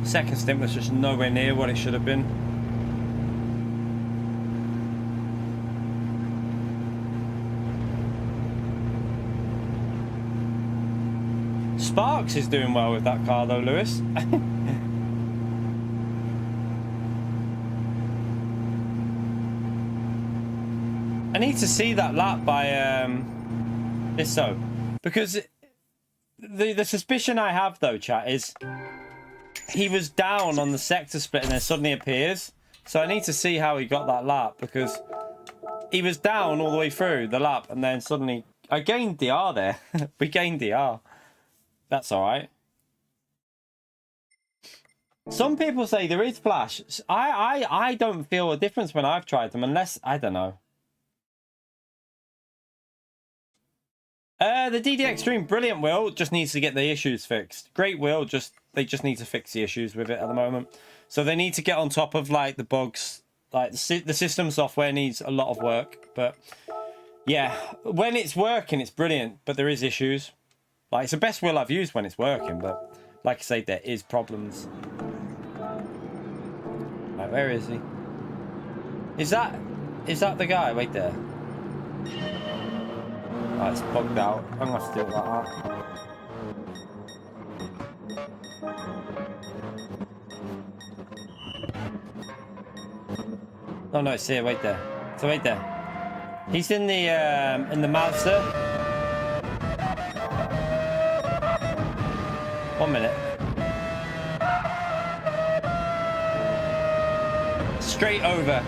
Second stint was just nowhere near what it should have been. Sparks is doing well with that car though, Lewis. I need to see that lap by Isso, because the suspicion I have though, chat, is he was down on the sector split and then suddenly appears. So I need to see how he got that lap, because he was down all the way through the lap and then suddenly I gained DR there. We gained DR. That's all right. Some people say there is flash. I don't feel a difference when I've tried them, unless I don't know. The DDX Stream, brilliant wheel, just needs to get the issues fixed. Great wheel, they just need to fix the issues with it at the moment. So they need to get on top of like the bugs, like the system software needs a lot of work. But yeah, when it's working, it's brilliant, but there is issues. Like it's the best wheel I've used when it's working, but like I say, there is problems. Right, where is he? Is that the guy? Wait there. Oh, it's bugged out. I'm gonna have to do it like that. Oh no, it's here. Wait there. So wait there. He's in the Mazda. 1 minute. Straight over.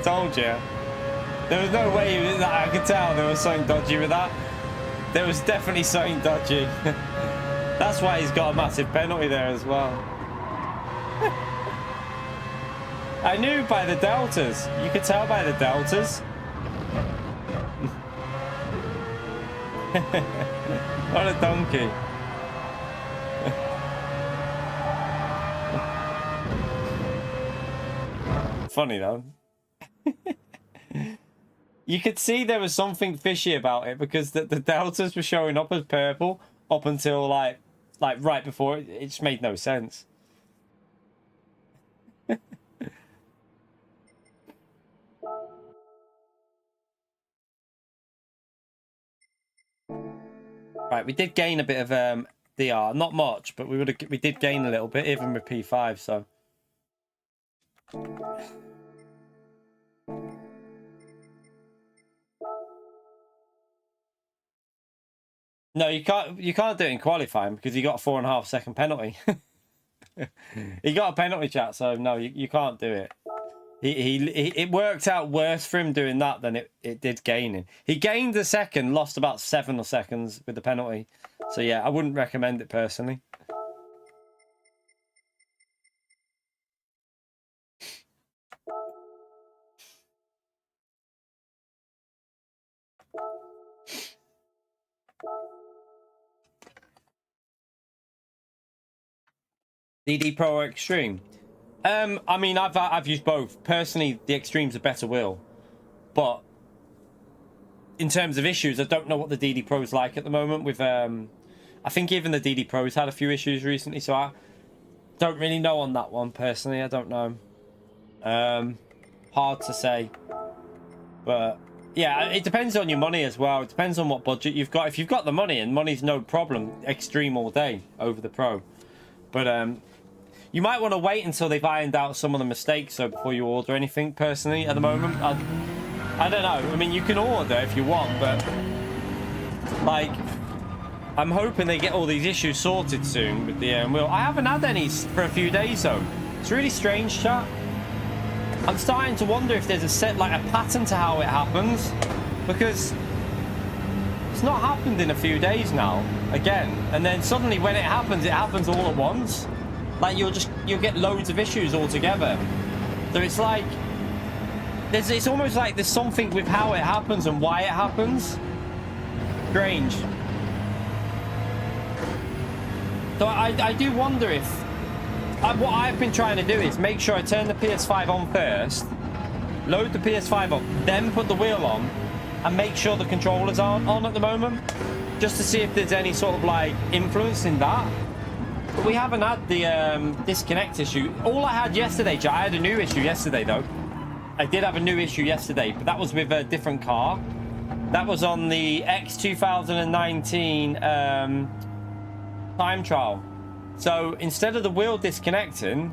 Told you. There was no way that I could tell there was something dodgy with that. There was definitely something dodgy. That's why he's got a massive penalty there as well. I knew by the deltas. You could tell by the deltas. What a donkey. Funny though. You could see there was something fishy about it, because the deltas were showing up as purple up until like right before it. It just made no sense. Right, we did gain a bit of DR, not much, but we did gain a little bit even with P5. So. No, you can't do it in qualifying because you got a 4.5 second penalty. He got a penalty, chat, so no, you can't do it. It worked out worse for him doing that than it did gaining. He gained a second, lost about 7 seconds with the penalty. So yeah, I wouldn't recommend it personally. DD Pro Extreme. I mean, I've used both. Personally, the Extreme's a better wheel, but in terms of issues, I don't know what the DD Pro's like at the moment. With I think even the DD Pro's had a few issues recently, so I don't really know on that one personally. I don't know. Hard to say, but yeah, it depends on your money as well. It depends on what budget you've got. If you've got the money, and money's no problem, Extreme all day over the Pro. But you might want to wait until they've ironed out some of the mistakes so before you order anything. Personally, at the moment, I don't know. I mean, you can order if you want, but like, I'm hoping they get all these issues sorted soon with the wheel. I haven't had any for a few days though. It's really strange, chat. I'm starting to wonder if there's a pattern to how it happens, because it's not happened in a few days now again, and then suddenly when it happens all at once. Like you'll get loads of issues all together. So it's like it's almost like there's something with how it happens and why it happens. Strange. So I do wonder if what I've been trying to do is make sure I turn the PS5 on first, load the PS5 up, then put the wheel on, and make sure the controllers aren't on at the moment, just to see if there's any sort of like influence in that. But we haven't had the disconnect issue. All I had yesterday, I had a new issue yesterday though. I did have a new issue yesterday, but that was with a different car. That was on the X 2019 time trial. So instead of the wheel disconnecting,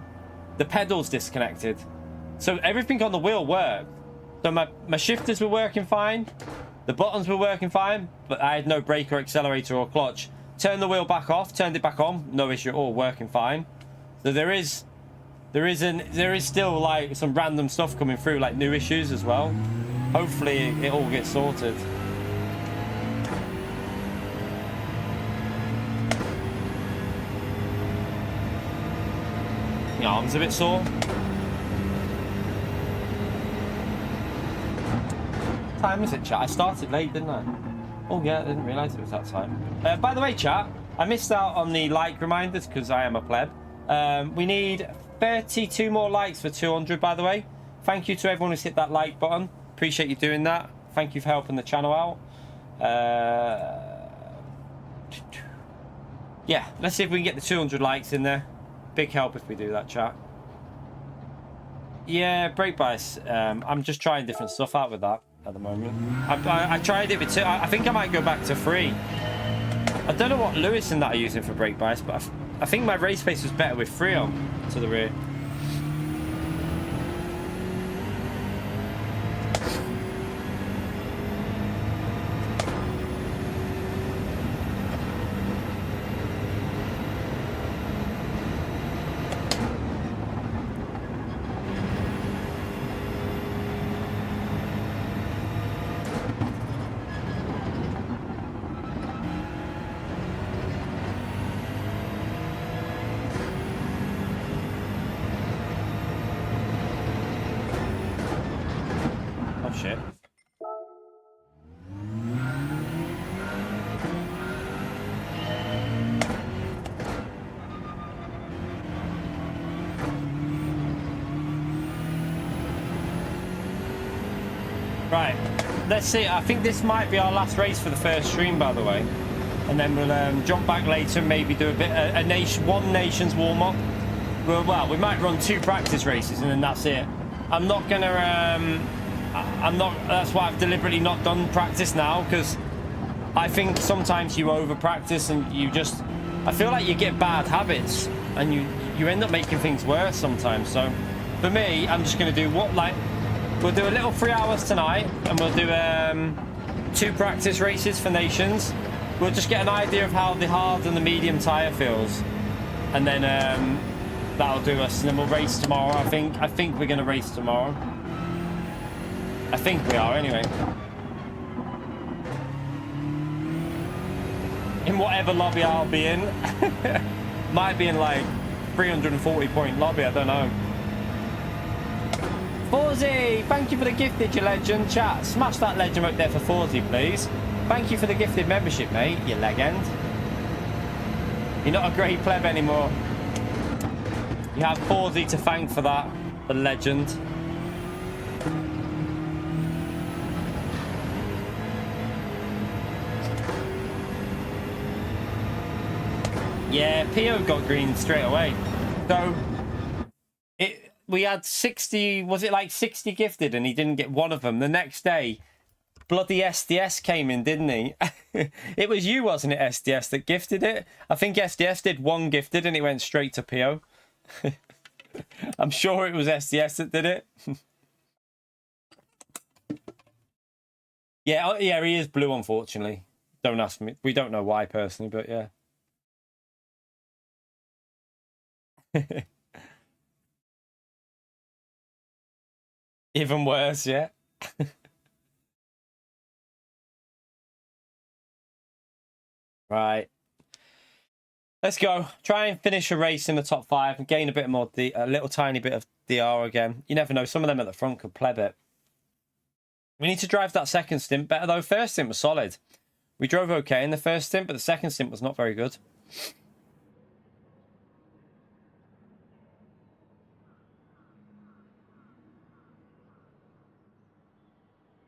the pedals disconnected. So everything on the wheel worked. So my shifters were working fine, the buttons were working fine, but I had no brake or accelerator or clutch. Turned the wheel back off, turned it back on, no issue at all, working fine. So there is still like some random stuff coming through, like new issues as well. Hopefully it all gets sorted. My arm's a bit sore. What time is it, chat? I started late, didn't I? Oh yeah, I didn't realise it was that time. By the way, chat, I missed out on the like reminders because I am a pleb. We need 32 more likes for 200, by the way. Thank you to everyone who's hit that like button. Appreciate you doing that. Thank you for helping the channel out. Yeah, let's see if we can get the 200 likes in there. Big help if we do that, chat. Yeah, brake bias. I'm just trying different stuff out with that at the moment. I tried it with 2. I think I might go back to 3. I don't know what Lewis and that are using for brake bias, but I think my race pace was better with 3 on to the rear. Right, let's see. I think this might be our last race for the first stream, by the way, and then we'll jump back later and maybe do a bit one nation's warm-up. Well, we might run 2 practice races and then that's it. I'm not gonna that's why I've deliberately not done practice now, because I think sometimes you over practice and I feel like you get bad habits and you end up making things worse sometimes. So for me, I'm just gonna do we'll do a little 3 hours tonight, and we'll do 2 practice races for nations. We'll just get an idea of how the hard and the medium tyre feels, and then that'll do us. And then we'll race tomorrow. I think we're going to race tomorrow. I think we are anyway. In whatever lobby I'll be in. Might be in like 340 point lobby, I don't know. Forzy, thank you for the gifted, you legend. Chat, smash that legend up there for Forzy, please. Thank you for the gifted membership, mate, you legend. You're not a great pleb anymore. You have Horsey to thank for that, the legend. Yeah, Pio got green straight away. So we had 60, was it like 60 gifted and he didn't get one of them. The next day, bloody SDS came in, didn't he? It was you, wasn't it, SDS, that gifted it? I think SDS did one gifted and it went straight to Pio. I'm sure it was SDS that did it. Yeah, yeah, he is blue, unfortunately. Don't ask me. We don't know why personally, but yeah. Even worse, yeah. Right. Let's go. Try and finish a race in the top 5 and gain a bit more, a little tiny bit of DR again. You never know. Some of them at the front could pleb it. We need to drive that second stint better, though. First stint was solid. We drove okay in the first stint, but the second stint was not very good.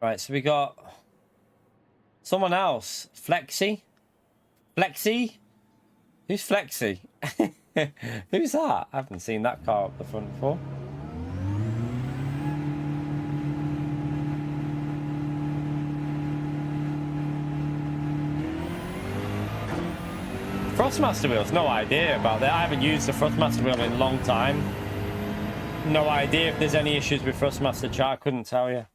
Right, so we got someone else. Flexi? Flexi? Who's Flexi? Who's that? I haven't seen that car up the front before. Thrustmaster wheels, no idea about that. I haven't used the Thrustmaster wheel in a long time. No idea if there's any issues with Thrustmaster, chat. I couldn't tell you.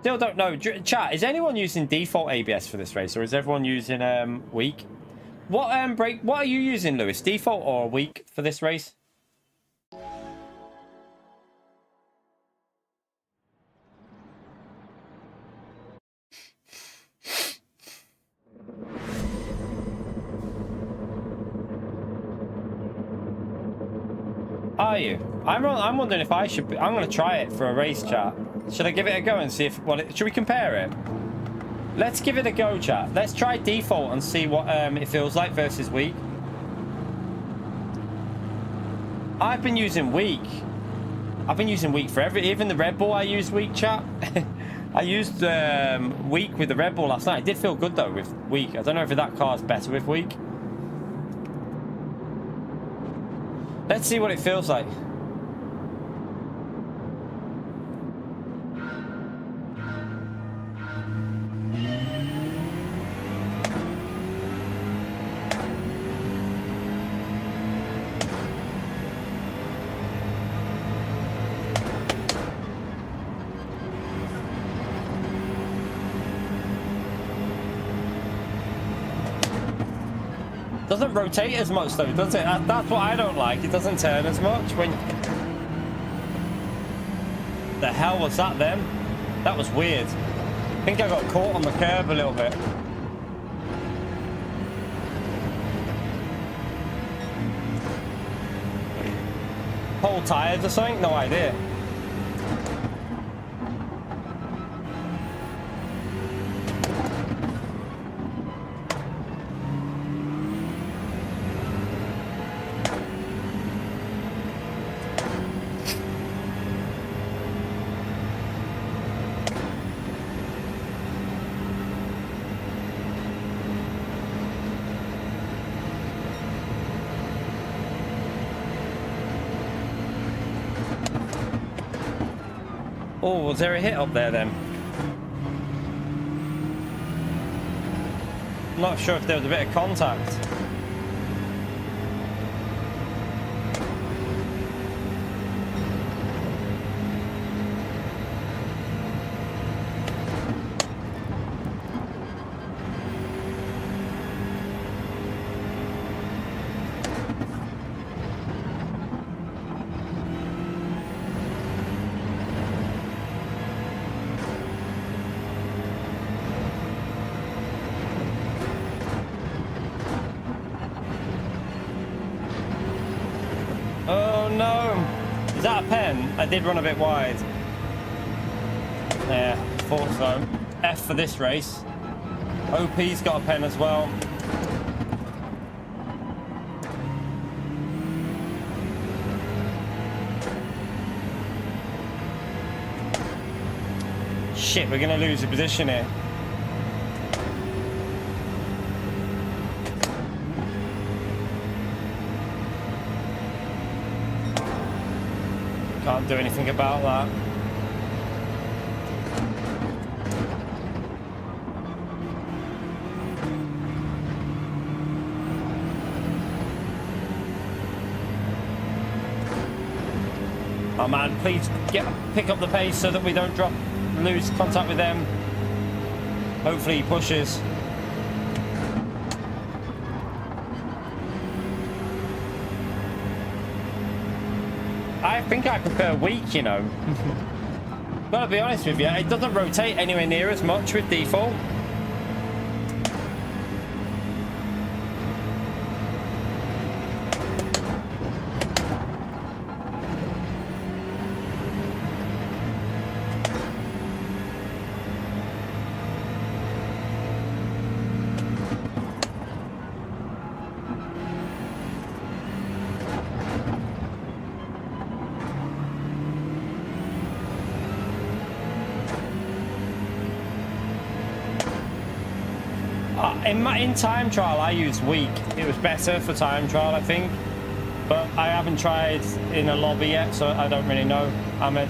Still don't know. Chat, is anyone using default ABS for this race, or is everyone using weak? What brake? What are you using, Lewis? Default or weak for this race? Are you? I'm wondering if I should. I'm going to try it for a race, chat. Should I give it a go and see if? Well, should we compare it? Let's give it a go, chat. Let's try default and see what it feels like versus weak. I've been using weak. I've been using weak for even the Red Bull I used weak, chat. I used weak with the Red Bull last night. It did feel good though with weak. I don't know if that car's better with weak. Let's see what it feels like. Doesn't rotate as much though, does it? That's what I don't like. It doesn't turn as much when... The hell was that then? That was weird. I think I got caught on the curb a little bit. Whole tires or something? No idea. Oh, was there a hit up there then? I'm not sure if there was a bit of contact. Is that a pen? I did run a bit wide. Yeah, thought so. F for this race. OP's got a pen as well. Shit, we're gonna lose the position here. Can't do anything about that. Oh man, please pick up the pace so that we don't lose contact with them. Hopefully he pushes. I think I prefer weak, you know. Gotta be honest with you, it doesn't rotate anywhere near as much with default. In time trial, I used weak. It was better for time trial, I think. But I haven't tried in a lobby yet, so I don't really know, Ahmed.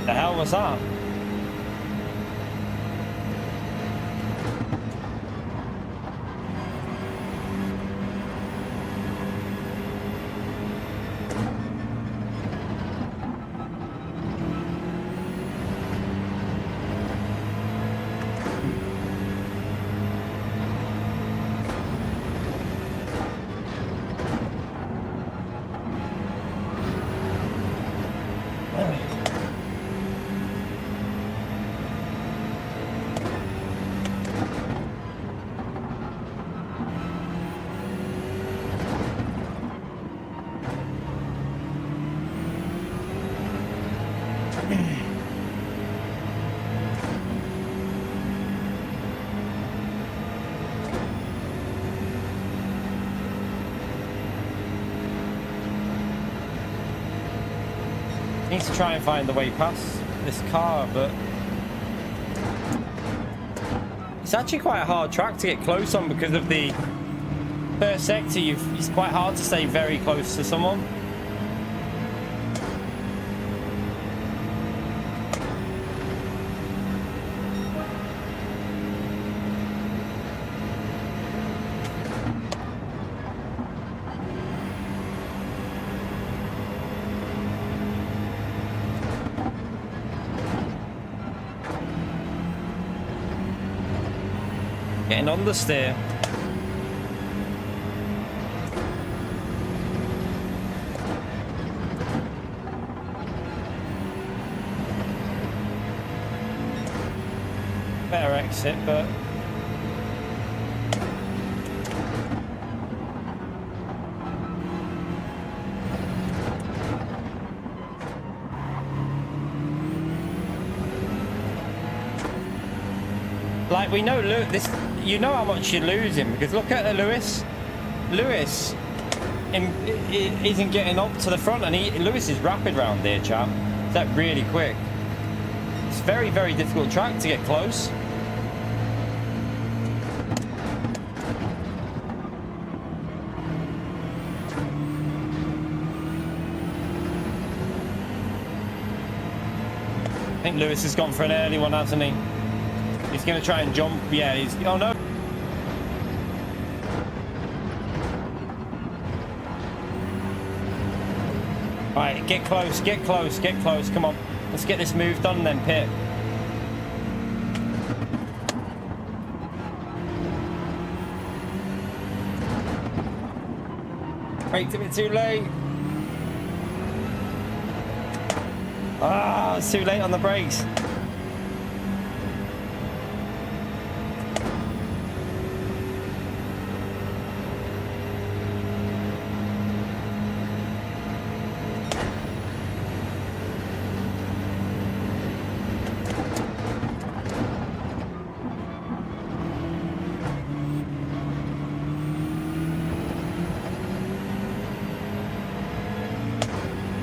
The hell was that? Need to try and find the way past this car, but it's actually quite a hard track to get close on because of the first sector. It's quite hard to stay very close to someone. Getting on the steer. Better exit, but like we know this. You know how much you're losing because look at Lewis. Lewis isn't getting up to the front, and Lewis is rapid round there, chap. Is that really quick? It's very, very difficult track to get close. I think Lewis has gone for an early one, hasn't he? He's going to try and jump. Yeah, he's... Oh, no. All right, get close, get close, get close. Come on. Let's get this move done then, Pit. Braked a bit too late. Ah, it's too late on the brakes.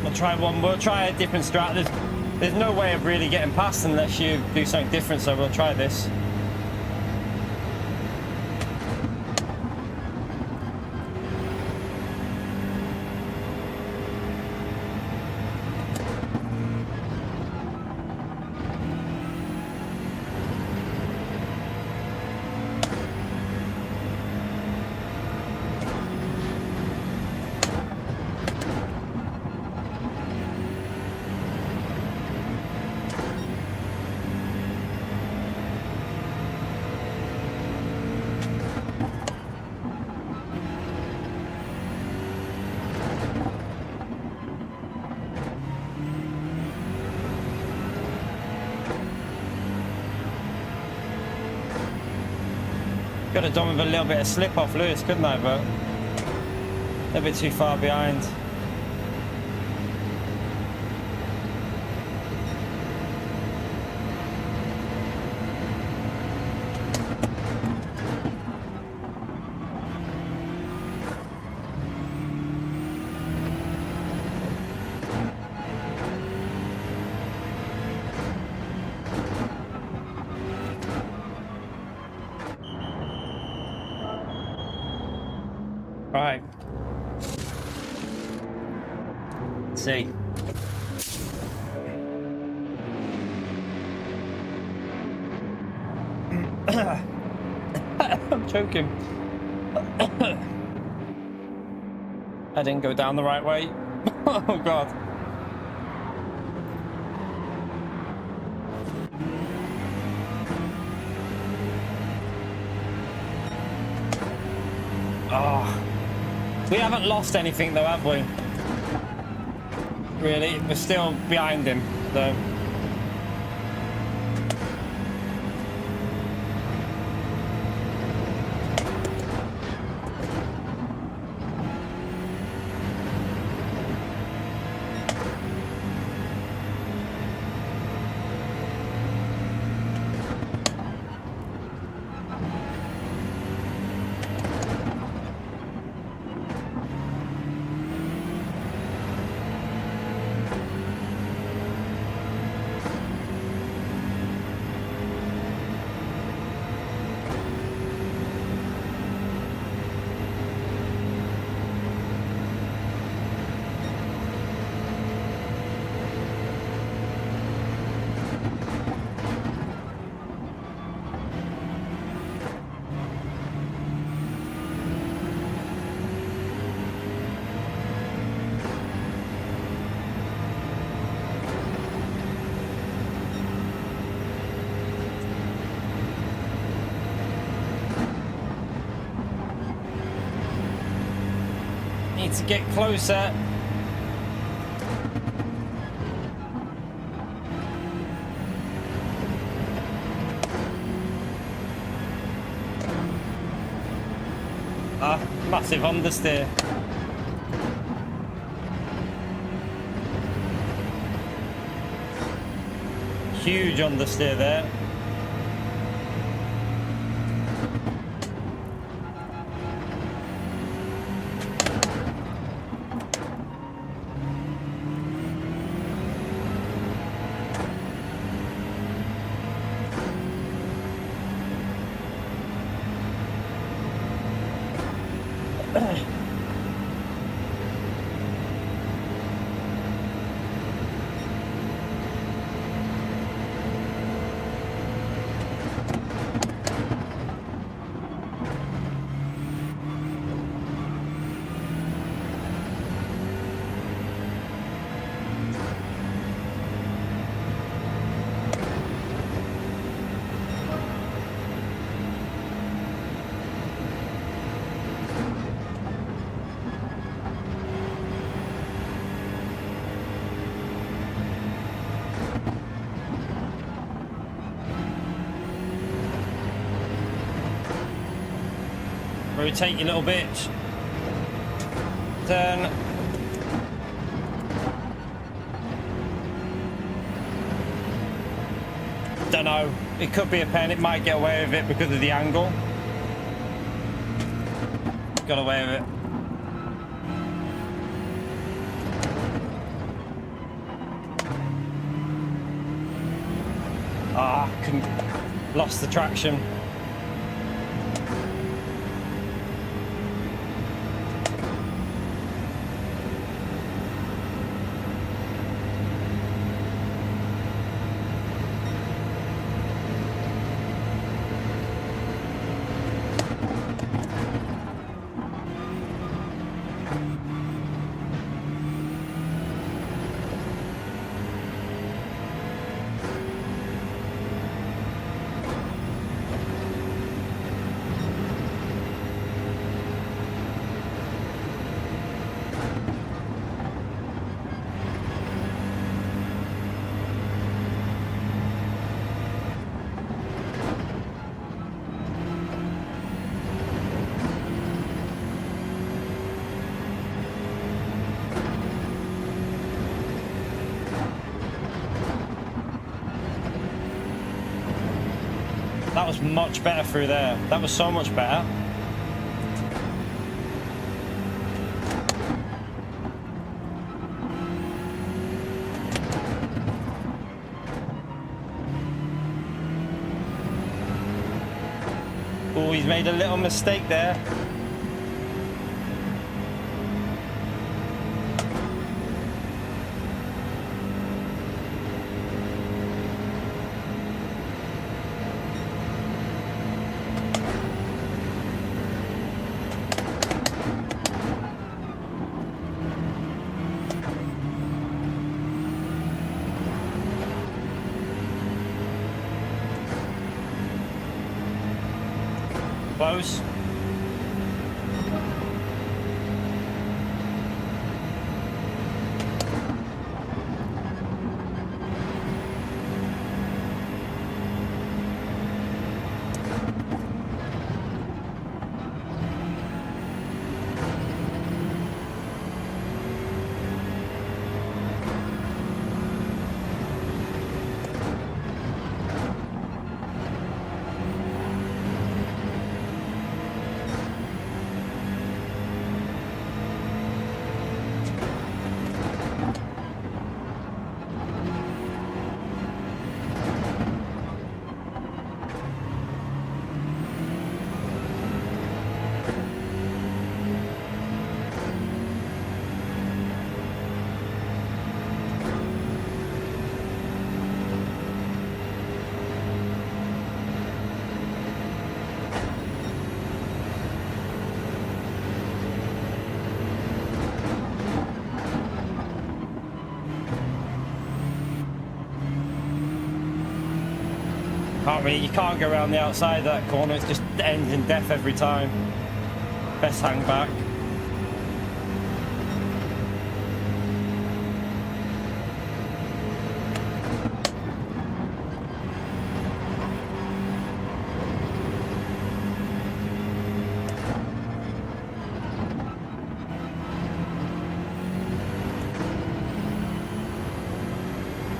We'll try one. We'll try a different strat. There's no way of really getting past unless you do something different. So we'll try this. Could have done with a little bit of slip off Lewis, couldn't I? But a little bit too far behind. Right. Let's see. I'm choking. I didn't go down the right way. Oh God. Oh. We haven't lost anything though, have we? Really? We're still behind him, though. Need to get closer. Ah, massive understeer. Huge understeer there. Rotate you little bitch. Turn. Don't know. It could be a pen. It might get away with it because of the angle. Got away with it. Ah, couldn't. Lost the traction. That was much better through there. That was so much better. Oh, he's made a little mistake there. Close. You can't go around the outside of that corner. It just ends in death every time. Best hang back.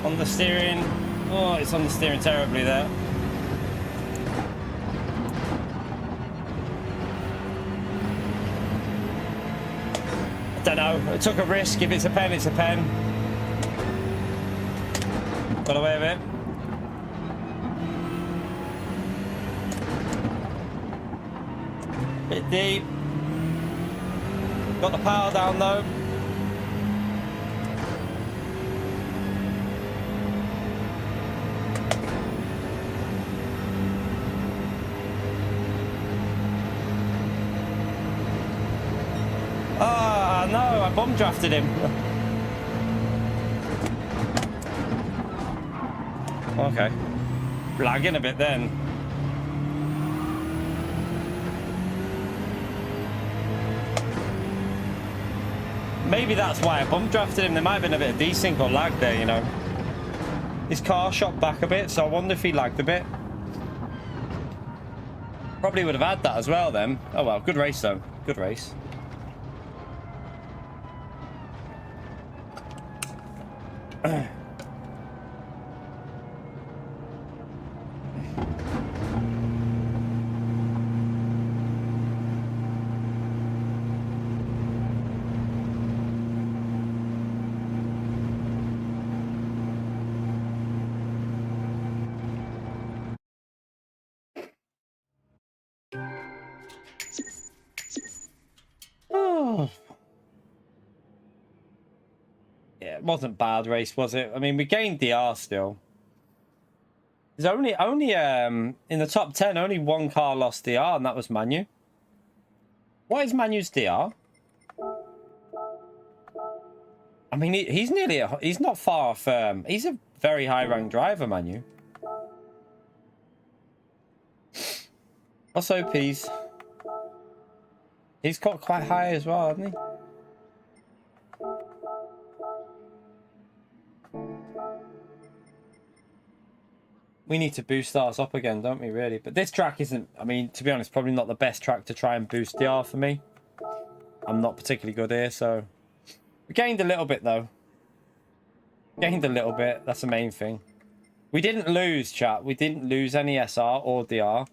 On the steering. Oh, it's on the steering terribly there. Don't know. I took a risk. If it's a pen, it's a pen. Got away with it. Bit deep. Got the power down though. No, I bomb drafted him. Okay. Lagging a bit then. Maybe that's why I bomb drafted him. There might have been a bit of desync or lag there, you know. His car shot back a bit, so I wonder if he lagged a bit. Probably would have had that as well then. Oh well, good race though. Good race. it wasn't bad race, was it? I mean, we gained DR still. There's only in the top 10, only one car lost DR, and that was Manu. What is Manu's DR? I mean, he's nearly he's not far off. He's a very high ranked driver, Manu. Also, OPs. He's got quite high as well, hasn't he? We need to boost ours up again, don't we, really? But this track isn't, I mean, to be honest, probably not the best track to try and boost DR for me. I'm not particularly good here, so... We gained a little bit, though. Gained a little bit, that's the main thing. We didn't lose, chat. We didn't lose any SR or DR.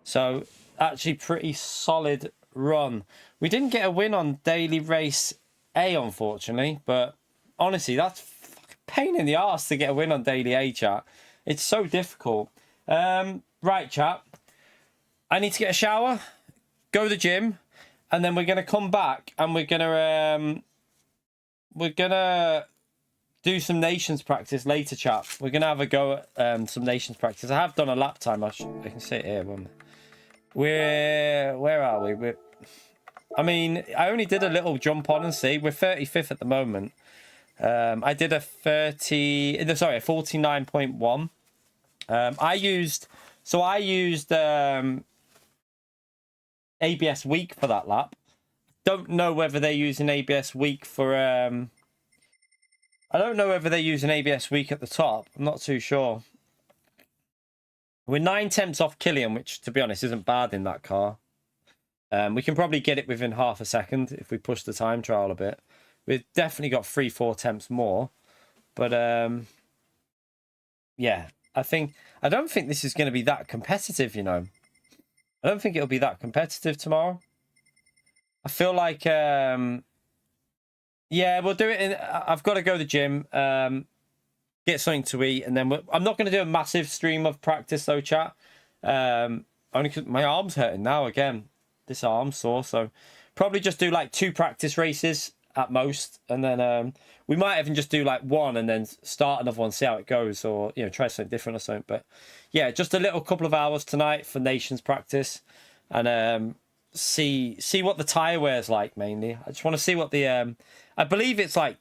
So, actually pretty solid run. We didn't get a win on Daily Race A, unfortunately. But, honestly, that's a pain in the arse to get a win on Daily A, chat. It's so difficult. Right, chat. I need to get a shower, go to the gym, and then we're going to come back and we're going to do some nations practice later, chat. We're going to have a go at some nations practice. I have done a lap time. I can sit here. Where are we? I mean, I only did a little jump on and see. We're 35th at the moment. I did a 49.1. I used ABS weak for that lap. Don't know whether they're using ABS weak for I don't know whether they're using ABS weak at the top. I'm not too sure. We're 9 tenths off Killian, which to be honest isn't bad in that car. We can probably get it within half a second if we push the time trial a bit. We've definitely got 3-4 temps more. But yeah, I don't think this is going to be that competitive, you know. I don't think it'll be that competitive tomorrow. I feel like yeah, we'll do it I've got to go to the gym, get something to eat, and then I'm not going to do a massive stream of practice though, chat. Only because my arm's hurting now again. This arm's sore, so probably just do like 2 practice races at most, and then we might even just do like 1 and then start another one, see how it goes, or you know, try something different or something. But yeah, just a little couple of hours tonight for nations practice, and see what the tire wear's like mainly. I just want to see what the I believe it's like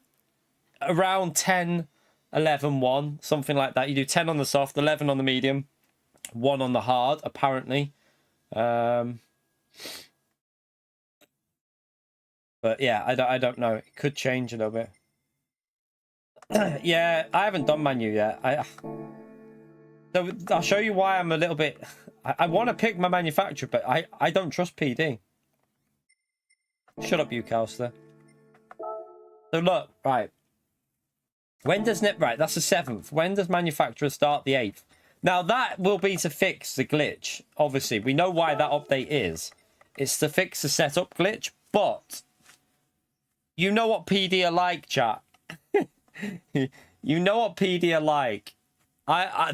around 10, 11, 1, something like that. You do 10 on the soft, 11 on the medium, 1 on the hard, apparently. But yeah, I don't know. It could change a little bit. Yeah, I haven't done Manu yet. So I'll show you why I'm a little bit... I want to pick my manufacturer, but I don't trust PD. Shut up, you Calster. So look, right. When does right, that's the 7th. When does manufacturer start the 8th? Now that will be to fix the glitch. Obviously, we know why that update is. It's to fix the setup glitch, but you know what PD are like, chat. You know what PD are like.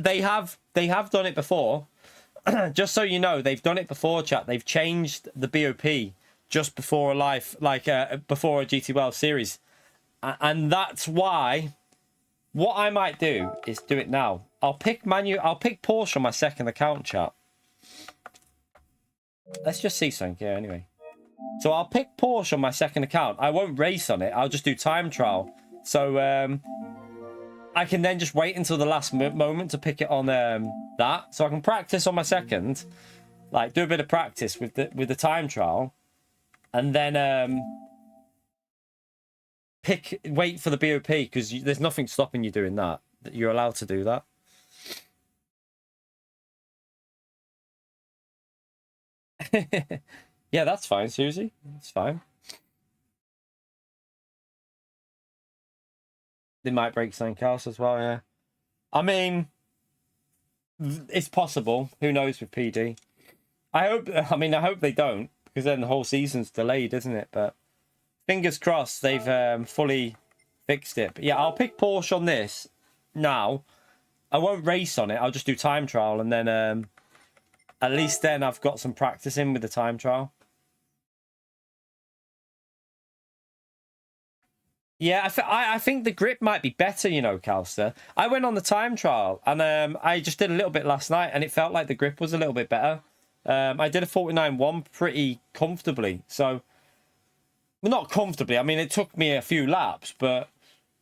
They have done it before. Just so you know, they've done it before, chat. They've changed the BOP just before a life, like before a GT World Series, and that's why. What I might do is do it now. I'll pick Porsche on my second account, chat. Let's just see something here anyway. So I'll pick Porsche on my second account. I won't race on it. I'll just do time trial. So I can then just wait until the last moment to pick it on that. So I can practice on my second, like do a bit of practice with the time trial, and then wait for the BOP, because there's nothing stopping you doing that. You're allowed to do that. Yeah, that's fine, Susie. That's fine. They might break something else as well, yeah. I mean, it's possible. Who knows with PD? I hope they don't, because then the whole season's delayed, isn't it? But fingers crossed they've fully fixed it. But yeah, I'll pick Porsche on this now. I won't race on it. I'll just do time trial, and then at least then I've got some practice in with the time trial. Yeah, I think the grip might be better, you know, Calster. I went on the time trial, and I just did a little bit last night, and it felt like the grip was a little bit better. I did a 49.1 pretty comfortably. So, well, not comfortably. I mean, it took me a few laps, but,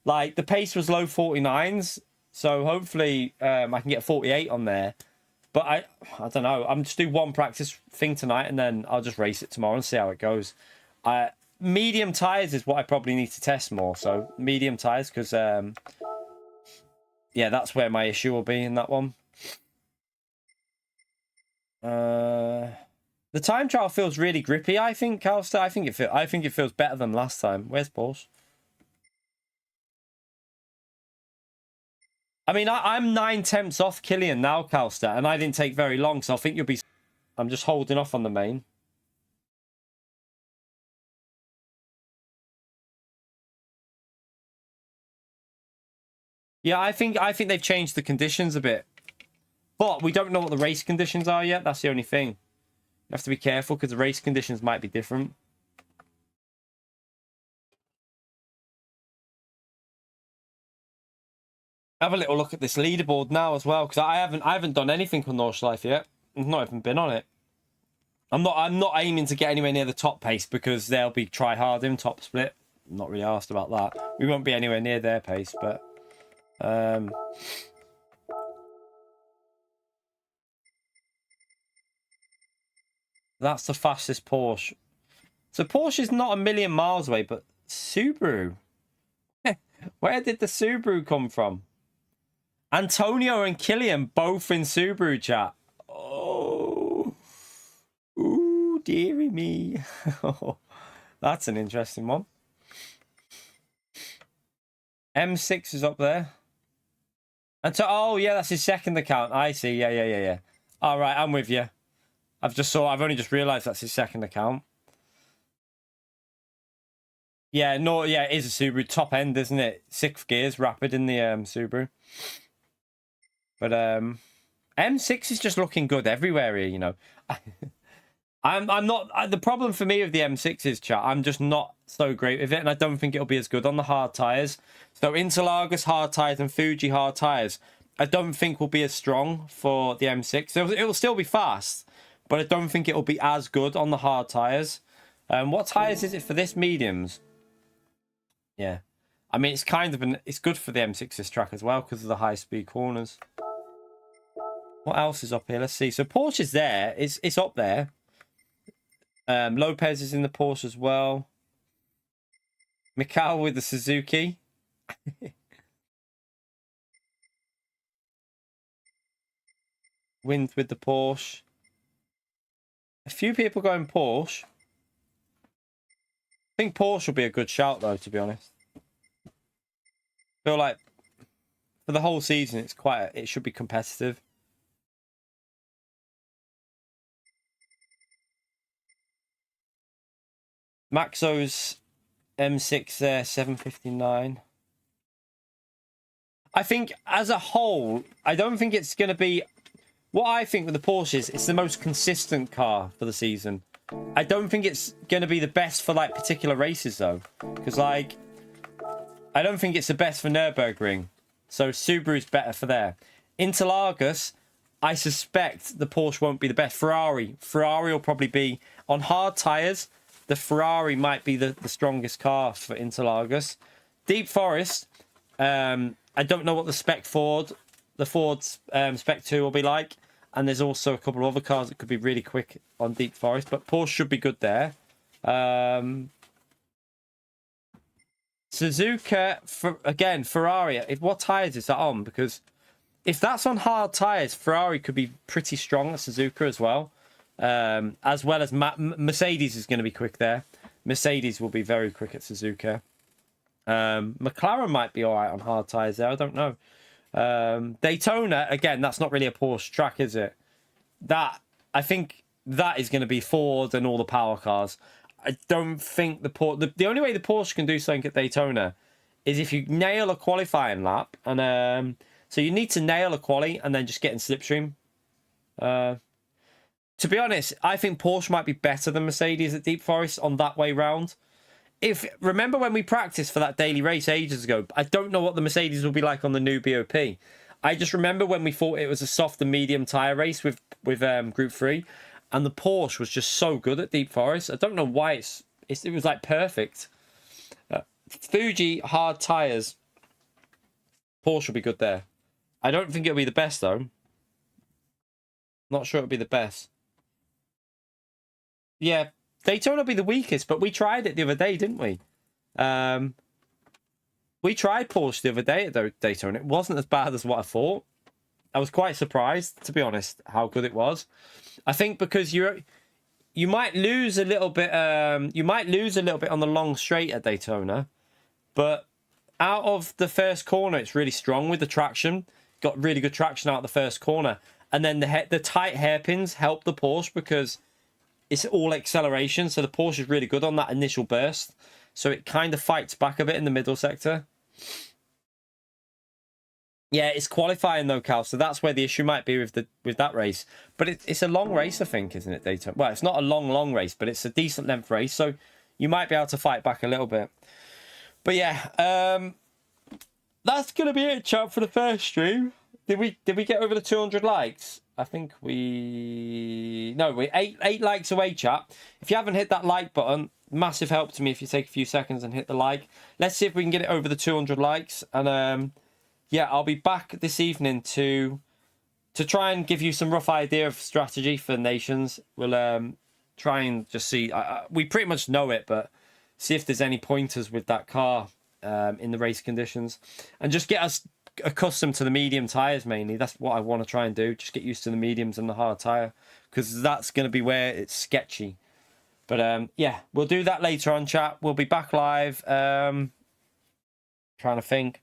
like, the pace was low 49s. So, hopefully, I can get a 48 on there. But I don't know. I'm just do one practice thing tonight, and then I'll just race it tomorrow and see how it goes. Medium tires is what I probably need to test more. So medium tires, because yeah, that's where my issue will be in that one. The time trial feels really grippy. I think, Calster. I think it feels better than last time. Where's Porsche? I mean, I'm 9/10 off Killian now, Calster, and I didn't take very long, so I think you'll be. I'm just holding off on the main. Yeah, I think they've changed the conditions a bit. But we don't know what the race conditions are yet. That's the only thing. You have to be careful because the race conditions might be different. Have a little look at this leaderboard now as well, because I haven't done anything on Nordschleife yet. I've not even been on it. I'm not aiming to get anywhere near the top pace because they'll be try hard in top split. I'm not really asked about that. We won't be anywhere near their pace, but that's the fastest Porsche. So Porsche is not a million miles away, but Subaru. Where did the Subaru come from? Antonio and Killian both in Subaru chat. Oh, ooh, dearie me. That's an interesting one. M6 is up there. And so, oh yeah, that's his second account. I see. Yeah. All right, I'm with you. I've only just realised that's his second account. Yeah, no, yeah, it is a Subaru top end, isn't it? 6 gears, rapid in the Subaru. But M6 is just looking good everywhere here, you know. I'm not. The problem for me with the M6 is, chat, I'm just not so great with it, and I don't think it'll be as good on the hard tires. So Interlagos hard tires and Fuji hard tires, I don't think will be as strong for the M6. It'll still be fast, but I don't think it'll be as good on the hard tires. What tires is it for this? Mediums. Yeah, I mean it's kind of it's good for the M6's track as well because of the high speed corners. What else is up here? Let's see. So Porsche is there. It's up there. Lopez is in the Porsche as well. Mikal with the Suzuki. Wind with the Porsche. A few people going Porsche. I think Porsche will be a good shout though, to be honest. I feel like for the whole season it should be competitive. Maxo's M6 there, 759. I think as a whole, I don't think it's going to be... What I think with the Porsches, it's the most consistent car for the season. I don't think it's going to be the best for, like, particular races, though. Because, like, I don't think it's the best for Nürburgring. So Subaru's better for there. Interlagos, I suspect the Porsche won't be the best. Ferrari will probably be... On hard tyres, the Ferrari might be the strongest car for Interlagos. Deep Forest, I don't know what the Ford's Spec 2 will be like. And there's also a couple of other cars that could be really quick on Deep Forest. But Porsche should be good there. Suzuka, again, Ferrari. What tyres is that on? Because if that's on hard tyres, Ferrari could be pretty strong at Suzuka as well. As well as Mercedes is going to be quick there. Mercedes will be very quick at Suzuka. McLaren might be all right on hard tyres there. I don't know. Daytona, again, that's not really a Porsche track, is it? I think that is going to be Ford and all the power cars. I don't think the only way the Porsche can do something at Daytona is if you nail a qualifying lap. And so you need to nail a quali and then just get in slipstream. To be honest, I think Porsche might be better than Mercedes at Deep Forest on that way round. if remember when we practiced for that daily race ages ago, I don't know what the Mercedes will be like on the new BOP. I just remember when we thought it was a soft and medium tyre race with Group 3, and the Porsche was just so good at Deep Forest. I don't know why it was like perfect. Fuji hard tyres. Porsche will be good there. I don't think it'll be the best though. Not sure it'll be the best. Yeah, Daytona will be the weakest, but we tried it the other day, didn't we? We tried Porsche the other day at Daytona. It wasn't as bad as what I thought. I was quite surprised, to be honest, how good it was. I think because you might lose a little bit. You might lose a little bit on the long straight at Daytona, but out of the first corner, it's really strong with the traction. Got really good traction out of the first corner, and then the tight hairpins help the Porsche because it's all acceleration. So the Porsche is really good on that initial burst. So it kind of fights back a bit in the middle sector. Yeah, it's qualifying though, Cal. So that's where the issue might be with that race. But it's a long race, I think, isn't it, Daytona? Well, it's not a long race, but it's a decent length race. So you might be able to fight back a little bit. But yeah, that's gonna be it, chat, for the first stream. Did we get over the 200 likes? I think we're 8 likes away, chat. If you haven't hit that like button, massive help to me if you take a few seconds and hit the like. Let's see if we can get it over the 200 likes. And yeah, I'll be back this evening to try and give you some rough idea of strategy for nations. We'll try and just see. We pretty much know it, but see if there's any pointers with that car in the race conditions, and just get us accustomed to the medium tires mainly. That's what I want to try and do. Just get used to the mediums and the hard tire, because that's going to be where it's sketchy. But yeah, we'll do that later on, chat. We'll be back live. Trying to think.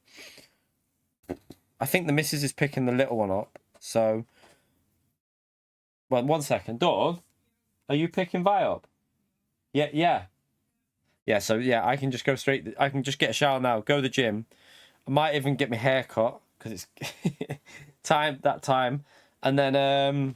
I think the missus is picking the little one up. So, well, 1 second. Dawn, are you picking Vi up? Yeah. So yeah, I can just go straight. I can just get a shower now. Go to the gym. I might even get my hair cut because it's that time, and then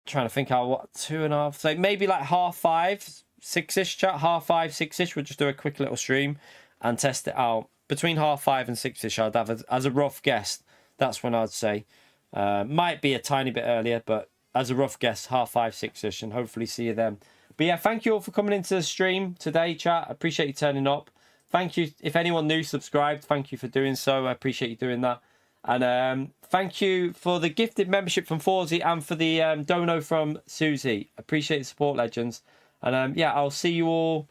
trying to think how, what, 2.5, so maybe like 5:30, 6ish, chat. 5:30, 6ish. We'll just do a quick little stream and test it out. Between 5:30 and 6ish, I'd have as a rough guess. That's when I'd say. Might be a tiny bit earlier, but as a rough guess, 5:30, 6ish, and hopefully see you then. But yeah, thank you all for coming into the stream today, chat. I appreciate you turning up. Thank you. If anyone new subscribed, thank you for doing so. I appreciate you doing that. And thank you for the gifted membership from Forzy and for the dono from Susie. Appreciate the support, legends. And yeah, I'll see you all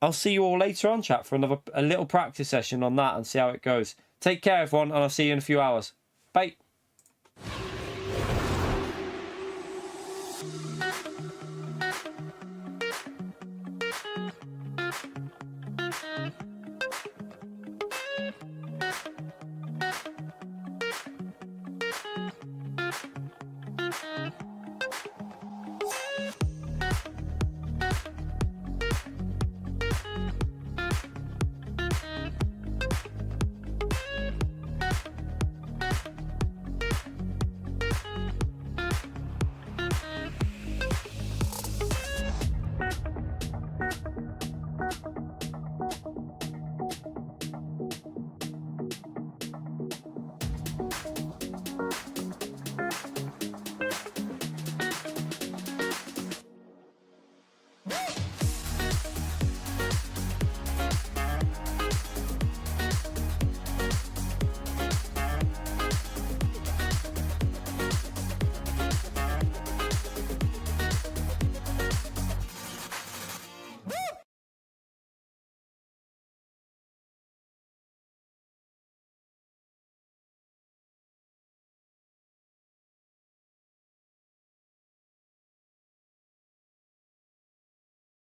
later on, chat, for a little practice session on that and see how it goes. Take care, everyone, and I'll see you in a few hours. Bye.